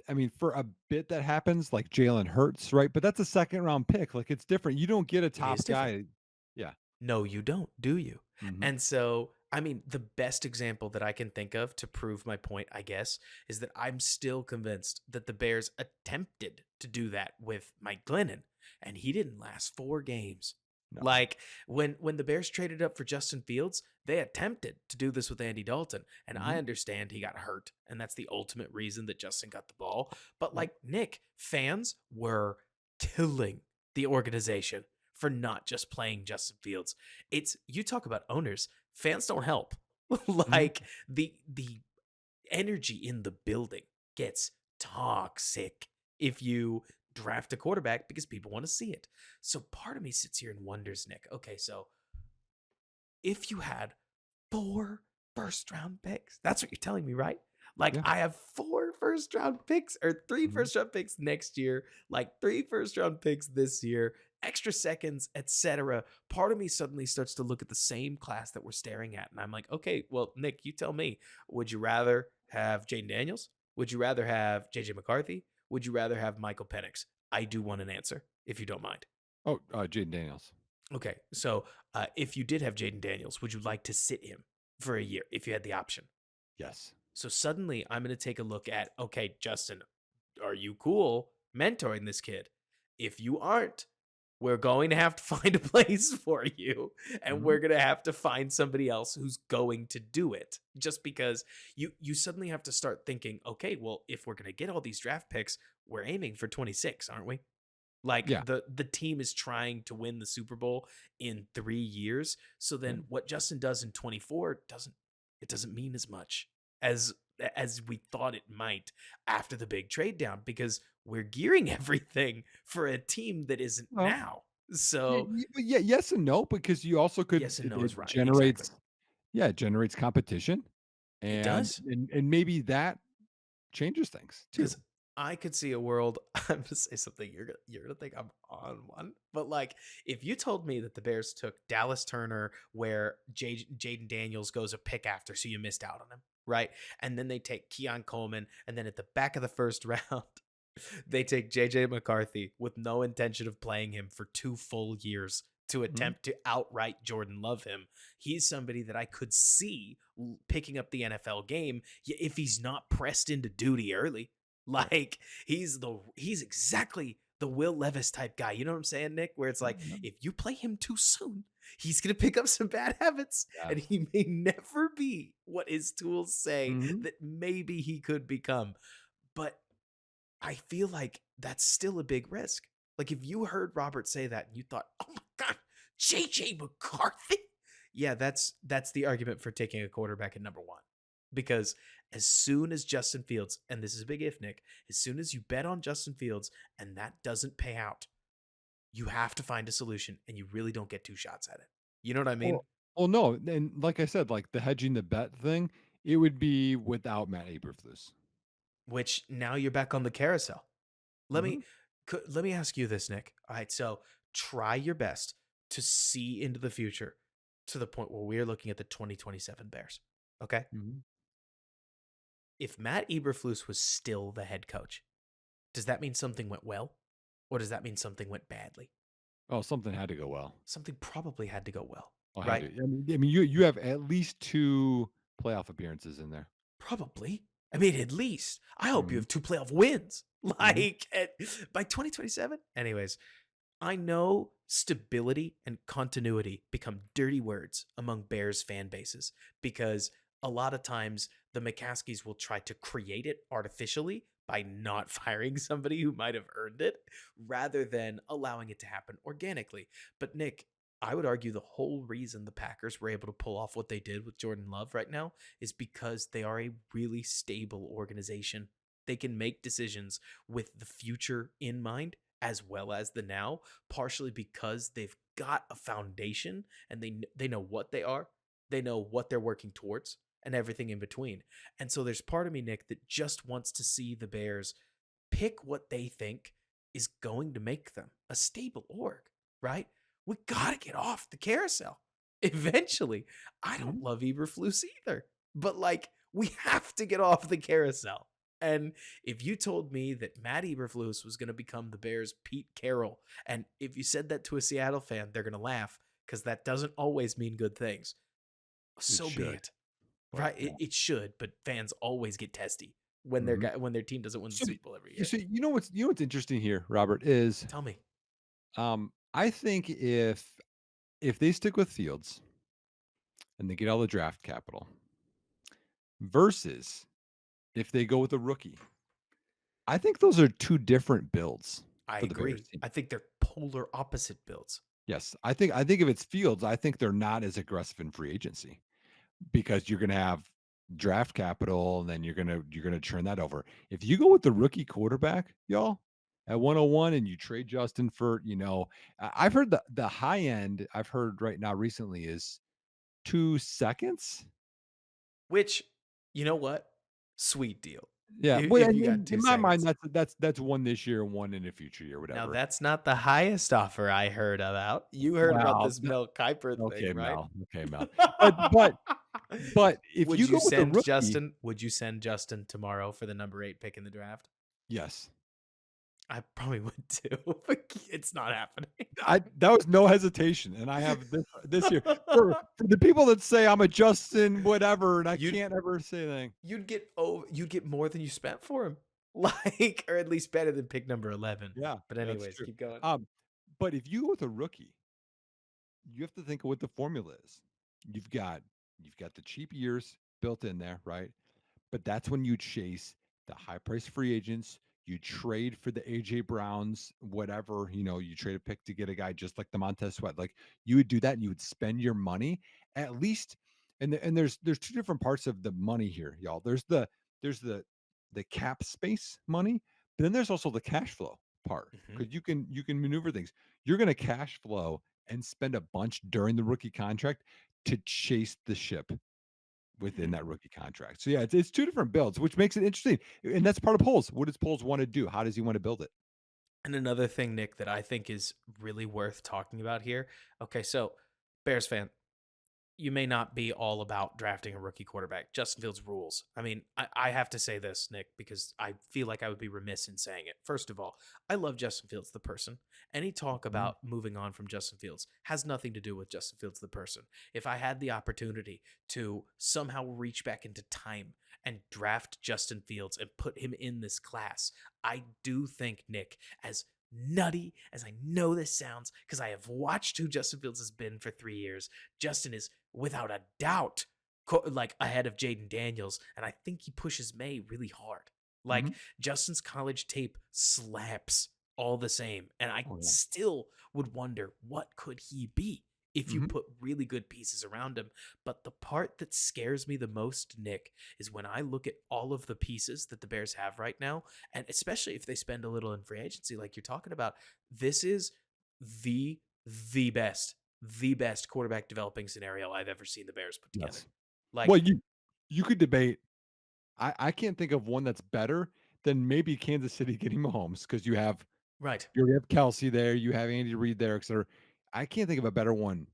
S2: I mean, for a bit that happens, like Jalen Hurts, right? But that's a second round pick. Like it's different. You don't get a
S1: It is
S2: top
S1: different.
S2: guy. Yeah.
S1: No, you don't, do you?
S2: Hmm.
S1: And so, I mean, the best example that I can think of to prove my point, I guess, is that I'm still convinced that the Bears attempted to do that with Mike Glennon, and he didn't last 4 games.
S2: No.
S1: Like when the Bears traded up for Justin Fields, they attempted to do this with Andy Dalton, and I
S2: Hmm.
S1: understand he got hurt, and that's the ultimate reason that Justin got the ball. But
S2: Yep.
S1: like Nick, fans were killing the organization for not just playing Justin Fields. It's you talk about owners, fans don't help.
S2: Hmm.
S1: Like the energy in the building gets toxic if you draft a quarterback because people want to see it. So part of me sits here and wonders, Nick, okay, so if you had 4 first round picks, that's what you're telling me, right? Like
S2: Yeah.
S1: I have 4 first round picks or three
S2: Hmm.
S1: first round picks next year, like 3 first round picks this year, extra seconds, etc. Part of me suddenly starts to look at the same class that we're staring at, and I'm like, okay, well, Nick, you tell me, would you rather have Jaden Daniels? Would you rather have JJ McCarthy? Would you rather have Michael Penix? I do want an answer, if you don't mind.
S2: Oh, Jaden Daniels.
S1: Okay, so if you did have Jaden Daniels, would you like to sit him for a year if you had the option?
S2: Yes.
S1: So suddenly I'm going to take a look at, okay, Justin, are you cool mentoring this kid? If you aren't, we're going to have to find a place for you, and
S2: Hmm.
S1: we're going to have to find somebody else who's going to do it. Just because you suddenly have to start thinking, okay, well, if we're going to get all these draft picks, we're aiming for 26, aren't we? Like
S2: Yeah.
S1: the team is trying to win the Super Bowl in 3 years. So
S2: Yeah.
S1: then what Justin does in 24 doesn't mean as much as we thought it might after the big trade down because we're gearing everything for a team that isn't
S2: Well,
S1: now.
S2: yeah,
S1: So
S2: yeah, yes and no, because you also could
S1: yes and
S2: it,
S1: no
S2: it
S1: is right. Exactly.
S2: generates, yeah, it generates competition,
S1: It
S2: and
S1: does.
S2: and maybe that changes things
S1: Because
S2: too.
S1: I could see a world. I'm gonna say something you're gonna think I'm on one, but like if you told me that the Bears took Dallas Turner, where Jaden Daniels goes a pick after, so you missed out on him, right? And then they take Keon Coleman, and then at the back of the first round, they take JJ McCarthy with no intention of playing him for 2 full years to
S2: Mhm.
S1: attempt to outright Jordan Love him. He's somebody that I could see picking up the NFL game if he's not pressed into duty early.
S2: Right.
S1: Like he's exactly the Will Levis type guy. You know what I'm saying, Nick? Where it's
S2: Yeah,
S1: like
S2: yeah.
S1: if you play him too soon, he's gonna pick up some bad habits, and
S2: Yes.
S1: he may never be what his tools say
S2: Mhm.
S1: that maybe he could become. But I feel like that's still a big risk. Like if you heard Robert say that and you thought, "Oh my god, JJ McCarthy?" Yeah, that's the argument for taking a quarterback at number 1. Because as soon as Justin Fields, and this is a big if, Nick, as soon as you bet on Justin Fields and that doesn't pay out, you have to find a solution and you really don't get 2 shots at it. You know what I mean?
S2: Well, well, no, and like I said, like the hedging the bet thing, it would be without Matt Eberflus.
S1: Which now you're back on the carousel. Let me
S2: Mhm.
S1: let me ask you this, Nick. All right, so try your best to see into the future to the point where we're looking at the 2027 Bears. Okay?
S2: Mhm.
S1: If Matt Eberflus was still the head coach, does that mean something went well? Or does that mean something went badly?
S2: Oh, something had to go well.
S1: Something probably had to go well,
S2: Oh, had
S1: right?
S2: to. I mean, you have at least 2 playoff appearances in there.
S1: Probably. I mean, at least. I hope you
S2: Mhm.
S1: have 2 playoff wins.
S2: Mhm.
S1: Like by 2027. Anyways, I know stability and continuity become dirty words among Bears fan bases because a lot of times the McCaskies will try to create it artificially by not firing somebody who might have earned it rather than allowing it to happen organically. But Nick, I would argue the whole reason the Packers were able to pull off what they did with Jordan Love right now is because they are a really stable organization. They can make decisions with the future in mind as well as the now, partially because they've got a foundation and they know what they are, they know what they're working towards, and everything in between. And so there's part of me, Nick, that just wants to see the Bears pick what they think is going to make them a stable org, right? We gotta get off the carousel eventually. I don't
S2: Mhm.
S1: love Eberflus either, but like we have to get off the carousel. And if you told me that Matt Eberflus was going to become the Bears' Pete Carroll, and if you said that to a Seattle fan, they're going to laugh because that doesn't always mean good things.
S2: It
S1: So be
S2: should,
S1: it.
S2: but
S1: Right?
S2: yeah.
S1: It should, but fans always get testy when
S2: Mhm.
S1: when their team doesn't win the
S2: So,
S1: Super Bowl every year.
S2: so you know what's interesting here, Robert, is
S1: Tell me.
S2: I think if they stick with Fields and they get all the draft capital versus if they go with a rookie, I think those are two different builds
S1: I
S2: for the Bears
S1: agree.
S2: team.
S1: I think they're polar opposite builds.
S2: Yes, I think if it's Fields, I think they're not as aggressive in free agency because you're going to have draft capital and then you're going to turn that over. If you go with the rookie quarterback, y'all, at 101 and you trade Justin for, I've heard the high end I've heard right now recently is 2 seconds.
S1: Which, you know what? Sweet deal.
S2: Yeah, well,
S1: If
S2: and
S1: you got
S2: in
S1: 2
S2: my mind,
S1: seconds.
S2: that's one this year and one in a future year,
S1: Now
S2: whatever.
S1: that's not the highest offer I heard about. You heard about
S2: Well,
S1: this Mel Kiper thing,
S2: okay,
S1: right?
S2: Mel. Okay, Mel. But if
S1: Would
S2: you
S1: you
S2: go with the
S1: send
S2: rookie,
S1: Justin? Would you send Justin tomorrow for the number 8 pick in the draft?
S2: yes.
S1: I probably would too, but it's not happening.
S2: I That was no hesitation, and I have this year for the people that say I'm a Justin whatever, and I
S1: You'd
S2: can't ever say anything.
S1: you'd get more than you spent for him. Like, or at least better than pick number 11.
S2: Yeah,
S1: But
S2: that's
S1: anyways,
S2: true.
S1: keep going.
S2: Um, but if you go with a rookie, you have to think of what the formula is. You've got you've got the cheap years built in there, right? But that's when you chase the high price free agents. You trade for the AJ Browns, whatever, you trade a pick to get a guy just like the Montez Sweat. Like you would do that and you would spend your money at least. And there's two different parts of the money here, y'all. There's the cap space money, but then there's also the cash flow part
S1: Mhm,
S2: because you can maneuver things. You're gonna cash flow and spend a bunch during the rookie contract to chase the ship within
S1: mhm.
S2: that rookie contract. So yeah, it's two different builds, which makes it interesting. And that's part of Poles. What does Poles want to do? How does he want to build it?
S1: And another thing, Nick, that I think is really worth talking about here. Okay, so Bears fan, you may not be all about drafting a rookie quarterback. Justin Fields rules. I mean, I have to say this, Nick, because I feel like I would be remiss in saying it. First of all, I love Justin Fields, the person. Any talk
S2: Mhm.
S1: about moving on from Justin Fields has nothing to do with Justin Fields, the person. If I had the opportunity to somehow reach back into time and draft Justin Fields and put him in this class, I do think, Nick, as nutty as I know this sounds, because I have watched who Justin Fields has been for 3 years, Justin is without a doubt like ahead of Jaden Daniels, and I think he pushes May really hard. Like
S2: Mhm.
S1: Justin's college tape slaps all the same, and I
S2: Oh yeah.
S1: still would wonder what could he be if you
S2: Mhm.
S1: put really good pieces around him. But the part that scares me the most, Nick, is when I look at all of the pieces that the Bears have right now, and especially if they spend a little in free agency, like you're talking about. This is the the best the best quarterback developing scenario I've ever seen the Bears put together.
S2: Yes.
S1: Like,
S2: Well, you could debate. I can't think of one that's better than maybe Kansas City getting Mahomes because
S1: right,
S2: you have Kelsey there, you have Andy Reid there, etc. I can't think of a better one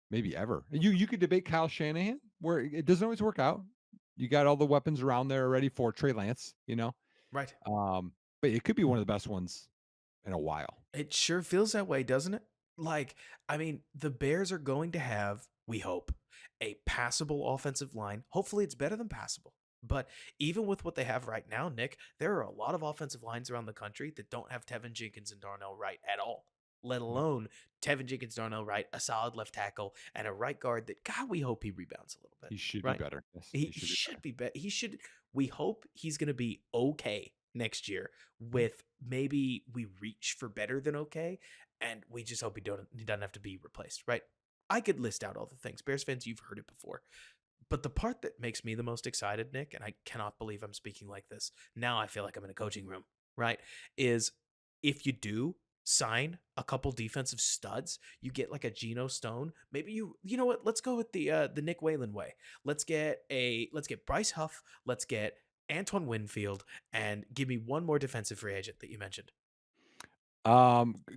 S2: maybe ever. You could debate Kyle Shanahan where it doesn't always work out. You got all the weapons around there already for Trey Lance.
S1: right.
S2: Um, but it could be one of the best ones in a while.
S1: It sure feels that way, doesn't it? Like, I mean, the Bears are going to have, we hope, a passable offensive line. Hopefully, it's better than passable. But even with what they have right now, Nick, there are a lot of offensive lines around the country that don't have Tevin Jenkins and Darnell Wright at all, let
S2: No,
S1: alone Tevin Jenkins, Darnell Wright, a solid left tackle, and a right guard that, God, we hope he rebounds a little bit,
S2: he should be
S1: right?
S2: better. Yes, he
S1: He
S2: should be
S1: should
S2: better.
S1: be better. He should. We hope he's going to be okay next year.
S2: Mhm.
S1: With maybe we reach for better than okay, and we just hope he doesn't have to be replaced. Right? I could list out all the things. Bears fans, you've heard it before. But the part that makes me the most excited, Nick, and I cannot believe I'm speaking like this. Now I feel like I'm in a coaching room, right? Is if you do sign a couple defensive studs, you get like a Geno Stone. Maybe you know what? Let's go with the Nick Whalen way. Let's get Bryce Huff, let's get Antoine Winfield, and give me one more defensive free agent that you mentioned.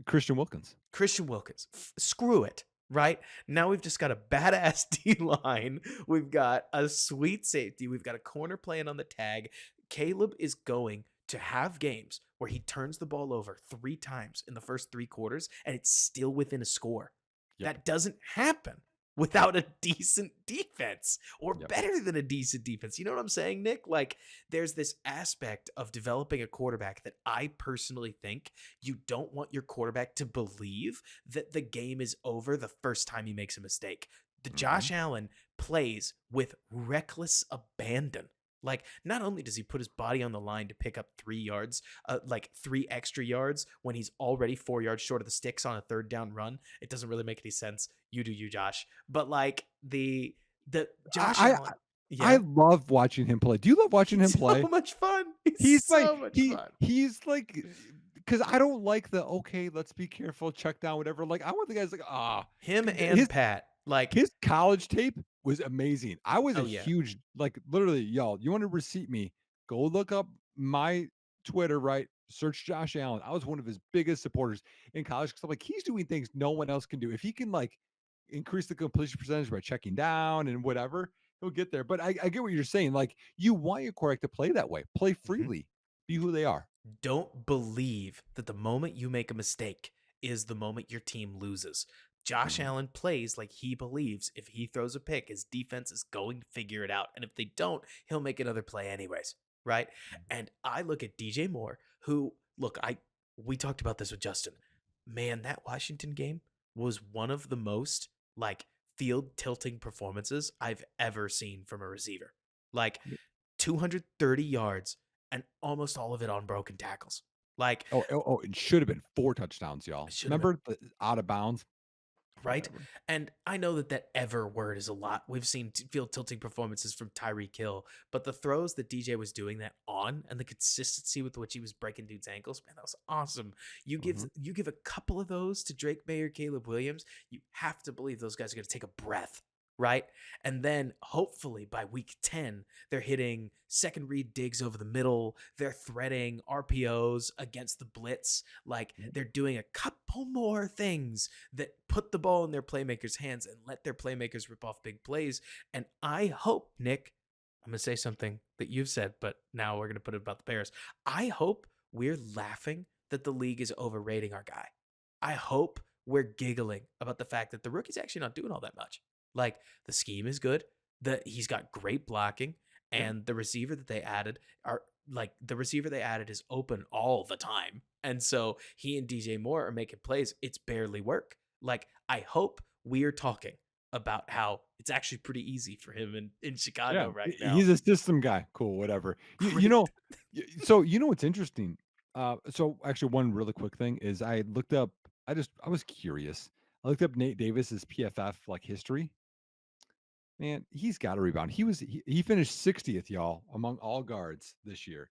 S2: Christian Wilkins.
S1: Christian Wilkins. Screw it. Right now, we've just got a badass D line. We've got a sweet safety. We've got a corner playing on the tag. Caleb is going to have games where he turns the ball over 3 times in the first 3 quarters and it's still within a score.
S2: Yep.
S1: That doesn't happen without a decent defense or
S2: Yep.
S1: better than a decent defense. You know what I'm saying, Nick? Like, there's this aspect of developing a quarterback that I personally think you don't want your quarterback to believe that the game is over the first time he makes a mistake. The
S2: Mhm.
S1: Josh Allen plays with reckless abandon. Like, not only does he put his body on the line to pick up 3 yards, like 3 extra yards when he's already 4 yards short of the sticks on a third down run. It doesn't really make any sense. You do you, Josh. But like the Josh
S2: I
S1: Allen,
S2: I
S1: yeah,
S2: love watching him play. Do you love watching him
S1: he's so
S2: play?
S1: much fun. He's
S2: He's my
S1: so much fun.
S2: he's like because I don't like the, "Okay, let's be careful, check down, whatever." Like, I want the guys like, "Ah."
S1: Him
S2: 'Cause
S1: and Pat, like,
S2: his college tape was amazing. I was a
S1: oh yeah.
S2: huge like, literally, y'all, you wanna receipt me, go look up my Twitter, right? Search Josh Allen. I was one of his biggest supporters in college because 'cause I'm like, he's doing things no one else can do. If he can, like, increase the completion percentage by checking down and whatever, he'll get there. But I get what you're saying, like, you want your quarterback to play that way. Play
S1: Mhm.
S2: freely. Be who they are.
S1: Don't believe that the moment you make a mistake is the moment your team loses. Josh
S2: Mhm,
S1: Allen plays like he believes if he throws a pick, his defense is going to figure it out. And if they don't, he'll make another play anyways. Right. And I look at DJ Moore, who, look, we talked about this with Justin. Man, that Washington game was one of the most like field tilting performances I've ever seen from a receiver. Like,
S2: mhm.
S1: 230 yards and almost all of it on broken tackles. Like,
S2: Oh, it should have been 4 touchdowns,
S1: it
S2: y'all.
S1: should have been,
S2: Remember the out of bounds?
S1: right?
S2: Whatever.
S1: And I know that that ever word is a lot. We've seen field tilting performances from Tyreek Hill, but the throws that DJ was doing that on and the consistency with which he was breaking dudes' ankles, man, that was awesome.
S2: Mhm.
S1: You give a couple of those to Drake May or Caleb Williams, you have to believe those guys are going to take a breath. Right. And then hopefully by week 10, they're hitting second read digs over the middle. They're threading RPOs against the blitz. Like,
S2: Yep.
S1: they're doing a couple more things that put the ball in their playmakers' hands and let their playmakers rip off big plays. And I hope, Nick, I'm going to say something that you've said, but now we're going to put it about the Bears. I hope we're laughing that the league is overrating our guy. I hope we're giggling about the fact that the rookie's actually not doing all that much. Like, the scheme is good, that he's got great blocking,
S2: Yeah.
S1: and the receiver that they added are like the receiver they added is open all the time. And so he and DJ Moore are making plays. It's barely work. Like, I hope we're talking about how it's actually pretty easy for him in
S2: Yeah,
S1: Chicago right now.
S2: he's a system guy. Cool, whatever. You
S1: Great.
S2: know, so you know what's interesting? So actually, one really quick thing is I looked up. I was curious. I looked up Nate Davis's PFF like history. Man, he's got a rebound. He finished 60th, y'all, among all guards this year.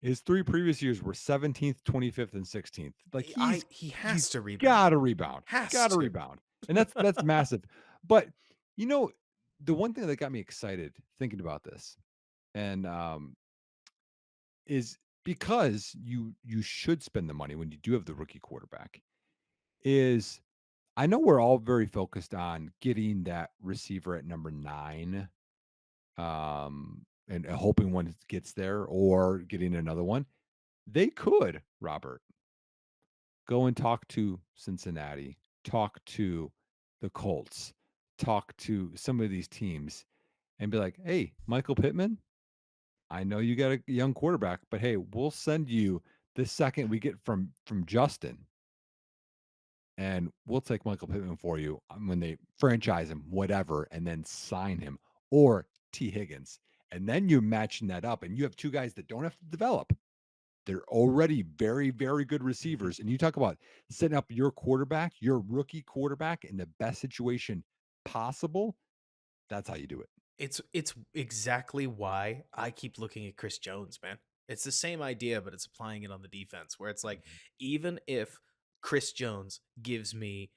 S2: His 3 previous years were 17th, 25th, and 16th. Like
S1: He
S2: he's
S1: has to rebound.
S2: got a rebound.
S1: Has
S2: Got a
S1: to.
S2: rebound. And that's massive. But you know, the one thing that got me excited thinking about this and is because you should spend the money when you do have the rookie quarterback is I know we're all very focused on getting that receiver at number 9 and hoping one gets there or getting another one. They could, Robert, go and talk to Cincinnati, talk to the Colts, talk to some of these teams and be like, "Hey, Michael Pittman, I know you got a young quarterback, but hey, we'll send you the second we get from Justin, and we'll take Michael Pittman for you when they franchise him, whatever, and then sign him or T. Higgins, and then you're matching that up, and you have 2 guys that don't have to develop. They're already very, very good
S1: Mhm.
S2: receivers, and you talk about setting up your quarterback, your rookie quarterback, in the best situation possible. That's how you do it.
S1: It's exactly why I keep looking at Chris Jones, man. It's the same idea, but it's applying it on the defense, where it's like,
S2: Mhm.
S1: even if Chris Jones gives me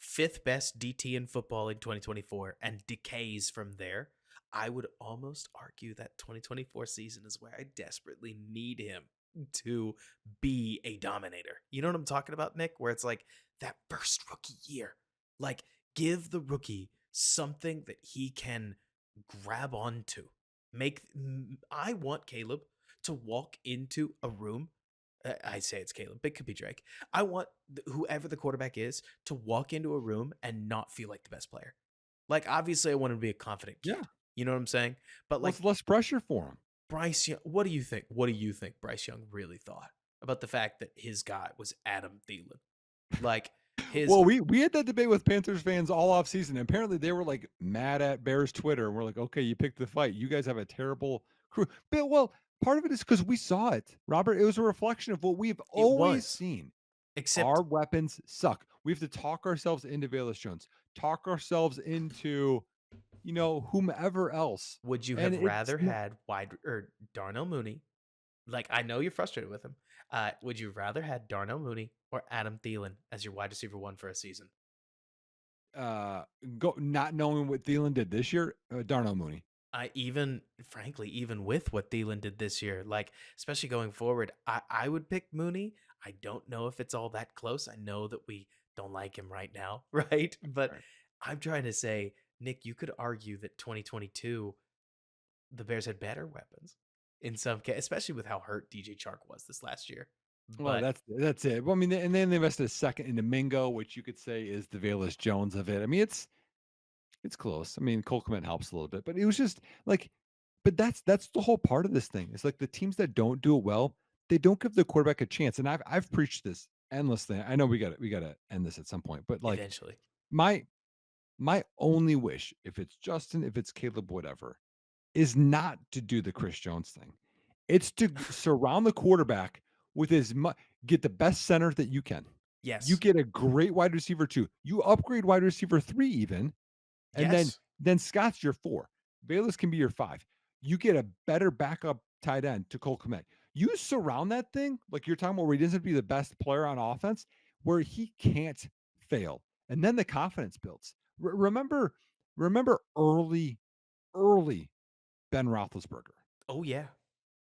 S1: fifth best DT in football in 2024 and decays from there, I would almost argue that 2024 season is where I desperately need him to be a dominator. You know what I'm talking about, Nick? Where it's like that first rookie year. Like, give the rookie something that he can grab onto. I want Caleb to walk into a room. I say it's Caleb, but it could be Drake. I want whoever the quarterback is to walk into a room and not feel like the best player. Like, obviously, I want him to be a confident
S2: Yeah.
S1: kid. You know what I'm saying? But
S2: Well,
S1: like
S2: it's less pressure for him.
S1: Bryce Young, what do you think? What do you think Bryce Young really thought about the fact that his guy was Adam Thielen? Like his
S2: Well, we had that debate with Panthers fans all off season. Apparently, they were like mad at Bears Twitter, and we're like, okay, you picked the fight. You guys have a terrible crew. But well, part of it is because we saw it, Robert. It was a reflection of what we've
S1: it
S2: always
S1: was,
S2: seen.
S1: except
S2: Our weapons suck. We have to talk ourselves into Velus Jones, talk ourselves into whomever else,
S1: would you
S2: and
S1: have
S2: it's
S1: rather had wide or Darnell Mooney? Like, I know you're frustrated with him. Would you rather had Darnell Mooney or Adam Thielen as your wide receiver one for a season?
S2: uh go not knowing what Thielen did this year. Darnell Mooney.
S1: I even, frankly, even with what Thielen did this year, like especially going forward, I would pick Mooney. I don't know if it's all that close. I know that we don't like him right now, right? But
S2: Right.
S1: I'm trying to say, Nick, you could argue that 2022 the Bears had better weapons in some case, especially with how hurt DJ Chark was this last year.
S2: Well,
S1: But
S2: that's it. Well, I mean, and then they invested a second into Mingo, which you could say is the Velus Jones of it. I mean, it's close. I mean, Cole Kmet helps a little bit, but it was just like, but that's the whole part of this thing. It's like the teams that don't do it well, they don't give the quarterback a chance. And I've preached this endlessly. I know we got to end this at some point, but like
S1: eventually,
S2: my my only wish, if it's Justin, if it's Caleb, whatever, is not to do the Chris Jones thing. It's to surround the quarterback with as much, get the best center that you can. You
S1: yes,
S2: get a great wide receiver 2. You upgrade wide receiver 3 even, and then
S1: yes,
S2: Scott's your 4. Bayless can be your 5. You get a better backup tight end to Cole Kmet. You surround that thing like you're talking about where he doesn't be the best player on offense, where he can't fail. And then the confidence builds. Remember early Ben Roethlisberger.
S1: oh yeah,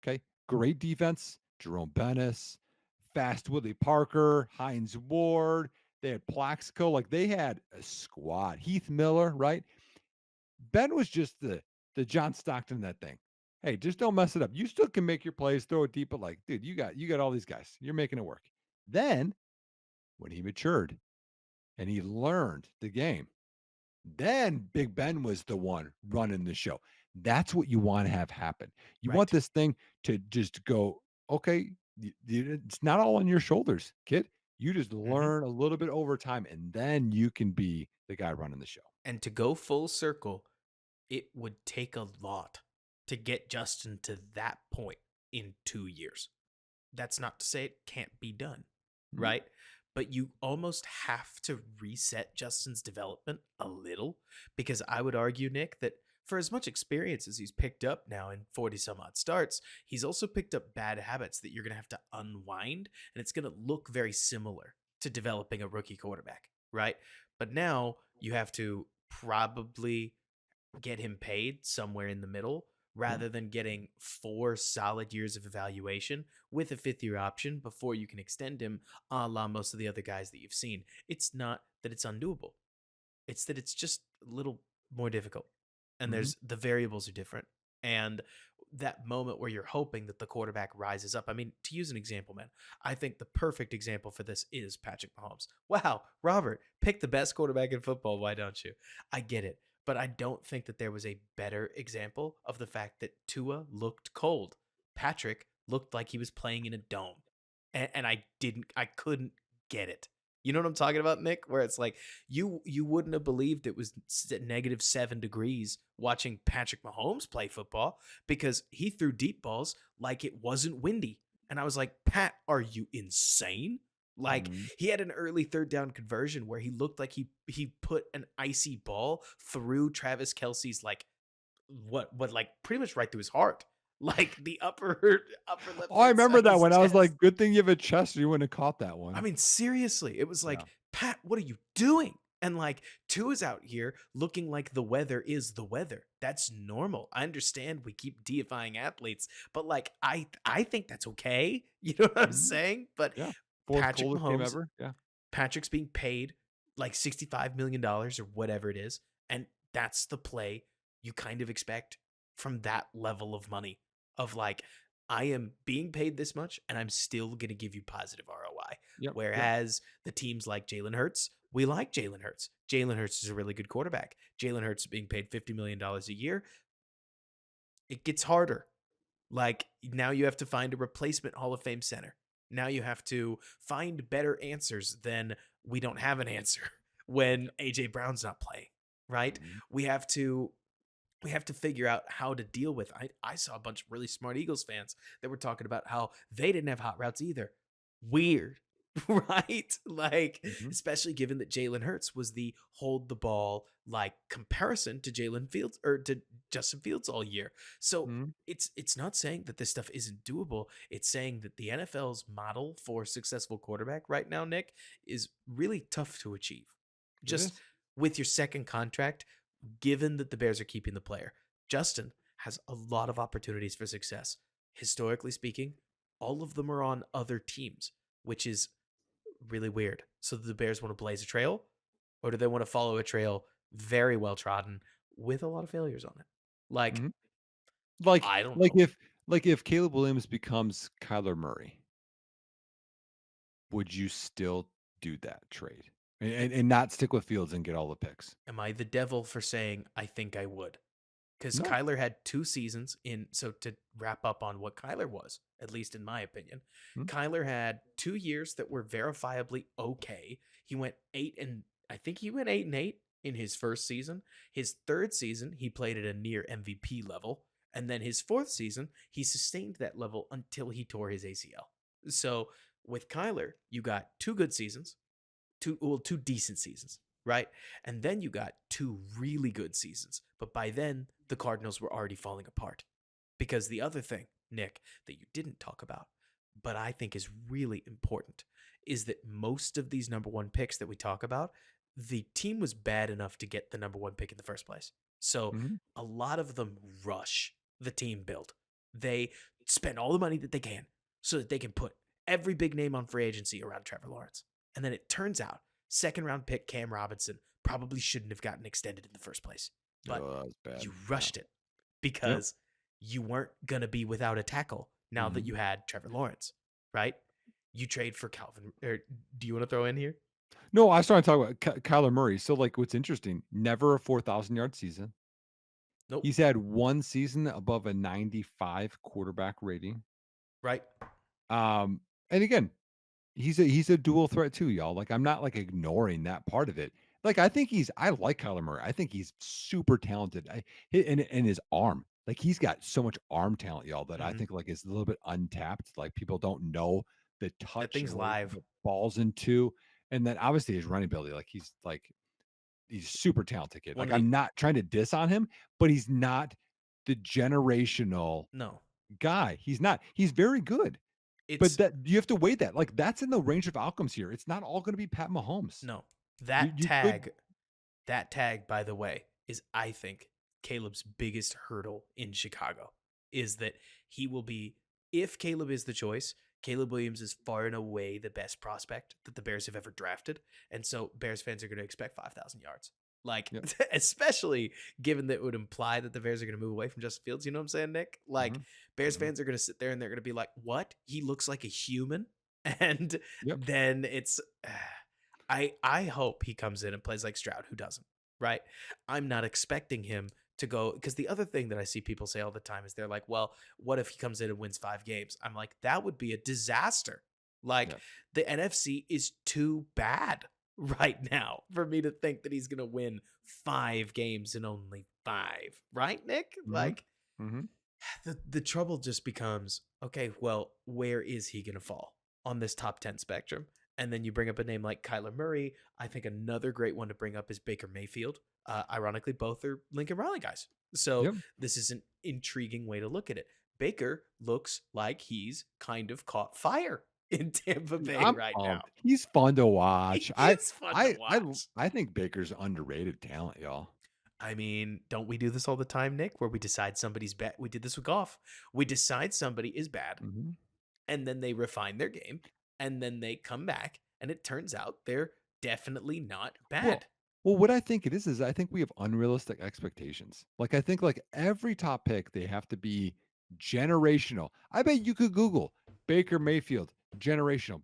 S2: Okay. Great defense. Jerome Bennis, fast Woodley Parker, Hines Ward. They had Plaxico. Like they had a squad. Heath Miller, right? Ben was just the John Stockton of that thing. Hey, just don't mess it up. You still can make your plays, throw it deep, but like, dude, you got all these guys. You're making it work. Then when he matured and he learned the game, then Big Ben was the one running the show. That's what you want to have happen. You want
S1: right.
S2: this thing to just go, okay, it's not all on your shoulders, kid. You just
S1: Mhm.
S2: learn a little bit over time, and then you can be the guy running the show.
S1: And to go full circle, it would take a lot to get Justin to that point in 2 years. That's not to say it can't be done,
S2: Mhm,
S1: right? But you almost have to reset Justin's development a little because I would argue, Nick, that for as much experience as he's picked up now in 40 some odd starts, he's also picked up bad habits that you're going to have to unwind. And it's going to look very similar to developing a rookie quarterback, right? But now you have to probably get him paid somewhere in the middle
S2: yeah.
S1: rather than getting 4 solid years of evaluation with a fifth year option before you can extend him, a la most of the other guys that you've seen. It's not that it's undoable, it's that it's just a little more difficult. And
S2: Mhm,
S1: the variables are different. And that moment where you're hoping that the quarterback rises up. I mean, to use an example, man, I think the perfect example for this is Patrick Mahomes. Wow, Robert, pick the best quarterback in football. Why don't you? I get it. But I don't think that there was a better example of the fact that Tua looked cold. Patrick looked like he was playing in a dome. And I couldn't get it. You know what I'm talking about, Nick? Where it's like you wouldn't have believed it was -7 degrees watching Patrick Mahomes play football because he threw deep balls like it wasn't windy. And I was like, Pat, are you insane? Like
S2: mhm.
S1: he had an early third down conversion where he looked like he put an icy ball through Travis Kelsey's like what like pretty much right through his heart, like the upper left
S2: Oh, I
S1: hand side
S2: remember
S1: of
S2: that
S1: his
S2: one. I was
S1: chest.
S2: like, good thing you have a chest, or you wouldn't have caught that
S1: I
S2: one.
S1: mean, seriously, it was
S2: Yeah.
S1: like, Pat, what are you doing? And like, two is out here looking like the weather is the weather. That's normal. I understand we keep deifying athletes, but like, I think that's okay. You know what I'm
S2: Mhm.
S1: saying? But
S2: Yeah. 4th
S1: Patrick
S2: coldest game
S1: Mahomes,
S2: ever. Yeah.
S1: Patrick's being paid like $65 million or whatever it is, and that's the play you kind of expect from that level of money of like, I am being paid this much and I'm still going to give you positive ROI.
S2: Yep. Yep.
S1: Whereas the teams like Jalen Hurts, we like Jalen Hurts. Jalen Hurts is a really good quarterback. Jalen Hurts being paid $50 million a year, it gets harder. Like now you have to find a replacement Hall of Fame center. Now you have to find better answers than we don't have an answer when
S2: Yep.
S1: AJ Brown's not playing, right?
S2: Mhm.
S1: We have to we have to figure out how to deal with. I saw a bunch of really smart Eagles fans that were talking about how they didn't have hot routes either. Weird, right? Like,
S2: Mhm.
S1: especially given that Jalen Hurts was the hold the ball like comparison to Jalen Fields or to Justin Fields all year. So
S2: Mhm.
S1: it's not saying that this stuff isn't doable. It's saying that the NFL's model for successful quarterback right now, Nick, is really tough to achieve.
S2: It
S1: Just
S2: is.
S1: with your second contract, given that the Bears are keeping the player, Justin has a lot of opportunities for success. Historically speaking, all of them are on other teams, which is really weird. So do the Bears want to blaze a trail, or do they want to follow a trail very well trodden with a lot of failures on it? Like,
S2: Mhm. Like
S1: I don't
S2: like
S1: know.
S2: if like if Caleb Williams becomes Kyler Murray, would you still do that trade? And not stick with Fields and get all the picks?
S1: Am I the devil for saying I think I would? Because
S2: No.
S1: Kyler had 2 seasons in. So to wrap up on what Kyler was, at least in my opinion,
S2: Mm,
S1: Kyler had 2 years that were verifiably okay. He went eight and I think he went 8-8 in his first season. His third season, he played at a near MVP level. And then his fourth season, he sustained that level until he tore his ACL. So with Kyler, you got 2 good seasons, two decent seasons, right? And then you got 2 really good seasons. But by then, the Cardinals were already falling apart. Because the other thing, Nick, that you didn't talk about, but I think is really important, is that most of these number one picks that we talk about, the team was bad enough to get the number one pick in the first place. So
S2: mhm,
S1: a lot of them rush the team build. They spend all the money that they can so that they can put every big name on free agency around Trevor Lawrence. And then it turns out second round pick Cam Robinson probably shouldn't have gotten extended in the first place. But
S2: oh, that's bad.
S1: you
S2: Yeah.
S1: rushed it
S2: Yep.
S1: because you weren't going to be without a tackle now that
S2: Mhm.
S1: you had Trevor Lawrence, right? You trade for Calvin. Or do you want to throw in here?
S2: No, I was trying to talk about Kyler Murray. So, like, what's interesting, never a 4,000-yard season.
S1: Nope.
S2: He's had 1 season above a 95 quarterback rating.
S1: Right.
S2: Um, and again, he's a dual threat too, y'all. Like, I'm not, like, ignoring that part of it. Like, I like Kyler Murray. I think he's super talented. And his arm. Like, he's got so much arm talent, y'all, that I
S1: Mm-hmm.
S2: think, like, is a little bit untapped. Like, people don't know the
S1: That
S2: touch
S1: thing's
S2: and where he can
S1: live.
S2: put balls into. And then, obviously, his running ability, he's super talented kid.
S1: One
S2: Like,
S1: of the
S2: I'm not trying to diss on him, but he's not the generational
S1: no,
S2: guy. He's not. He's very good, but
S1: it's
S2: that you have to weigh that. Like, that's in the range of outcomes here. It's not all gonna be Pat Mahomes.
S1: no.
S2: You
S1: That
S2: you could.
S1: tag, that tag, by the way, is I think Caleb's biggest hurdle in Chicago is that he will be if Caleb is the choice. Caleb Williams is far and away the best prospect that the Bears have ever drafted, and so Bears fans are going to expect 5,000 yards. Like,
S2: Yep.
S1: especially given that it would imply that the Bears are going to move away from Justin Fields. You know what I'm saying, Nick? Like,
S2: Mhm.
S1: Bears
S2: Mhm.
S1: fans are going to sit there and they're going to be like, "What? He looks like a human," and
S2: Yep.
S1: then it's I hope he comes in and plays like Stroud, who doesn't, right? I'm not expecting him to go because the other thing that I see people say all the time is they're like, well, what if he comes in and wins 5 games? I'm like, that would be a disaster. Like
S2: Yep.
S1: the NFC is too bad right now for me to think that he's gonna win 5 games in only five, right, Nick?
S2: Mhm.
S1: Like
S2: Mhm.
S1: the trouble just becomes okay, well, where is he going to fall on this top 10 spectrum? And then you bring up a name like Kyler Murray. I think another great one to bring up is Baker Mayfield. Ironically, both are Lincoln Riley guys. So
S2: Yep.
S1: this is an intriguing way to look at it. Baker looks like he's kind of caught fire in Tampa Bay
S2: I'm
S1: right now.
S2: pumped. He's fun to
S1: He
S2: watch.
S1: is fun to watch.
S2: I think Baker's underrated talent, y'all.
S1: I mean, don't we do this all the time, Nick? Where we decide somebody's bad. We did this with golf. We decide somebody is bad,
S2: Mhm.
S1: and then they refine their game, and then they come back, and it turns out they're definitely not
S2: Well,
S1: bad.
S2: Well, what I think it is I think we have unrealistic expectations. Like I think like every top pick, they have to be generational. I bet you could Google Baker Mayfield generational.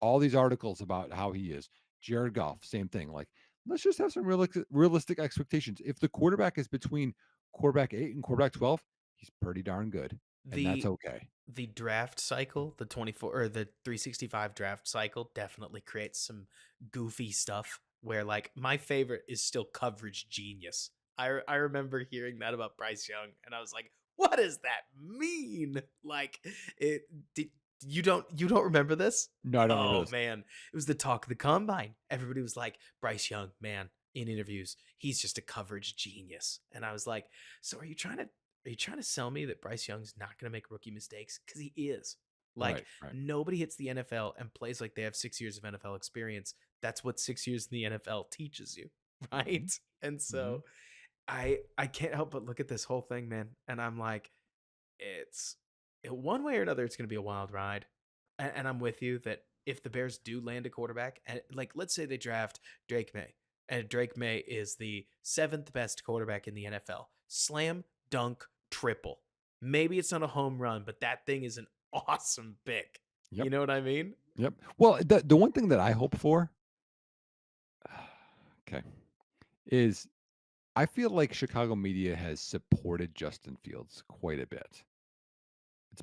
S2: All these articles about how he is. Jared Goff, same thing. Like, let's just have some realistic expectations. If the quarterback is between quarterback 8 and quarterback 12, he's pretty darn good. And that's
S1: The
S2: okay.
S1: the draft cycle, the 24 or the 365 draft cycle definitely creates some goofy stuff where like my favorite is still coverage genius. I remember hearing that about Bryce Young and I was like, "What does that mean?" Like it did, you don't remember this?
S2: No, I don't remember
S1: Oh
S2: this.
S1: man, it was the talk of the combine. Everybody was like, "Bryce Young, man, in interviews, he's just a coverage genius." And I was like, "So are you trying to sell me that Bryce Young's not going to make rookie mistakes? Because he is. Like,
S2: Right, right.
S1: nobody hits the NFL and plays like they have 6 years of NFL experience. That's what 6 years in the NFL teaches you,
S2: Hmm.
S1: right? And
S2: Hmm.
S1: so I can't help but look at this whole thing, man, and I'm like, it's one way or another, it's going to be a wild ride. And I'm with you that if the Bears do land a quarterback, and like let's say they draft Drake May, and Drake May is the seventh best quarterback in the NFL, slam dunk triple. Maybe it's not a home run, but that thing is an awesome pick.
S2: Yep.
S1: You know what I mean?
S2: Yep. Well, the one thing that I hope for, okay, is I feel like Chicago media has supported Justin Fields quite a bit.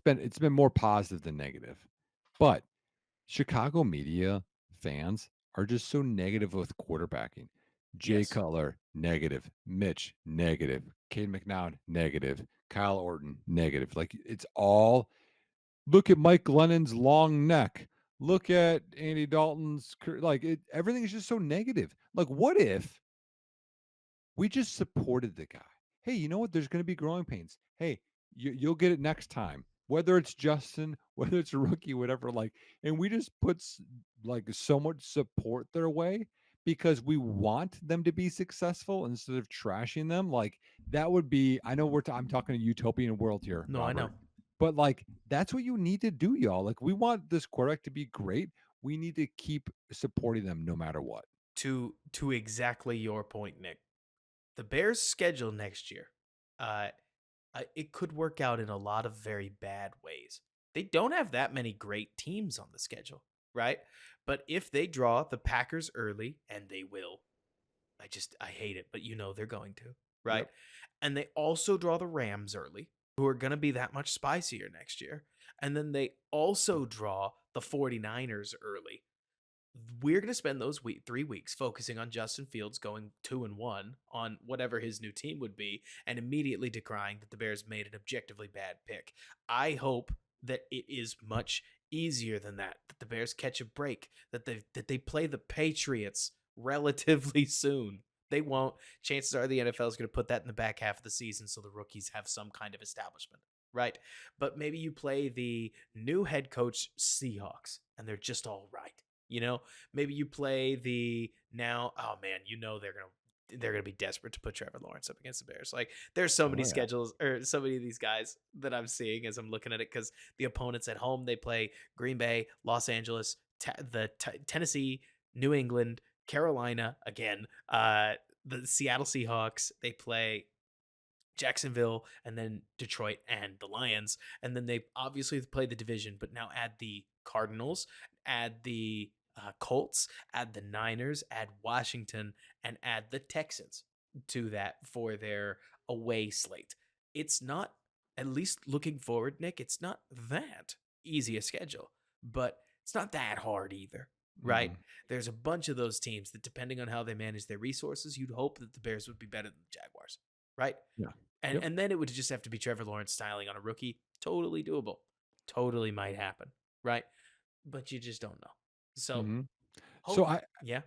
S2: It's been more positive than negative. But Chicago media fans are just so negative with quarterbacking. Jay
S1: Yes.
S2: Cutler, negative. Mitch, negative. Cade McNown, negative. Kyle Orton, negative. Like it's all look at Mike Glennon's long neck. Look at Andy Dalton's like it, everything is just so negative. Like what if we just supported the guy. Hey, you know what? There's going to be growing pains. Hey, you'll get it next time. Whether it's Justin, whether it's a rookie, whatever. Like, and we just put like so much support their way because we want them to be successful instead of trashing them. Like that would be. I know I'm talking a utopian world here,
S1: No, I know.
S2: Robert, but like that's what you need to do, y'all. Like we want this quarterback to be great. We need to keep supporting them no matter what.
S1: To exactly your point, Nick. The Bears' schedule next year, uh, it could work out in a lot of very bad ways. They don't have that many great teams on the schedule, right? But if they draw the Packers early, and they will, I hate it, but you know they're going to, right?
S2: Yep.
S1: And they also draw the Rams early, who are going to be that much spicier next year. And then they also draw the 49ers early, we're going to spend those 3 weeks focusing on Justin Fields going 2-1 on whatever his new team would be, and immediately decrying that the Bears made an objectively bad pick. I hope that it is much easier than that. That the Bears catch a break. That they play the Patriots relatively soon. They won't. Chances are the NFL is going to put that in the back half of the season so the rookies have some kind of establishment, right? But maybe you play the new head coach Seahawks and they're just all right. You know, maybe you play the now. Oh man, you know they're gonna be desperate to put Trevor Lawrence up against the Bears. Like there's so many
S2: Oh yeah.
S1: schedules or so many of these guys that I'm seeing as I'm looking at it because the opponents at home they play Green Bay, Los Angeles, Tennessee, New England, Carolina again. The Seattle Seahawks they play Jacksonville, and then Detroit and the Lions. And then they obviously play the division, but now add the Cardinals, add the Colts, add the Niners, add Washington, and add the Texans to that for their away slate. It's not, at least looking forward, Nick, it's not that easy a schedule, but it's not that hard either, right?
S2: Mm-mm.
S1: There's a bunch of those teams that, depending on how they manage their resources, you'd hope that the Bears would be better than the Jaguars, right?
S2: Yeah.
S1: And
S2: Yep.
S1: and then it would just have to be Trevor Lawrence styling on a rookie. Totally doable. Totally might happen, right? But you just don't know. So
S2: Hmm. So
S1: hope, yeah.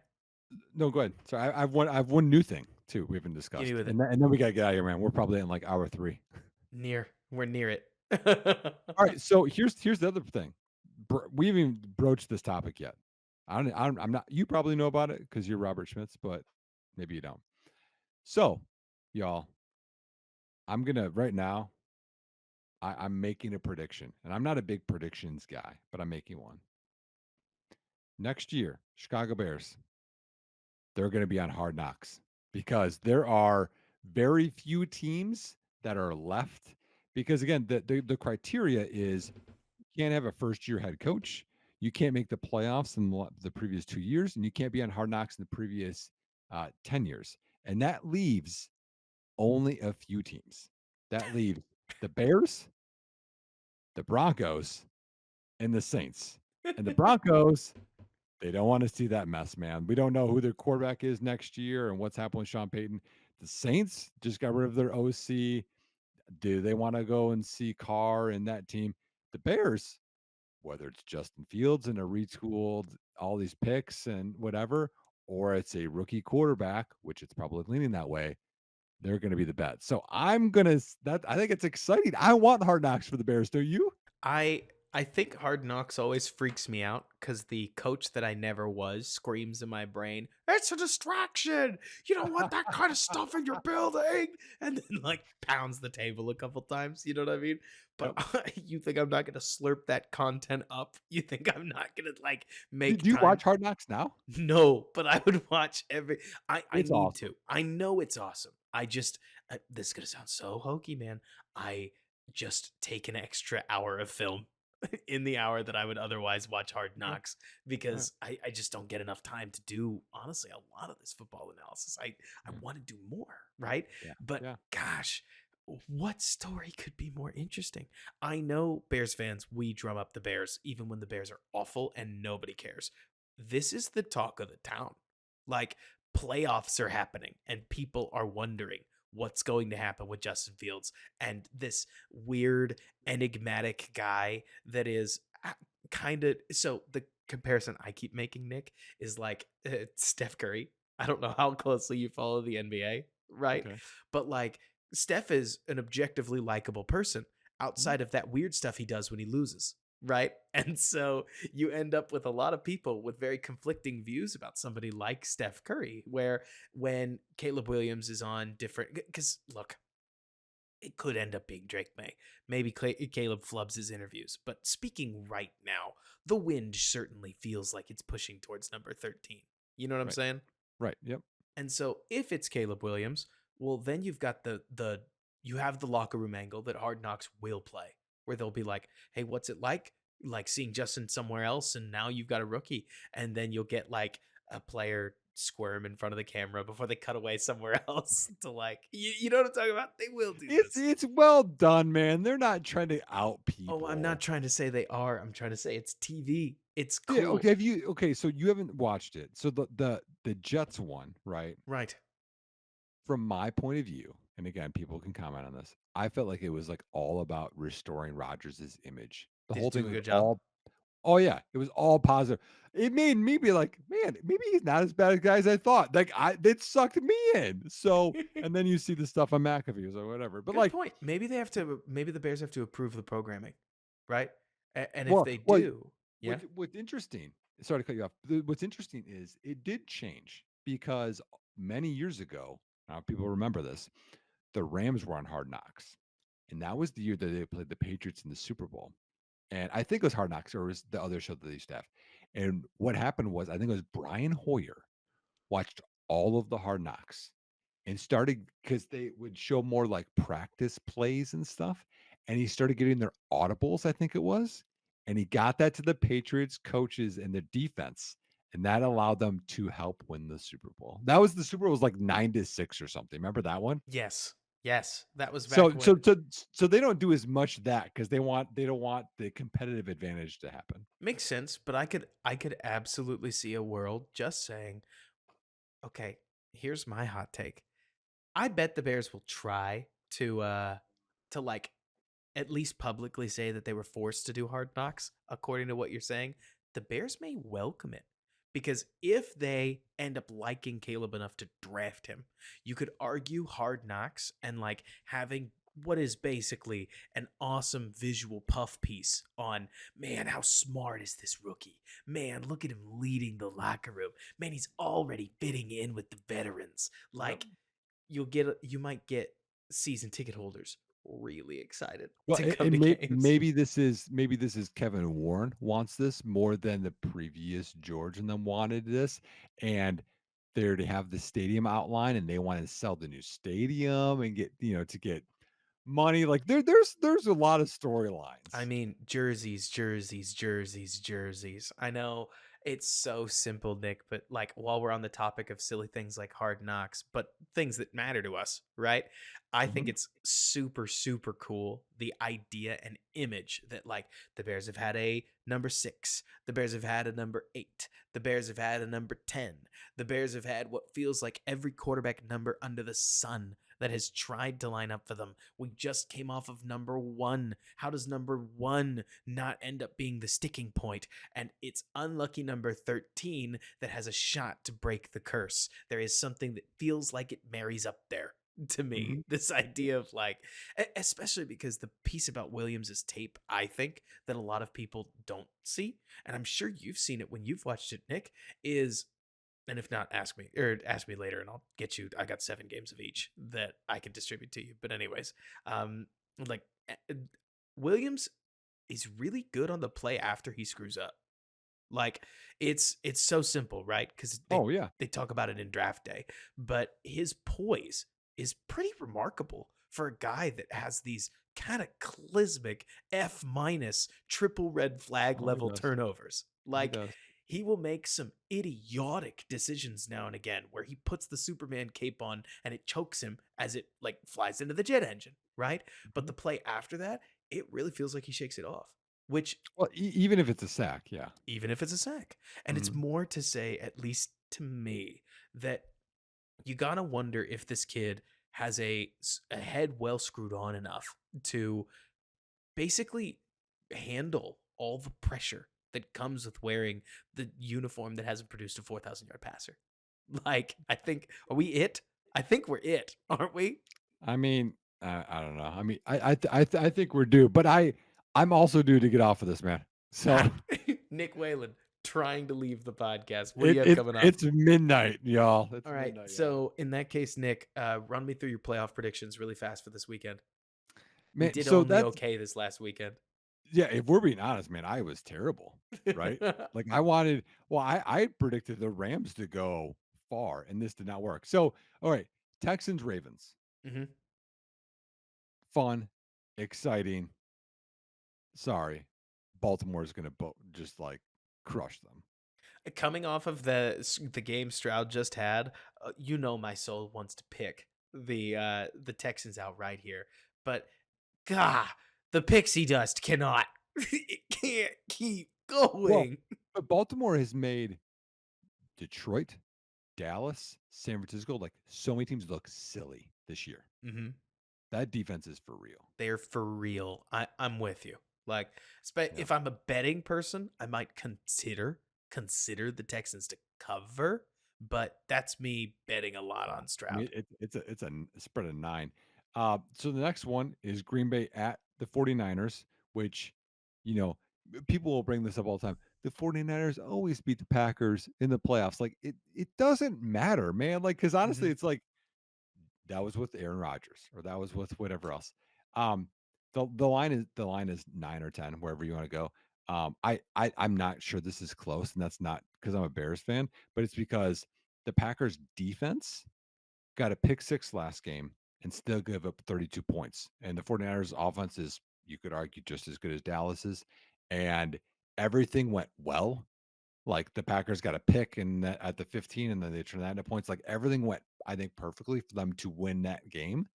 S2: no, go ahead. So I have one new thing too we haven't
S1: Give me
S2: discussed,
S1: with it.
S2: and then we gotta get out of here, man. We're probably in like hour 3.
S1: We're near it.
S2: All right. So here's the other thing. We haven't even broached this topic yet. I'm not. You probably know about it because you're Robert Schmitz, but maybe you don't. So, y'all, I'm gonna right now. I'm making a prediction, and I'm not a big predictions guy, but I'm making one. Next year, Chicago Bears. they're going to be on Hard Knocks because there are very few teams that are left. Because again, the criteria is you can't have a first year head coach, you can't make the playoffs in the previous 2 years, and you can't be on Hard Knocks in the previous 10 years. And that leaves only a few teams. That leaves the Bears, the Broncos, and the Saints. And the Broncos, they don't want to see that mess, man. We don't know who their quarterback is next year and what's happening with Sean Payton. The Saints just got rid of their OC. Do they want to go and see Carr and that team? The Bears, whether it's Justin Fields and a retooled all these picks and whatever, or it's a rookie quarterback, which it's probably leaning that way, they're going to be the bet. So I'm gonna that I think it's exciting. I want Hard Knocks for the Bears. Do you?
S1: I I think Hard Knocks always freaks me out because the coach that I never was screams in my brain, "It's a distraction. You don't want that kind of stuff in your building," and then like pounds the table a couple times. You know what I mean? But
S2: Yep.
S1: you think I'm not gonna slurp that content up? You think I'm not gonna like make
S2: Do you
S1: time?
S2: watch Hard Knocks now?
S1: No, but I would watch every. I
S2: It's
S1: need
S2: awesome.
S1: to. I know it's awesome. I just this is gonna sound so hokey, man. I just take an extra hour of film in the hour that I would otherwise watch Hard
S2: Yeah,
S1: Knocks
S2: yeah,
S1: because I just don't get enough time to do honestly a lot of this football analysis. I
S2: yeah,
S1: want to do more, right?
S2: yeah,
S1: But
S2: yeah.
S1: gosh, what story could be more interesting? I know Bears fans, we drum up the Bears even when the Bears are awful and nobody cares. This is the talk of the town. Like playoffs are happening and people are wondering what's going to happen with Justin Fields and this weird enigmatic guy that is kind of so the comparison I keep making, Nick, is like Steph Curry. I don't know how closely you follow the NBA, right?
S2: Okay.
S1: But like Steph is an objectively likable person
S2: Mhm.
S1: outside of that weird stuff he does when he loses, right? And so you end up with a lot of people with very conflicting views about somebody like Steph Curry, where when Caleb Williams is on different, because look, it could end up being Drake May. Maybe Caleb flubs his interviews. But speaking right now, the wind certainly feels like it's pushing towards number 13. You know what I'm
S2: Right.
S1: saying?
S2: Right. Yep.
S1: And so if it's Caleb Williams, well then you've got the you have the locker room angle that Hard Knocks will play, where they'll be like, "Hey, what's it like? Like seeing Justin somewhere else and now you've got a rookie." And then you'll get like a player squirm in front of the camera before they cut away somewhere else to like you know what I'm talking about? They will do
S2: It's
S1: this.
S2: it's well done, man. They're not trying to out
S1: Oh, I'm not
S2: people.
S1: trying to say they are. I'm trying to say it's TV. It's
S2: Yeah. Okay.
S1: cool.
S2: Okay? So you haven't watched it. So the Jets one, right?
S1: Right.
S2: From my point of view, and again, people can comment on this. I felt like it was like all about restoring Rodgers' image. The
S1: Did
S2: whole
S1: it
S2: thing
S1: do a
S2: was
S1: good job?
S2: all. Oh yeah, it was all positive. It made me be like, man, maybe he's not as bad a guy as I thought. Like it sucked me in. So, and then you see the stuff on McAfee or whatever. But
S1: Good
S2: like,
S1: point. Maybe they have to. Maybe the Bears have to approve the programming, right? And if
S2: well,
S1: they
S2: well,
S1: do, yeah,
S2: what's interesting? Sorry to cut you off. What's interesting is it did change because many years ago, now people remember this. The Rams were on Hard Knocks, and that was the year that they played the Patriots in the Super Bowl. And I think it was Hard Knocks or it was the other show that they used to have. And what happened was, I think it was Brian Hoyer watched all of the Hard Knocks and started because they would show more like practice plays and stuff. And he started getting their audibles, I think it was. And he got that to the Patriots coaches and the defense. And that allowed them to help win the Super Bowl. That was the Super Bowl was like 9-6 or something. Remember that one?
S1: yes, yes, that was
S2: So
S1: back
S2: so
S1: when.
S2: so so they don't do as much that because they don't want the competitive advantage to happen.
S1: Makes sense, but I could absolutely see a world just saying, okay, here's my hot take. I bet the Bears will try to like at least publicly say that they were forced to do Hard Knocks, according to what you're saying. The Bears may welcome it because if they end up liking Caleb enough to draft him, you could argue Hard Knocks and like having what is basically an awesome visual puff piece on, man, how smart is this rookie? Man, look at him leading the locker room. Man, he's already fitting in with the veterans.
S2: Yep.
S1: Like you might get season ticket holders really excited
S2: Well,
S1: to come to
S2: and
S1: games.
S2: maybe this is Kevin Warren wants this more than the previous George and them wanted this, and they already have the stadium outline and they want to sell the new stadium and get, to get money. Like there's a lot of
S1: I
S2: storylines.
S1: mean, jerseys, jerseys, jerseys, jerseys. I know it's so simple, Nick, but like while we're on the topic of silly things like hard knocks, but things that matter to us, right? I think
S2: Mhm.
S1: it's super, super cool the idea and image that like the Bears have had a number 6, the Bears have had a number 8, the Bears have had a number 10, the Bears have had what feels like every quarterback number under the sun that has tried to line up for them. We just came off of number 1. How does number 1 not end up being the sticking point? And it's unlucky number 13 that has a shot to break the curse. There is something that feels like it marries up there to me.
S2: Mhm.
S1: This idea of like, especially because the piece about Williams's tape, I think that a lot of people don't see, and I'm sure you've seen it when you've watched it, Nick, is, and if not, ask me later and I'll get you. I got 7 games of each that I can distribute to you. But anyways, um, like Williams is really good on the play after he screws up. Like it's so simple, right? Because
S2: Oh yeah.
S1: they talk about it in draft day, but his poise is pretty remarkable for a guy that has these cataclysmic F minus triple red flag
S2: Oh, he
S1: level
S2: does.
S1: turnovers.
S2: He
S1: Like
S2: does.
S1: he will make some idiotic decisions now and again where he puts the Superman cape on and it chokes him as it like flies into the jet engine, right? But
S2: Mhm.
S1: the play after that, it really feels like he shakes it off, which
S2: Well, even if it's a sack, yeah.
S1: even if it's a sack. And it's
S2: Mhm.
S1: more to say, at least to me, that you gotta wonder if this kid has a head well screwed on enough to basically handle all the pressure that comes with wearing the uniform that hasn't produced a 4,000-yard passer. Like, I think, are we it? I think we're it, aren't we?
S2: I mean, I don't know. I mean, I think we're due, but I'm also due to get off of this, man. So
S1: Nick Whalen trying to leave the podcast. What do
S2: it
S1: you have
S2: it's
S1: coming up?
S2: it's midnight, y'all. It's
S1: All right.
S2: midnight, y'all.
S1: So in that case, Nick, run me through your playoff predictions really fast for this weekend. We
S2: Man,
S1: did
S2: so
S1: only
S2: that's
S1: okay this last weekend.
S2: yeah, if we're being honest, man, I was terrible, right? Like I wanted well, I predicted the Rams to go far and this did not work. So, all right, Texans Ravens.
S1: hmm
S2: Fun, exciting. Sorry. Baltimore's going to just like crush them.
S1: Coming off of the game Stroud just had, you know my soul wants to pick the Texans out right here, but God, the pixie dust cannot. It can't keep
S2: Well,
S1: going.
S2: but Baltimore has made Detroit, Dallas, San Francisco, like so many teams look silly this year.
S1: hmm
S2: That defense is for real.
S1: They're for real. I'm with you. Like,
S2: Yeah.
S1: if I'm a betting person, I might consider the Texans to cover, but that's me betting a lot on
S2: I mean,
S1: Stroud.
S2: it's a spread of 9. So the next one is Green Bay at the 49ers, which, you know, people will bring this up all the time. The 49ers always beat the Packers in the playoffs. Like it doesn't matter, man. Like, because honestly,
S1: hmm
S2: it's like that was with Aaron Rodgers or that was with whatever else. Um, the line is 9 or 10, wherever you want to go. I'm not sure this is close, and that's not because I'm a Bears fan, but it's because the Packers defense got a pick six last game and still give up 32 points. And the 49ers offense is, you could argue, just as good as Dallas's. And everything went well. Like the Packers got a pick and at the 15, and then they turned that into points. Like everything went, I think, perfectly for them to win that game.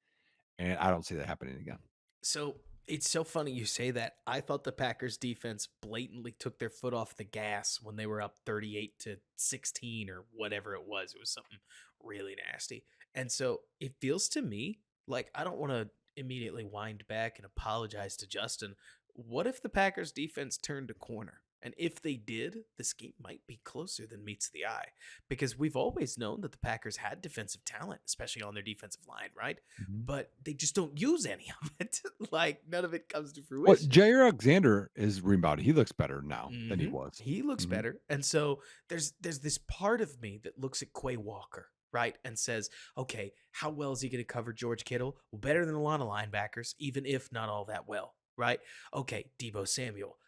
S2: And I don't see that happening again.
S1: So it's so funny you say that. I thought the Packers defense blatantly took their foot off the gas when they were up 38-16 or whatever it was. It was something really nasty. And so it feels to me like I don't want to immediately wind back and apologize to Justin. What if the Packers defense turned a corner? And if they did, this game might be closer than meets the eye because we've always known that the Packers had defensive talent, especially on their defensive line, right?
S2: Mhm.
S1: But they just don't use any of it. Like none of it comes to
S2: Well,
S1: fruition.
S2: Jair Alexander is rebounded. He looks better now than he was.
S1: He looks
S2: Mhm.
S1: better, and so there's this part of me that looks at Quay Walker, right, and says, okay, how well is he going to cover George Kittle? Well, better than a lot of linebackers, even if not all that well, right? Okay, Debo Samuel,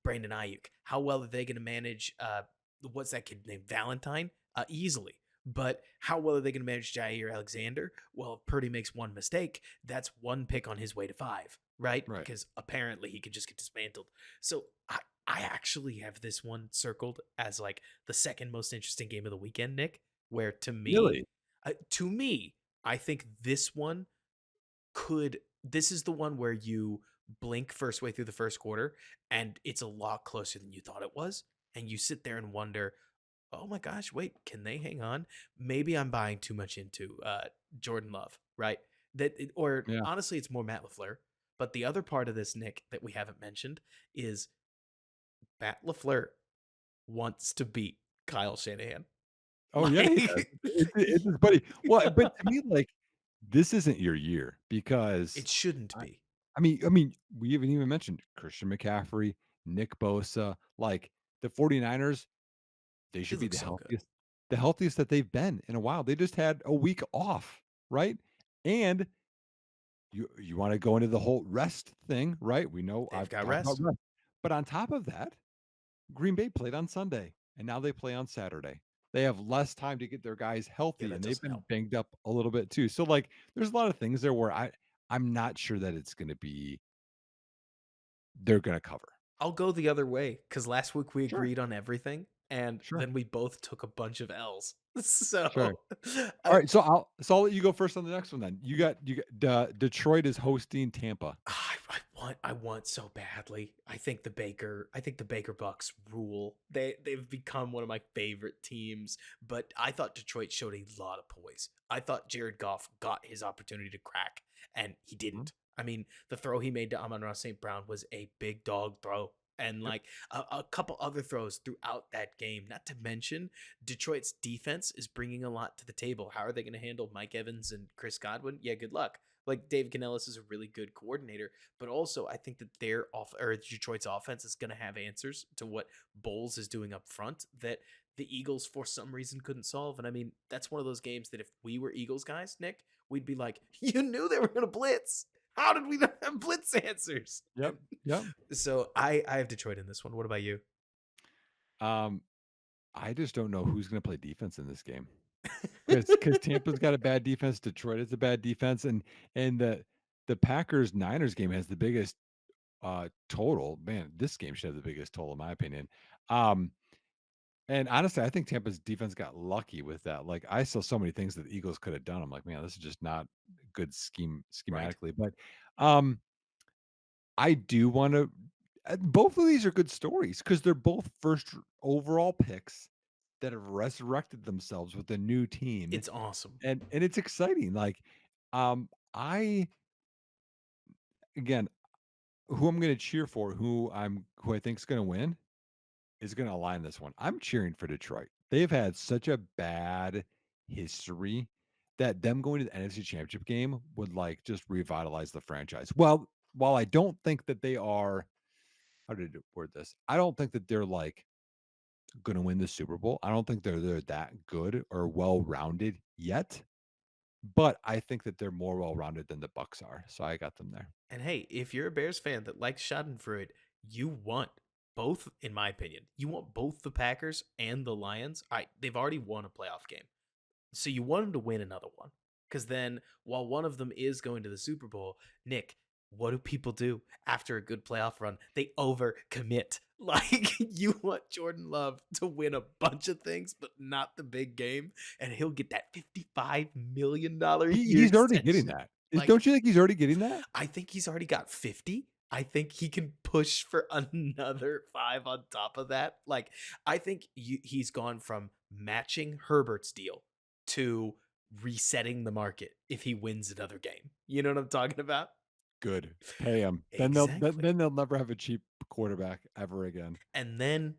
S1: Brandon Ayuk, how well are they going to manage? What's that kid named Valentine? Easily. But how well are they going to manage Jair Alexander? Well, if Purdy makes one mistake, that's one pick on his way to five, right?
S2: Right.
S1: Because apparently he could just get dismantled. So I actually have this one circled as like the second most interesting game of the weekend, Nick. Where
S2: Really?
S1: to me, I think this one could. This is the one where you blink first way through the first quarter, and it's a lot closer than you thought it was, and you sit there and wonder, oh my gosh, wait, can they hang on? Maybe I'm buying too much into Jordan Love, right? Or
S2: Yeah.
S1: honestly, it's more Matt LaFleur. But the other part of this, Nick, that we haven't mentioned is Matt LaFleur wants to beat Kyle Shanahan.
S2: Oh, yeah, he does.
S1: Like,
S2: It's his buddy. Well, but to me, like, this isn't your year because
S1: it shouldn't
S2: I
S1: be.
S2: I mean, we haven't even mentioned Christian McCaffrey, Nick Bosa, like, the 49ers, they
S1: They
S2: should be
S1: look so good.
S2: the healthiest that they've been in a while. They just had a week off, right? And you wanna go into the whole rest thing, right? We know
S1: They've
S2: I've
S1: got
S2: talked about
S1: rest.
S2: rest. But on top of that, Green Bay played on Sunday, and now they play on Saturday. They have less time to get their guys
S1: Yeah,
S2: healthy,
S1: that
S2: and they've
S1: doesn't
S2: been
S1: help.
S2: banged up a little bit too. So, like, there's a lot of things there where I'm not sure that it's gonna be they're gonna cover.
S1: I'll go the other way because last week we
S2: Sure,
S1: agreed on everything, and
S2: sure,
S1: then we both took a bunch of L's.
S2: sure.
S1: So I,
S2: Alright, so I'll let you go first on the next one then. You got Detroit is hosting Tampa.
S1: I want so badly. I think the Baker Bucks rule. They've become one of my favorite teams, but I thought Detroit showed a lot of poise. I thought Jared Goff got his opportunity to crack and he
S2: Mhm.
S1: didn't. I mean, the throw he made to Amon-Ra St. Brown was a big dog throw. And
S2: Yep.
S1: like a couple other throws throughout that game. Not to mention, Detroit's defense is bringing a lot to the table. How are they going to handle Mike Evans and Chris Godwin? Yeah, good luck. Like Dave Canellis is a really good coordinator, but also I think that their off or Detroit's offense is going to have answers to what Bowles is doing up front that the Eagles for some reason couldn't solve. And I mean, that's one of those games that if we were Eagles guys, Nick, we'd be like, you knew they were going to blitz. How did we not have blitz answers?
S2: Yep,
S1: And
S2: yep.
S1: so I have Detroit in this one. What about you?
S2: Um, I just don't know who's gonna play defense in this game. Because Tampa's got a bad defense, Detroit has a bad defense, and the Packers Niners game has the biggest total. Man, this game should have the biggest total in my opinion. Um, and honestly, I think Tampa's defense got lucky with that. Like I saw so many things that the Eagles could have done. I'm like, man, this is just not good
S1: Right.
S2: schematically. But um, I do want to. Both of these are good stories because they're both first overall picks that have resurrected themselves with a new team,
S1: It's awesome.
S2: and it's exciting. Like, I again, who I'm going to cheer for, who I think is going to win, is going to align this one. I'm cheering for Detroit. They've had such a bad history that them going to the NFC Championship game would like just revitalize the franchise. Well, while I don't think that they are, how did I word this? I don't think that they're like going to win the Super Bowl. I don't think they're that good or well rounded yet. But I think that they're more well rounded than the Bucks are. So I got them there.
S1: And hey, if you're a Bears fan that likes Schadenfreude, you want both, in my opinion, you want both the Packers and the Lions. They've already won a playoff game. So you want them to win another one. Because then, while one of them is going to the Super Bowl, Nick, what do people do after a good playoff run? They overcommit. Like, you want Jordan Love to win a bunch of things, but not the big game. And he'll get that $55 million a year
S2: He's already getting
S1: extension.
S2: that.
S1: Like,
S2: Don't you think he's already getting that?
S1: I think he's already got 50. I think he can push for another 5 on top of that. Like, I think he's gone from matching Herbert's deal to resetting the market if he wins another game. You know what I'm talking about?
S2: Good. Pay him.
S1: Exactly.
S2: Then they'll never have a cheap quarterback ever again.
S1: And then,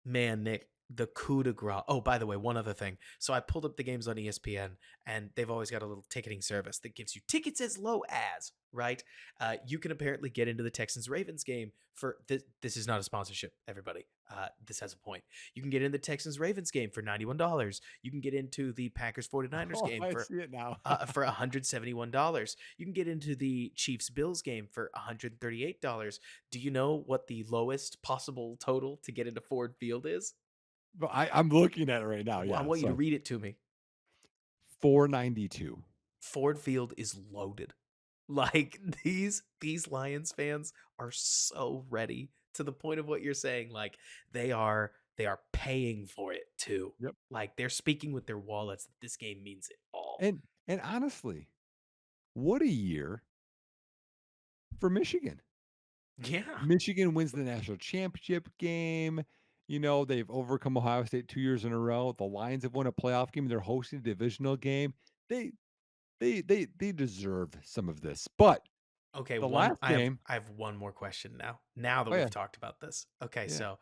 S1: man, Nick, the coup de grace. Oh, by the way, one other thing. So I pulled up the games on ESPN, and they've always got a little ticketing service that gives you tickets as low as, right? You can apparently get into the Texans Ravens game for this. This is not a sponsorship, everybody. This has a point. You can get in the Texans Ravens game for $91. You can get into the Packers 49ers
S2: Oh,
S1: game
S2: I see it now.
S1: for $171. You can get into the Chiefs Bills game for $138. Do you know what the lowest possible total to get into Ford Field is?
S2: But I'm looking at it right now.
S1: I
S2: Yeah.
S1: want you to
S2: So
S1: read it to me.
S2: 492.
S1: Ford Field is loaded. Like these Lions fans are so ready to the point of what you're saying. Like they are paying for it too.
S2: Yep.
S1: Like they're speaking with their wallets that this game means it all.
S2: And honestly, what a year for Michigan.
S1: Yeah.
S2: Michigan wins the national championship game. They've overcome Ohio State 2 years in a row. The Lions have won a playoff game. They're hosting a divisional game. They they deserve some of this. But
S1: Okay,
S2: the
S1: one
S2: last game.
S1: I have one more question now. Now that
S2: Oh yeah,
S1: we've talked about this. Okay,
S2: yeah.
S1: so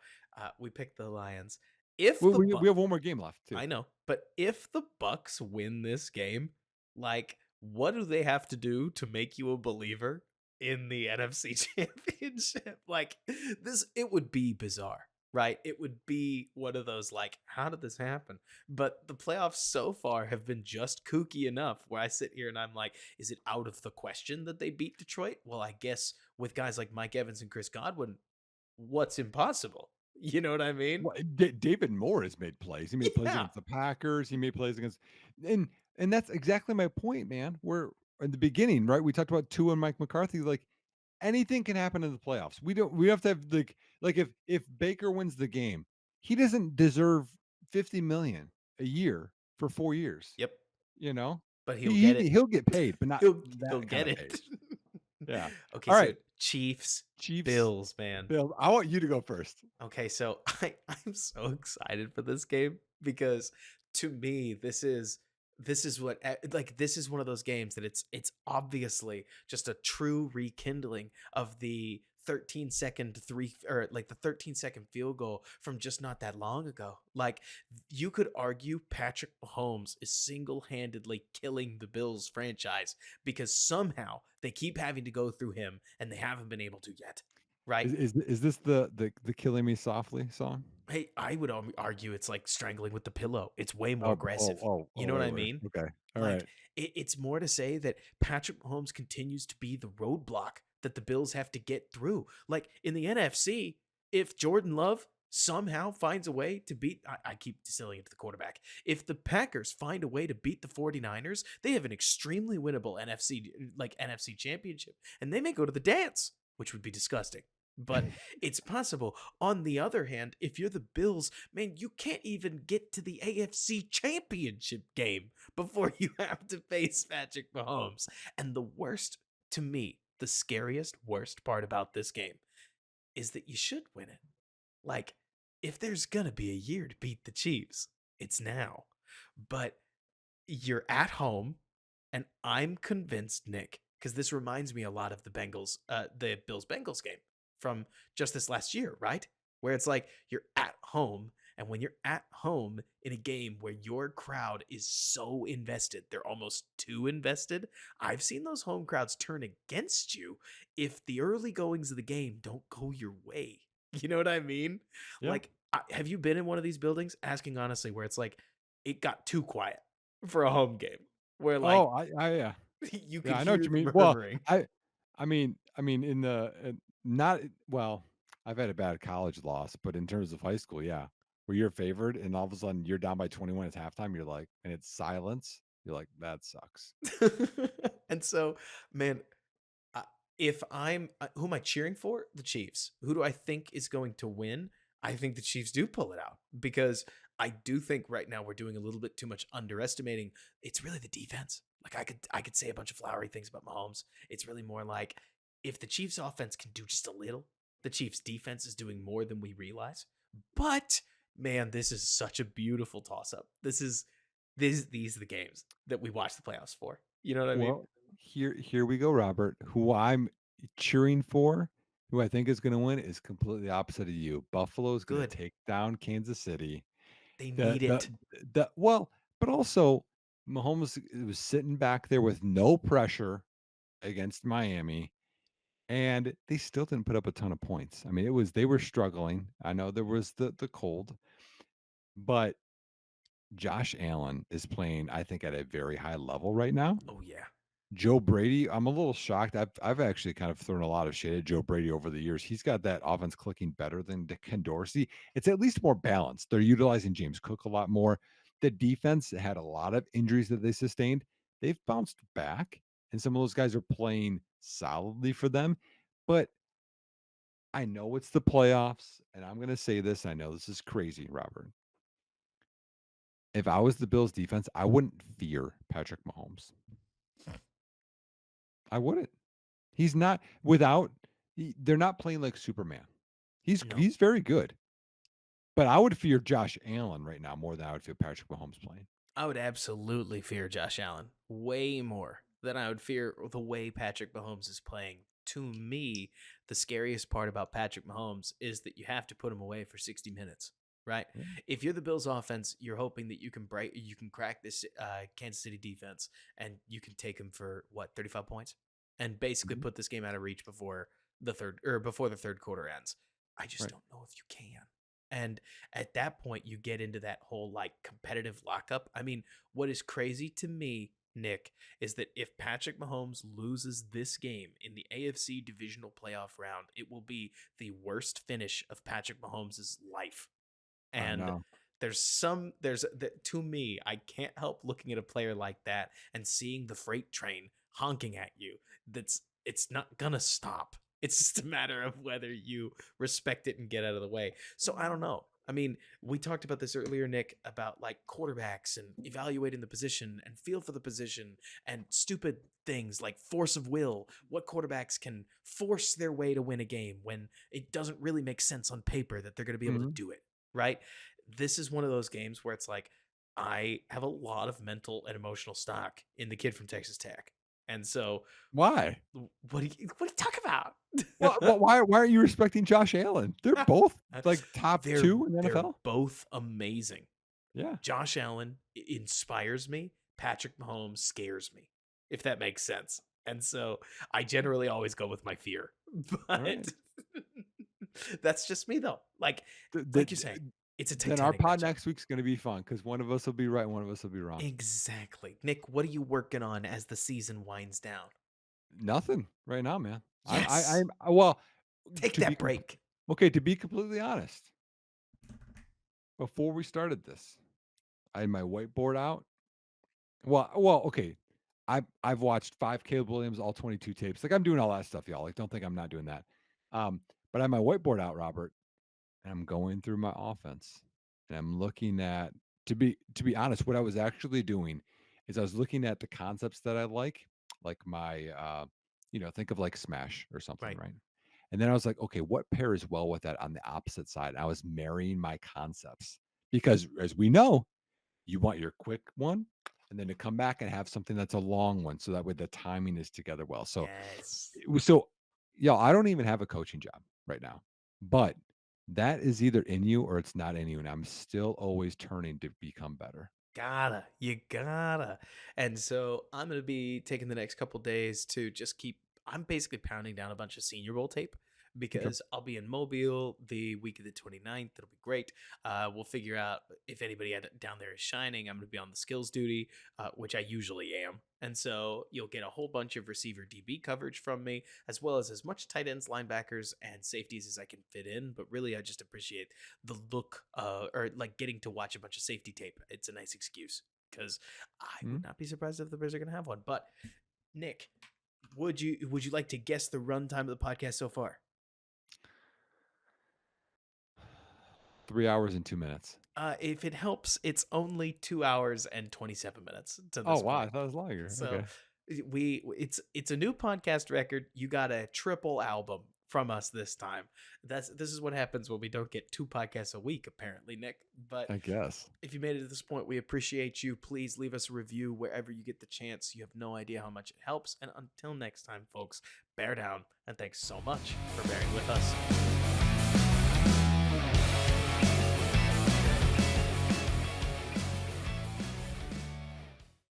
S1: we picked the Lions. If
S2: We,
S1: the
S2: we,
S1: Bu
S2: we have one more game left too.
S1: I know, but if the Bucks win this game, like what do they have to do to make you a believer in the NFC Championship? Like this it would be bizarre, right? It would be one of those like how did this happen? But the playoffs so far have been just kooky enough where I sit here and I'm like, is it out of the question that they beat Detroit? Well, I guess with guys like Mike Evans and Chris Godwin, what's impossible? You know what I mean?
S2: Well, David Moore has made plays. He made plays
S1: Yeah.
S2: against the Packers. He made plays against, and and that's exactly my point, man. We're in the beginning, right? We talked about Tua and Mike McCarthy. Like anything can happen in the playoffs. We have to have like if Baker wins the game, he doesn't deserve 50 million a year for 4 years.
S1: Yep.
S2: You know,
S1: But he'll
S2: he,
S1: get
S2: he
S1: it.
S2: he'll get paid, but not
S1: He'll
S2: that kind
S1: get
S2: of paid.
S1: it.
S2: Yeah.
S1: Okay,
S2: All
S1: so
S2: right,
S1: Chiefs,
S2: Chiefs.
S1: Bills, man.
S2: Bill, I want you to go first.
S1: Okay, so I'm so excited for this game because to me this is what like this is one of those games that it's obviously just a true rekindling of the 13-second three or like the 13-second field goal from just not that long ago. Like you could argue Patrick Mahomes is single-handedly killing the Bills franchise because somehow they keep having to go through him and they haven't been able to yet. Right?
S2: Is this the "Killing Me Softly" song?
S1: Hey, I would argue it's like strangling with the pillow. It's way more
S2: Oh,
S1: aggressive. You know what
S2: way
S1: I
S2: worse.
S1: mean?
S2: Okay. All
S1: Like
S2: right.
S1: it's more to say that Patrick Mahomes continues to be the roadblock that the Bills have to get through. Like in the NFC, if Jordan Love somehow finds a way to beat, I keep distilling it to the quarterback. If the Packers find a way to beat the 49ers, they have an extremely winnable NFC championship, and they may go to the dance, which would be disgusting. But it's possible. On the other hand, if you're the Bills, man, you can't even get to the AFC Championship game before you have to face Patrick Mahomes. And the worst, to me, the scariest, worst part about this game is that you should win it. Like, if there's going to be a year to beat the Chiefs, it's now. But you're at home, and I'm convinced, Nick, because this reminds me a lot of the Bills Bengals game from just this last year, right? Where it's like you're at home, and when you're at home in a game where your crowd is so invested, they're almost too invested. I've seen those home crowds turn against you if the early goings of the game don't go your way. You know what I mean?
S2: Yeah.
S1: Like, have you been in one of these buildings? Asking honestly, where it's like it got too quiet for a home game where like
S2: Oh, yeah.
S1: you
S2: Yeah,
S1: could
S2: I know what
S1: hear
S2: you
S1: the
S2: mean. Well,
S1: murmuring.
S2: I mean, not well, I've had a bad college loss, but in terms of high school, yeah, where you're favored and all of a sudden you're down by 21 at halftime, you're like, and it's silence. You're like, that sucks.
S1: And so, man, uh, if I'm who am I cheering for? The Chiefs. Who do I think is going to win? I think the Chiefs do pull it out because I do think right now we're doing a little bit too much underestimating. It's really the defense. Like I could say a bunch of flowery things about Mahomes. It's really more like if the Chiefs offense can do just a little, the Chiefs defense is doing more than we realize. But man, this is such a beautiful toss up. These are the games that we watch the playoffs for. You know what I mean?
S2: Well, here we go, Robert. Who I'm cheering for, who I think is going to win, is completely opposite of you. Buffalo is going to
S1: Good.
S2: take down Kansas City.
S1: They
S2: The
S1: need
S2: the
S1: it.
S2: well, but also Mahomes was sitting back there with no pressure against Miami, and they still didn't put up a ton of points. I mean, they were struggling. I know there was the cold, but Josh Allen is playing, I think, at a very high level right now.
S1: Oh yeah.
S2: Joe Brady, I'm a little shocked. I've actually kind of thrown a lot of shade at Joe Brady over the years. He's got that offense clicking better than Ken Dorsey. It's at least more balanced. They're utilizing James Cook a lot more. the defense had a lot of injuries that they sustained. They've bounced back, and some of those guys are playing solidly for them. But I know it's the playoffs, and I'm going to say this. I know this is crazy, Robert. If I was the Bills defense, I wouldn't fear Patrick Mahomes. I wouldn't. He's not without they're not playing like Superman.
S1: No.
S2: He's very good. But I would fear Josh Allen right now more than I would fear Patrick Mahomes playing.
S1: I would absolutely fear Josh Allen way more than I would fear the way Patrick Mahomes is playing. To me, the scariest part about Patrick Mahomes is that you have to put him away for 60 minutes, right?
S2: Yeah.
S1: If you're the Bills offense, you're hoping that you can crack this Kansas City defense and you can take him for what, 35 points and basically
S2: Mhm.
S1: put this game out of reach before the third quarter ends. I just
S2: Right.
S1: don't know if you can. And at that point, you get into that whole like competitive lockup. I mean, what is crazy to me, Nick, is that if Patrick Mahomes loses this game in the AFC divisional playoff round, it will be the worst finish of Patrick Mahomes' life.
S2: I
S1: And
S2: know.
S1: to me, I can't help looking at a player like that and seeing the freight train honking at you. It's not gonna stop. It's just a matter of whether you respect it and get out of the way. So I don't know. I mean, we talked about this earlier, Nick, about like quarterbacks and evaluating the position and feel for the position and stupid things like force of will. What quarterbacks can force their way to win a game when it doesn't really make sense on paper that they're going to be able to
S2: Mhm.
S1: do it, right? This is one of those games where it's like, I have a lot of mental and emotional stock in the kid from Texas Tech. And so,
S2: Why?
S1: what do you talk about?
S2: Why aren't you respecting Josh Allen? They're both like top
S1: they're
S2: 2 in the
S1: they're
S2: NFL.
S1: both amazing.
S2: Yeah.
S1: Josh Allen inspires me. Patrick Mahomes scares me, if that makes sense. And so I generally always go with my fear.
S2: All right.
S1: But that's just me though.
S2: Th
S1: Like
S2: th
S1: you're saying, it's a
S2: then our
S1: titanic
S2: pod
S1: matchup.
S2: next week's gonna be fun because one of us will be right, one of us will be wrong.
S1: Exactly. Nick, what are you working on as the season winds down?
S2: Nothing right now, man.
S1: Yes.
S2: Well,
S1: Take
S2: to be
S1: that
S2: com
S1: break.
S2: okay, to be completely honest, before we started this, I had my whiteboard out. Okay. I've watched 5 Caleb Williams, all 22 tapes. Like, I'm doing all that stuff, y'all. Like, don't think I'm not doing that. But I have my whiteboard out, Robert, and I'm going through my offense, and I'm looking at to be honest, what I was actually doing is I was looking at the concepts that I like my, think of like Smash or something,
S1: Right.
S2: right? And then I was like, "Okay, what pairs well with that on the opposite side?" I was marrying my concepts because as we know, you want your quick one and then to come back and have something that's a long one so that way the timing is together well. So
S1: Yes.
S2: so yeah, I don't even have a coaching job right now. But that is either in you or it's not in you and I'm still always turning to become better.
S1: You gotta. And so I'm gonna be taking the next couple days to just keep. I'm basically pounding down a bunch of Senior Bowl tape
S2: Okay.
S1: because I'll be in Mobile the week of the 29th. It'll be great. We'll figure out if anybody down there is shining. I'm gonna be on the skills duty, which I usually am. And so you'll get a whole bunch of receiver DB coverage from me, as much tight ends, linebackers, and safeties as I can fit in. But really, I just appreciate the look or like getting to watch a bunch of safety tape. It's a nice excuse because I
S2: Mhm.
S1: would not be surprised if the Bears are going to have one. But Nick, would you like to guess the runtime of the podcast so far?
S2: 3 hours and 2 minutes.
S1: If it helps, it's only 2 hours and 27 minutes to
S2: Oh,
S1: this
S2: wow, I
S1: point.
S2: thought it was longer.
S1: So
S2: Okay.
S1: it's a new podcast record. You got a triple album from us this time. This is what happens when we don't get 2 podcasts a week, apparently, Nick. But
S2: I guess.
S1: if you made it to this point, we appreciate you. Please leave us a review wherever you get the chance. You have no idea how much it helps. And until next time, folks, bear down and thanks so much for bearing with us.